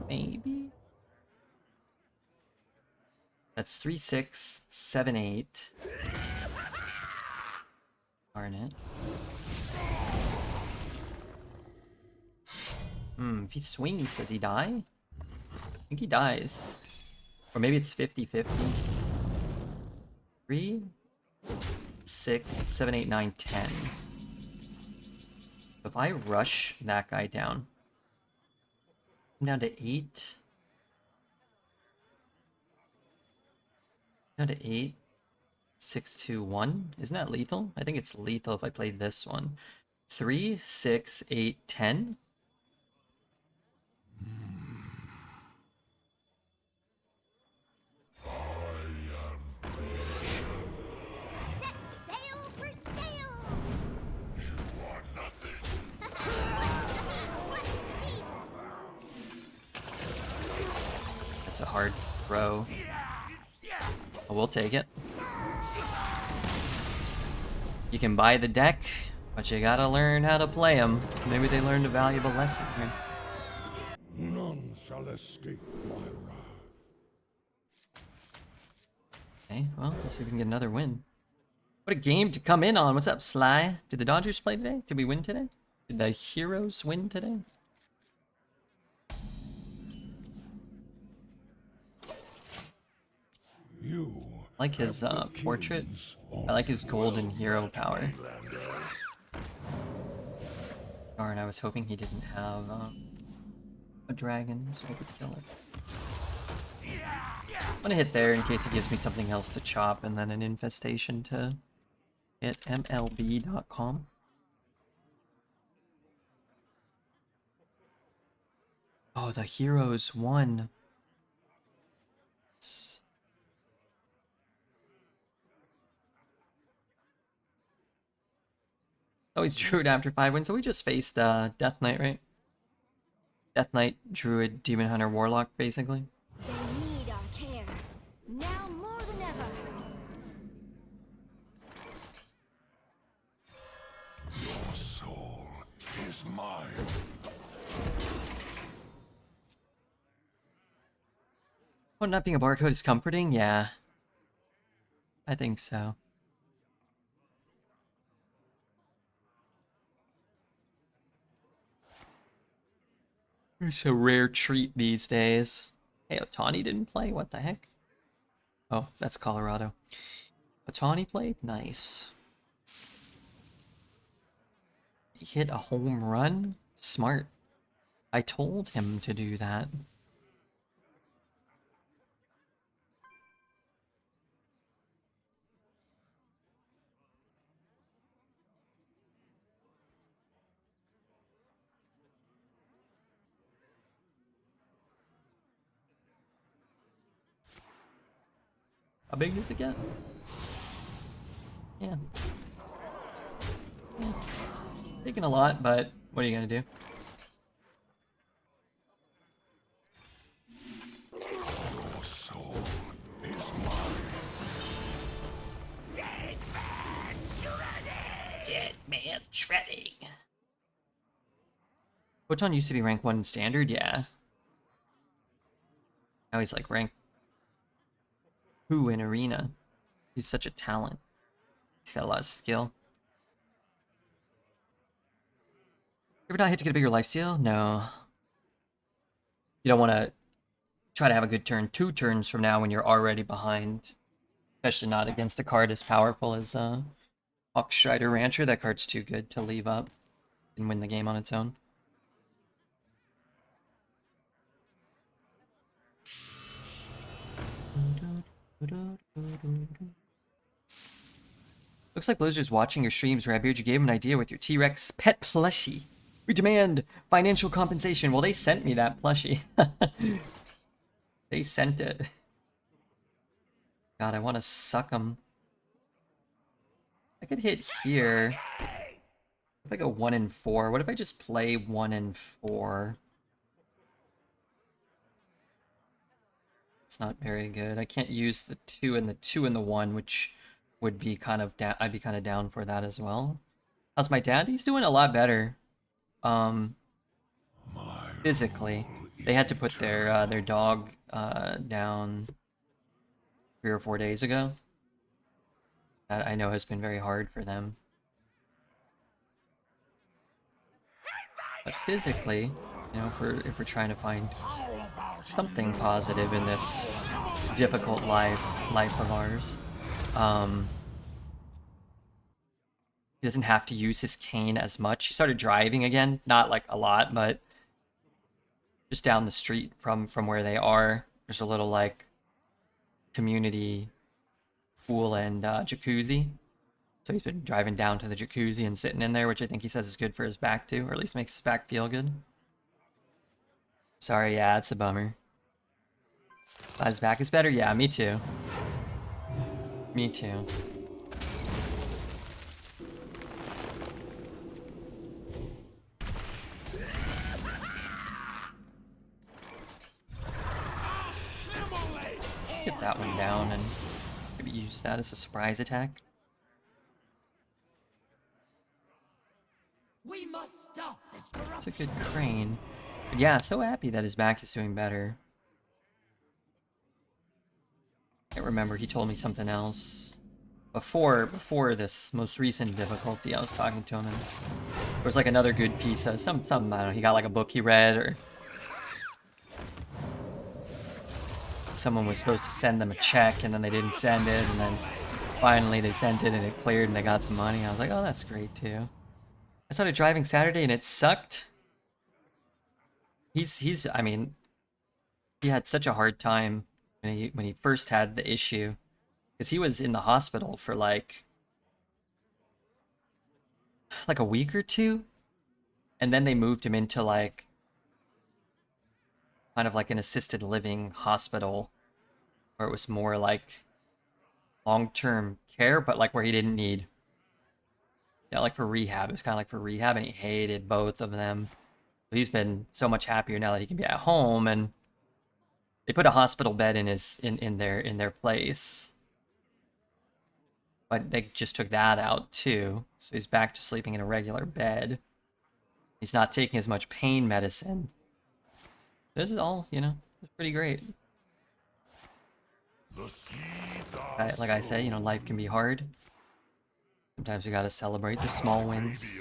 Maybe. That's 3, 6, 7, 8. Darn it. If he swings, does he die? I think he dies. Or maybe it's 50-50. 3, 6, 7, 8, 9, 10. If I rush that guy down, I'm down to 8. Down to 8. 6, 2, 1. Isn't that lethal? I think it's lethal if I play this one. 3, 6, 8, 10. Sail for sail! That's a hard throw. Oh, we'll take it. You can buy the deck, but you gotta learn how to play them. Maybe they learned a valuable lesson here. None shall escape my wrath. Okay, well, let's see if we can get another win. What a game to come in on. What's up, Sly? Did the Dodgers play today? Did we win today? Did the Heroes win today? You I like his portrait. I like his golden hero power. Darn, I was hoping he didn't have a dragon, so I could kill it. I'm gonna hit there in case he gives me something else to chop, and then an infestation to hit MLB.com. Oh, the Heroes won. Oh, he's Druid after 5 wins, so we just faced Death Knight, right? Death Knight, Druid, Demon Hunter, Warlock, basically. They need our care. Now more than ever. Your soul is mine. Oh, not being a barcode is comforting? Yeah. I think so. It's a rare treat these days. Hey, Otani didn't play? What the heck? Oh, that's Colorado. Otani played? Nice. He hit a home run? Smart. I told him to do that. How big does it get? Yeah. Yeah. Taking a lot, but what are you gonna do? Your soul is mine. Dead man shredding. Photon used to be rank 1 in standard, yeah. Now he's like rank 2 in arena. He's such a talent. He's got a lot of skill. You ever not hit to get a bigger lifesteal? No. You don't want to try to have a good turn 2 turns from now when you're already behind. Especially not against a card as powerful as Hawkstrider Rancher. That card's too good to leave up and win the game on its own. Looks like Blizzard's watching your streams, Redbeard. You gave him an idea with your T-Rex pet plushie. We demand financial compensation. Well, they sent me that plushie. They sent it. God, I want to suck them. I could hit here. If I go 1 and 4, what if I just play 1 and 4? It's not very good. I can't use the 2 and the 2 and the 1, which would be kind of down. I'd be kind of down for that as well. How's my dad? He's doing a lot better. Physically, they had to put their dog down 3 or 4 days ago. That I know has been very hard for them. But physically, you know, if we're trying to find something positive in this difficult life of ours, he doesn't have to use his cane as much. He started driving again, not like a lot, but just down the street from where they are, there's a little like community pool and jacuzzi. So he's been driving down to the jacuzzi and sitting in there, which I think he says is good for his back too, or at least makes his back feel good. Sorry, yeah, it's a bummer. Glad his back is better? Yeah, me too. Me too. Let's get that one down and maybe use that as a surprise attack. We must stop this corruption. It's a good crane. But yeah, so happy that his back is doing better. I can't remember, he told me something else. Before this most recent difficulty, I was talking to him and there was like another good piece of something, I don't know, he got like a book he read, or someone was supposed to send them a check and then they didn't send it, and then finally they sent it and it cleared and they got some money. I was like, oh, that's great too. I started driving Saturday and it sucked. I mean, he had such a hard time when he first had the issue, because he was in the hospital for like a week or two, and then they moved him into like kind of like an assisted living hospital where it was more like long-term care, but like where he didn't need, yeah, like for rehab. It was kind of like for rehab, and he hated both of them. He's been so much happier now that he can be at home, and they put a hospital bed in their place. But they just took that out too. So he's back to sleeping in a regular bed. He's not taking as much pain medicine. This is all, you know, it's pretty great. Like I said, you know, life can be hard. Sometimes we gotta celebrate the small wins.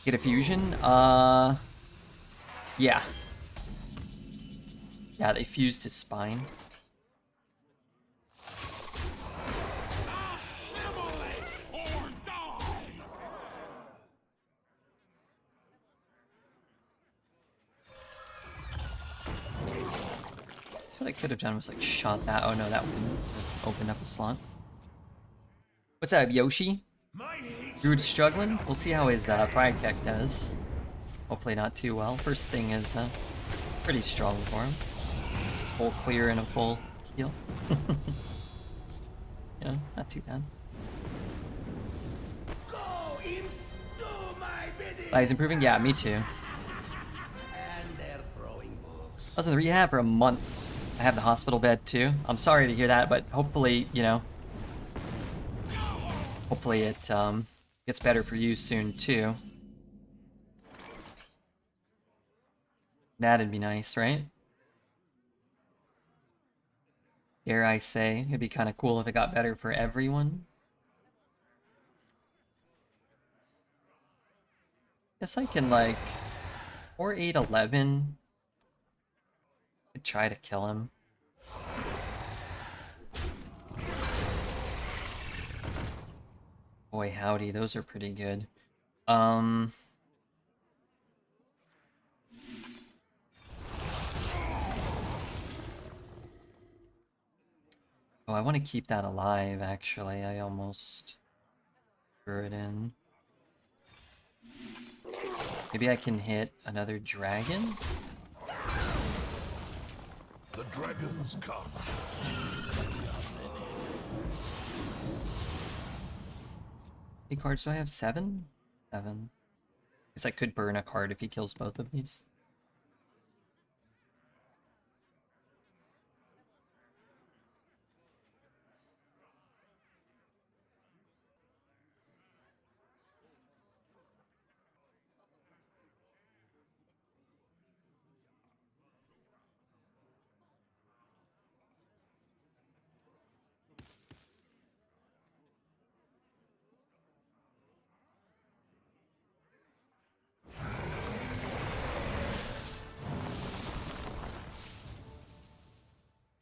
Get a fusion? Yeah. Yeah, they fused his spine. What I could have done was like shot that. Oh no, that wouldn't have opened up a slot. What's up, Yoshi? Druid's struggling. We'll see how his Fyrakks does. Hopefully not too well. First thing is pretty strong for him. Full clear and a full heal. Yeah, not too bad. He's improving? Yeah, me too. I was in the rehab for a month. I have the hospital bed too. I'm sorry to hear that, but hopefully, you know, hopefully it gets better for you soon too. That'd be nice, right? Dare I say, it'd be kind of cool if it got better for everyone. Guess I can like 4, 8, 11. I'd try to kill him. Boy howdy, those are pretty good. Oh, I want to keep that alive, actually. I almost threw it in. Maybe I can hit another dragon? The dragons come. How many cards do I have? 7? 7. Guess I could burn a card if he kills both of these.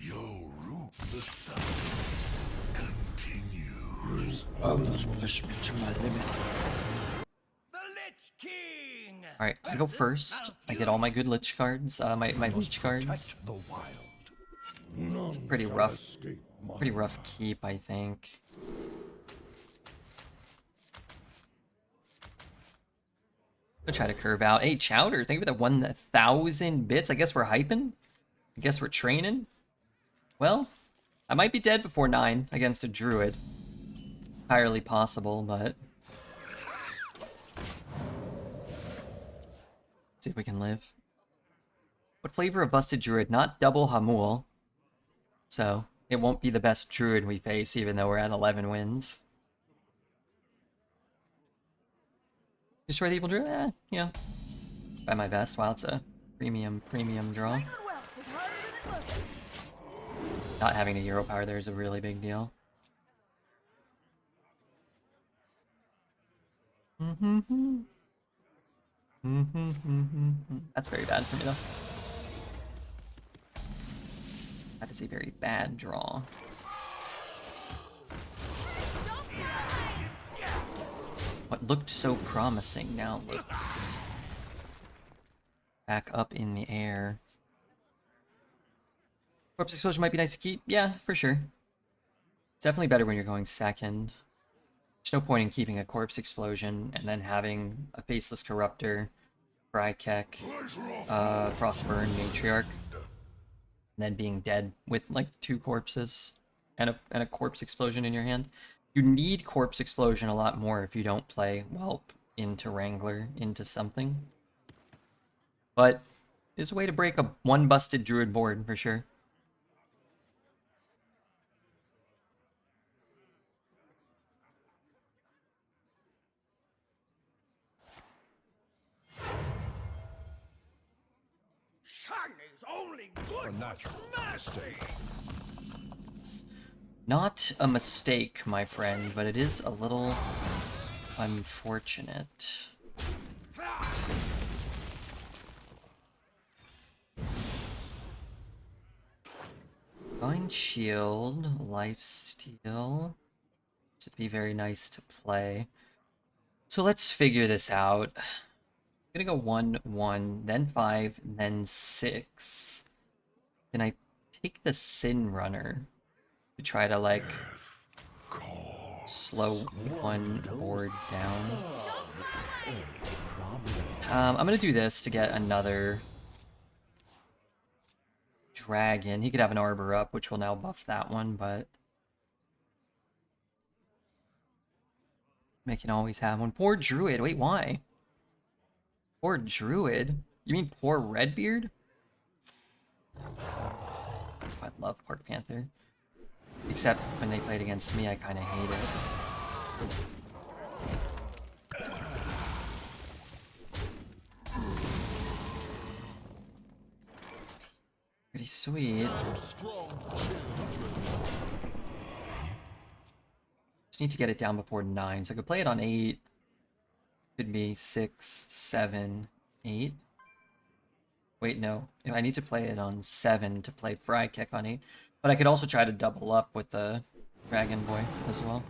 Your root the sun continues. Almost pushed me to my limit. The Lich King! Alright, I go first. I get all my good Lich cards, my Lich cards. Protect the wild. None Pretty shall rough. escape my Pretty rough wrath. keep, I think. I'll try to curve out. Hey, Chowder, thank you for the 1,000 bits. I guess we're hyping? I guess we're training? Well, I might be dead before 9 against a druid. Entirely possible, but... see if we can live. What flavor of busted druid? Not double Hamul. So, it won't be the best druid we face, even though we're at 11 wins. Destroy the evil druid? Yeah. Try my best. Wow, it's a premium draw. Not having a hero power there is a really big deal. That's very bad for me, though. That is a very bad draw. What looked so promising now looks back up in the air. Corpse Explosion might be nice to keep. Yeah, for sure. It's definitely better when you're going second. There's no point in keeping a Corpse Explosion and then having a Faceless Corruptor, Fyrakks, Frostburn, Matriarch, and then being dead with like 2 corpses and a Corpse Explosion in your hand. You need Corpse Explosion a lot more if you don't play Whelp into Wrangler, into something. But there's a way to break a 1 busted Druid board, for sure. Shiny's only good A natural mistake. It's not a mistake, my friend, but it is a little unfortunate. Divine Shield, Lifesteal. Should be very nice to play. So let's figure this out. I'm gonna go 1, 1, then 5, then 6. Can I take the Sin Runner to try to, like, slow one board down? I'm gonna do this to get another dragon. He could have an Arbor up, which will now buff that one, but I can always have one. Poor Druid. Wait, why? Poor Druid? You mean poor Redbeard? I love Park Panther. Except when they played against me, I kind of hate it. Pretty sweet. Just need to get it down before 9, so I could play it on 8. Could be 6, 7, 8. Wait, no. I need to play it on 7 to play Fyrakks on 8. But I could also try to double up with the Dragon Boy as well.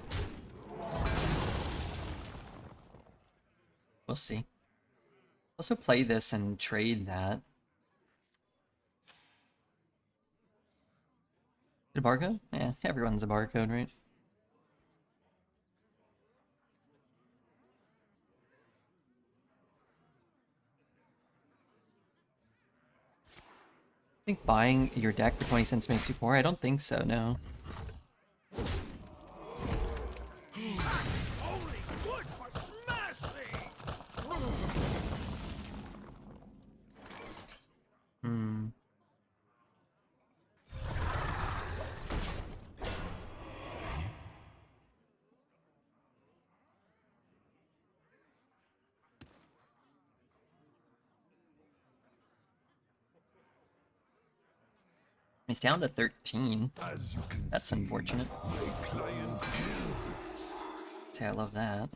We'll see. Also play this and trade that. A barcode? Yeah, everyone's a barcode, right? I think buying your deck for 20 cents makes you poor. I don't think so, no. Only good for smashing! He's down to 13. As you can That's see, unfortunate. my client is See, I love that.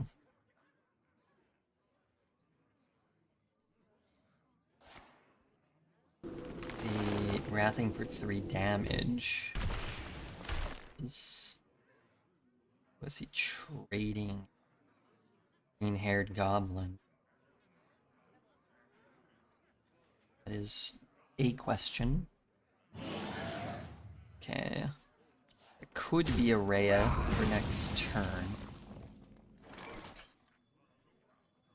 See, wrathing for 3 damage. Was he trading green-haired goblin? That is a question. Okay. It could be a Rhea for next turn.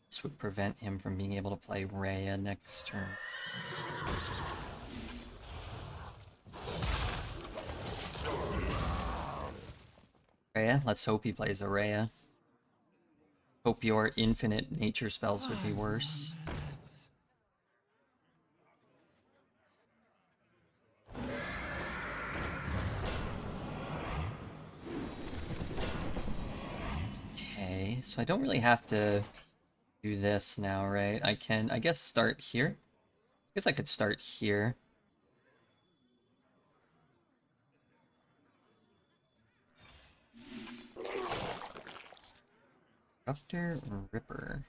This would prevent him from being able to play Rhea next turn. Rhea? Let's hope he plays a Rhea. Hope your infinite nature spells would be worse. Okay, so I don't really have to do this now, right? I can, I guess, start here. I guess I could start here. Doctor Ripper.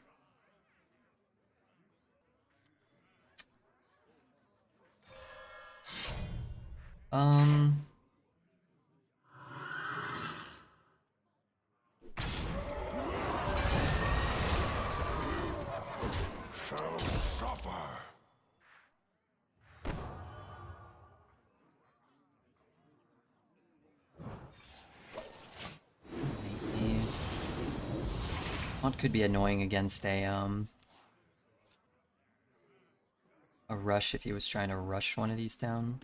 shall suffer. Maybe. What could be annoying against a rush if he was trying to rush one of these down?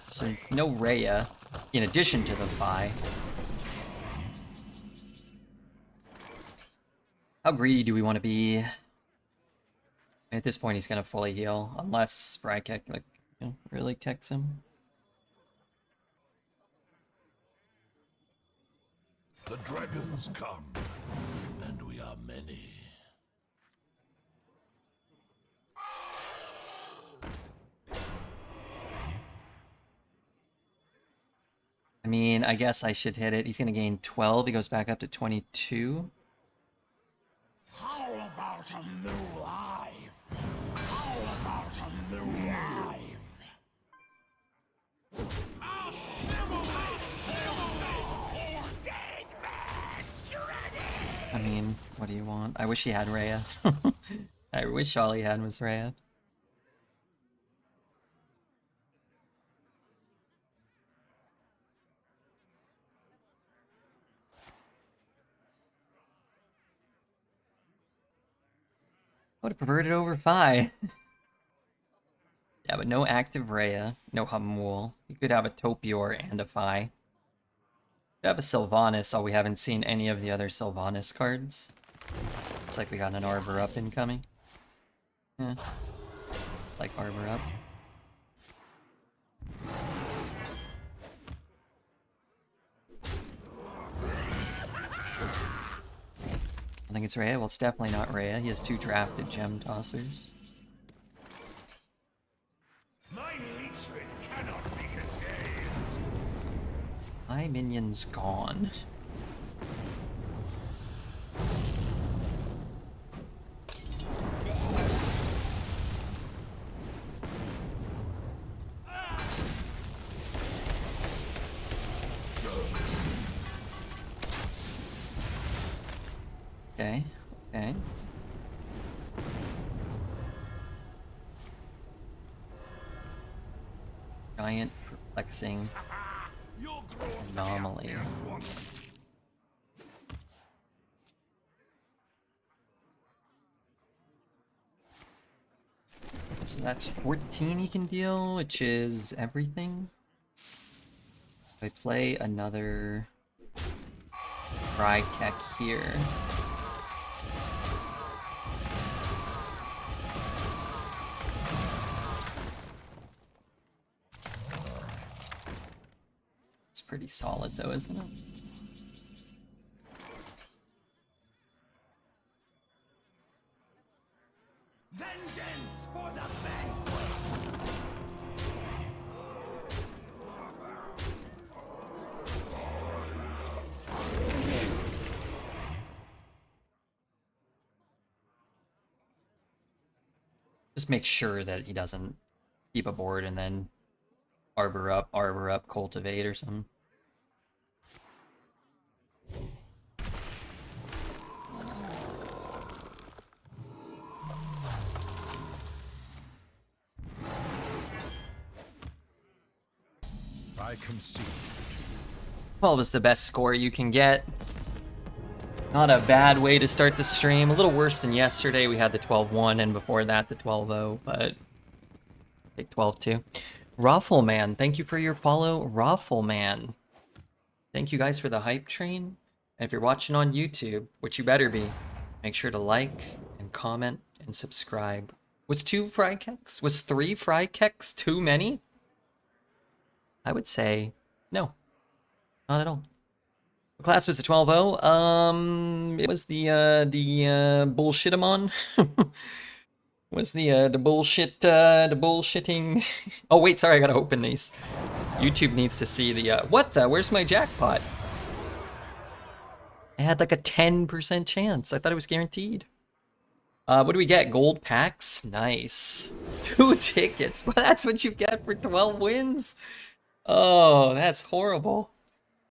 So no Rhea, in addition to the Phi. How greedy do we want to be? At this point, he's gonna fully heal, unless Fyrakks, like, you know, really kicks him. The dragons come, and we are many. I mean, I guess I should hit it. He's gonna gain 12. He goes back up to 22. How about a new life? How about a new life? I mean, what do you want? I wish he had Rhea. I wish all he had was Rhea. I would have preferred it over Phi. Yeah, but no active Rhea, no Hamul. You could have a Topior and a Phi. We have a Sylvanas, all we haven't seen any of the other Sylvanas cards. Looks like we got an Arbor Up incoming. Yeah. Like Arbor Up. I think it's Rhea. Well, it's definitely not Rhea. He has 2 drafted Gem Tossers. My hatred cannot be contained. My minion's gone. Okay, okay. Giant perplexing You'll grow up to be a anomaly. fierce woman. So that's 14 he can deal, which is everything. If I play another Fyrakks here. It's pretty solid though, isn't it? Just make sure that he doesn't keep a board and then arbor up, cultivate or something. I concede. 12 is the best score you can get. Not a bad way to start the stream. A little worse than yesterday. We had the 12-1 and before that the 12-0, but take 12-2. Raffleman, thank you for your follow. Raffleman. Thank you guys for the hype train. And if you're watching on YouTube, which you better be, make sure to like and comment and subscribe. Was 2 Fyrakks? Was 3 Fyrakks too many? I would say no. Not at all. What class was the 12-0? It was the bullshitamon. Was the bullshitting. Oh wait, sorry, I gotta open these. YouTube needs to see the what the? Where's my jackpot? I had like a 10% chance. I thought it was guaranteed. What do we get? Gold packs? Nice. 2 tickets. Well, that's what you get for 12 wins. Oh, that's horrible.